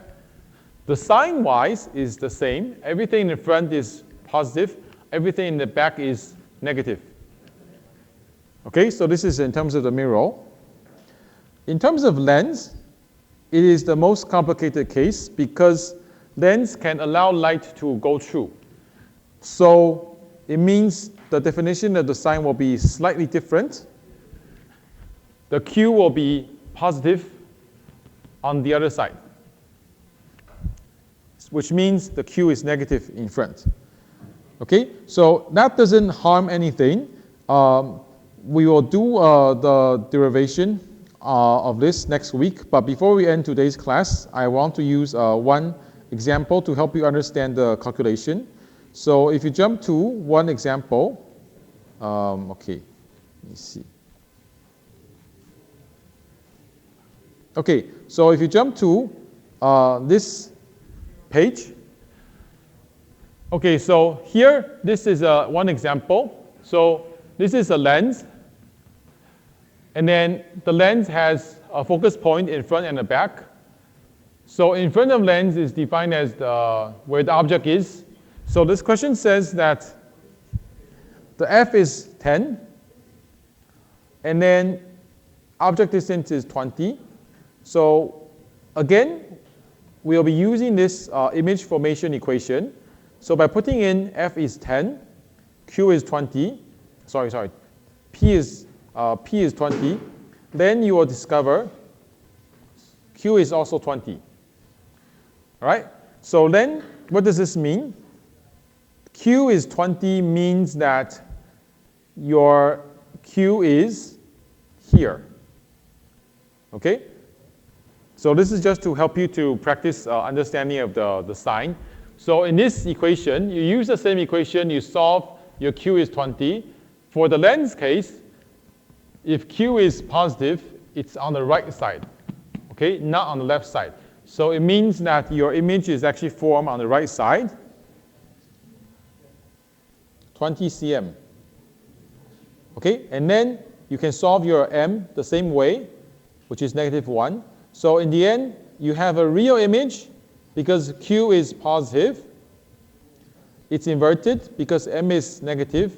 The sign-wise is the same. Everything in the front is positive, everything in the back is negative. Okay, so this is in terms of the mirror. In terms of lens, it is the most complicated case because lens can allow light to go through. So it means the definition of the sign will be slightly different. The Q will be positive on the other side, which means the Q is negative in front. Okay, so that doesn't harm anything. We will do the derivation of this next week, but before we end today's class, I want to use one example to help you understand the calculation. So if you jump to one example, okay, let me see. Okay, so if you jump to this page, okay, so here, this is one example. So this is a lens, and then the lens has a focus point in front and the back. So in front of lens is defined as where the object is. So this question says that the F is 10, and then object distance is 20. So again, we'll be using this image formation equation. So by putting in F is 10, Q is 20, P is 20, then you will discover Q is also 20. All right? So then what does this mean? Q is 20 means that your Q is here. Okay? So this is just to help you to practice understanding of the sign. So in this equation, you use the same equation, you solve your Q is 20. For the lens case, if Q is positive, it's on the right side, okay, not on the left side. So it means that your image is actually formed on the right side, 20 cm. Okay, and then you can solve your m the same way, which is -1. So in the end, you have a real image because q is positive. It's inverted because m is negative,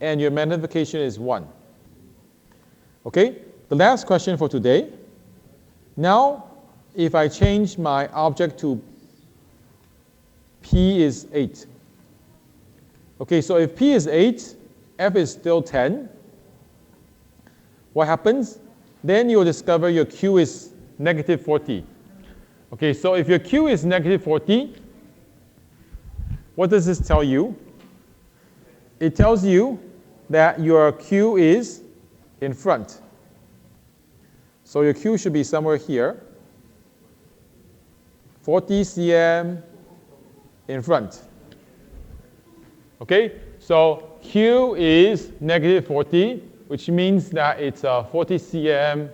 and your magnification is 1. Okay, the last question for today. Now, if I change my object to p is 8. Okay, so if p is 8, f is still 10. What happens? Then you'll discover your q is -40. Okay, so if your q is -40, what does this tell you? It tells you that your q is in front. So your q should be somewhere here. 40 cm in front. Okay, so q is -40, which means that it's 40 cm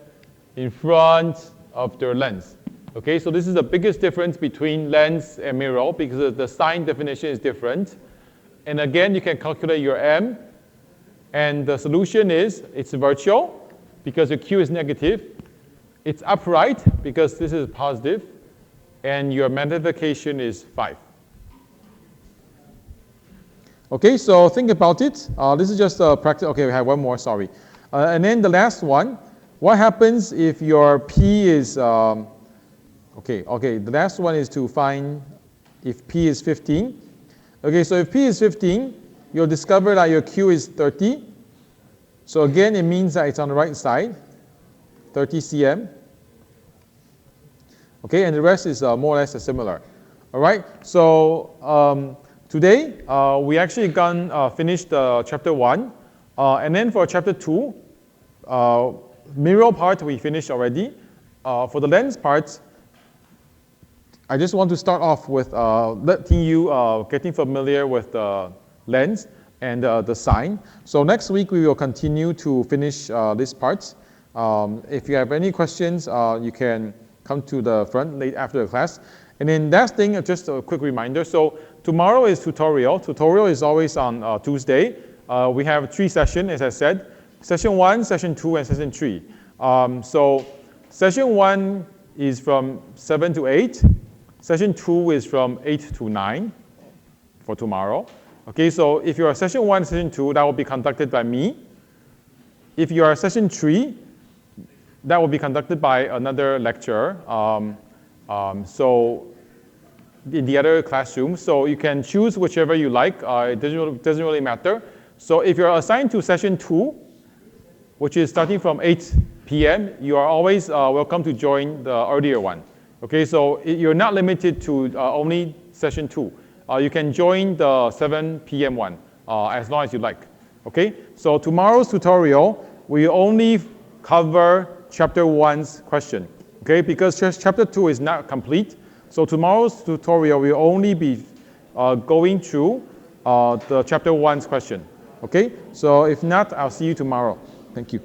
in front of the lens. Okay, so this is the biggest difference between lens and mirror because the sign definition is different. And again, you can calculate your m. And the solution is it's virtual because your q is negative. It's upright because this is positive. And your magnification is 5. Okay, so think about it. This is just a practice. Okay, we have one more, sorry. And then the last one, what happens if your p is, the last one is to find if p is 15. Okay, so if p is 15, you'll discover that your q is 30. So again, it means that it's on the right side, 30 cm. Okay, and the rest is more or less similar. All right, so today we actually finished chapter 1. And then for chapter 2, mirror part we finished already. For the lens part, I just want to start off with letting you getting familiar with the lens and the sign. So next week we will continue to finish this part. If you have any questions, you can come to the front late after the class. And then last thing, just a quick reminder. So tomorrow is tutorial. Tutorial is always on Tuesday. We have 3 sessions, as I said. Session 1, Session 2, and Session 3. So Session 1 is from 7 to 8. Session 2 is from 8 to 9 for tomorrow. Okay, so if you are Session 1, Session 2, that will be conducted by me. If you are Session 3, that will be conducted by another lecturer. So in the other classroom. So you can choose whichever you like. It doesn't really matter. So if you're assigned to Session 2, which is starting from 8 p.m., you are always welcome to join the earlier one. Okay, so you're not limited to only Session 2. You can join the 7 p.m. one as long as you like. Okay, so tomorrow's tutorial, we only cover Chapter 1's question. Okay, because Chapter 2 is not complete. So tomorrow's tutorial will only be going through the Chapter 1's question. Okay, so if not, I'll see you tomorrow. Thank you.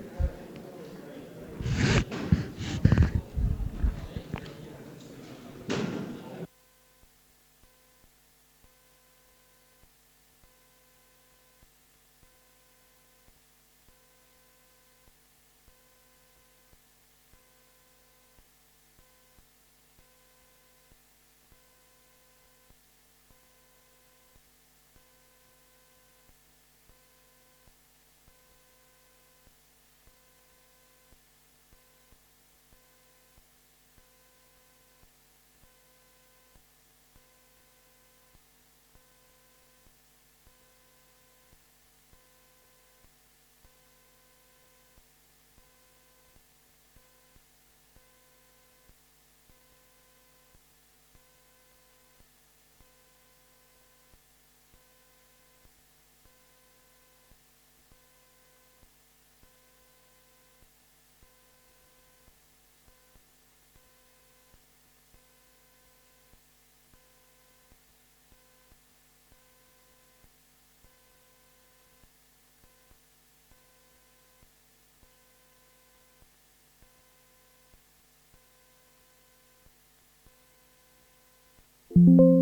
you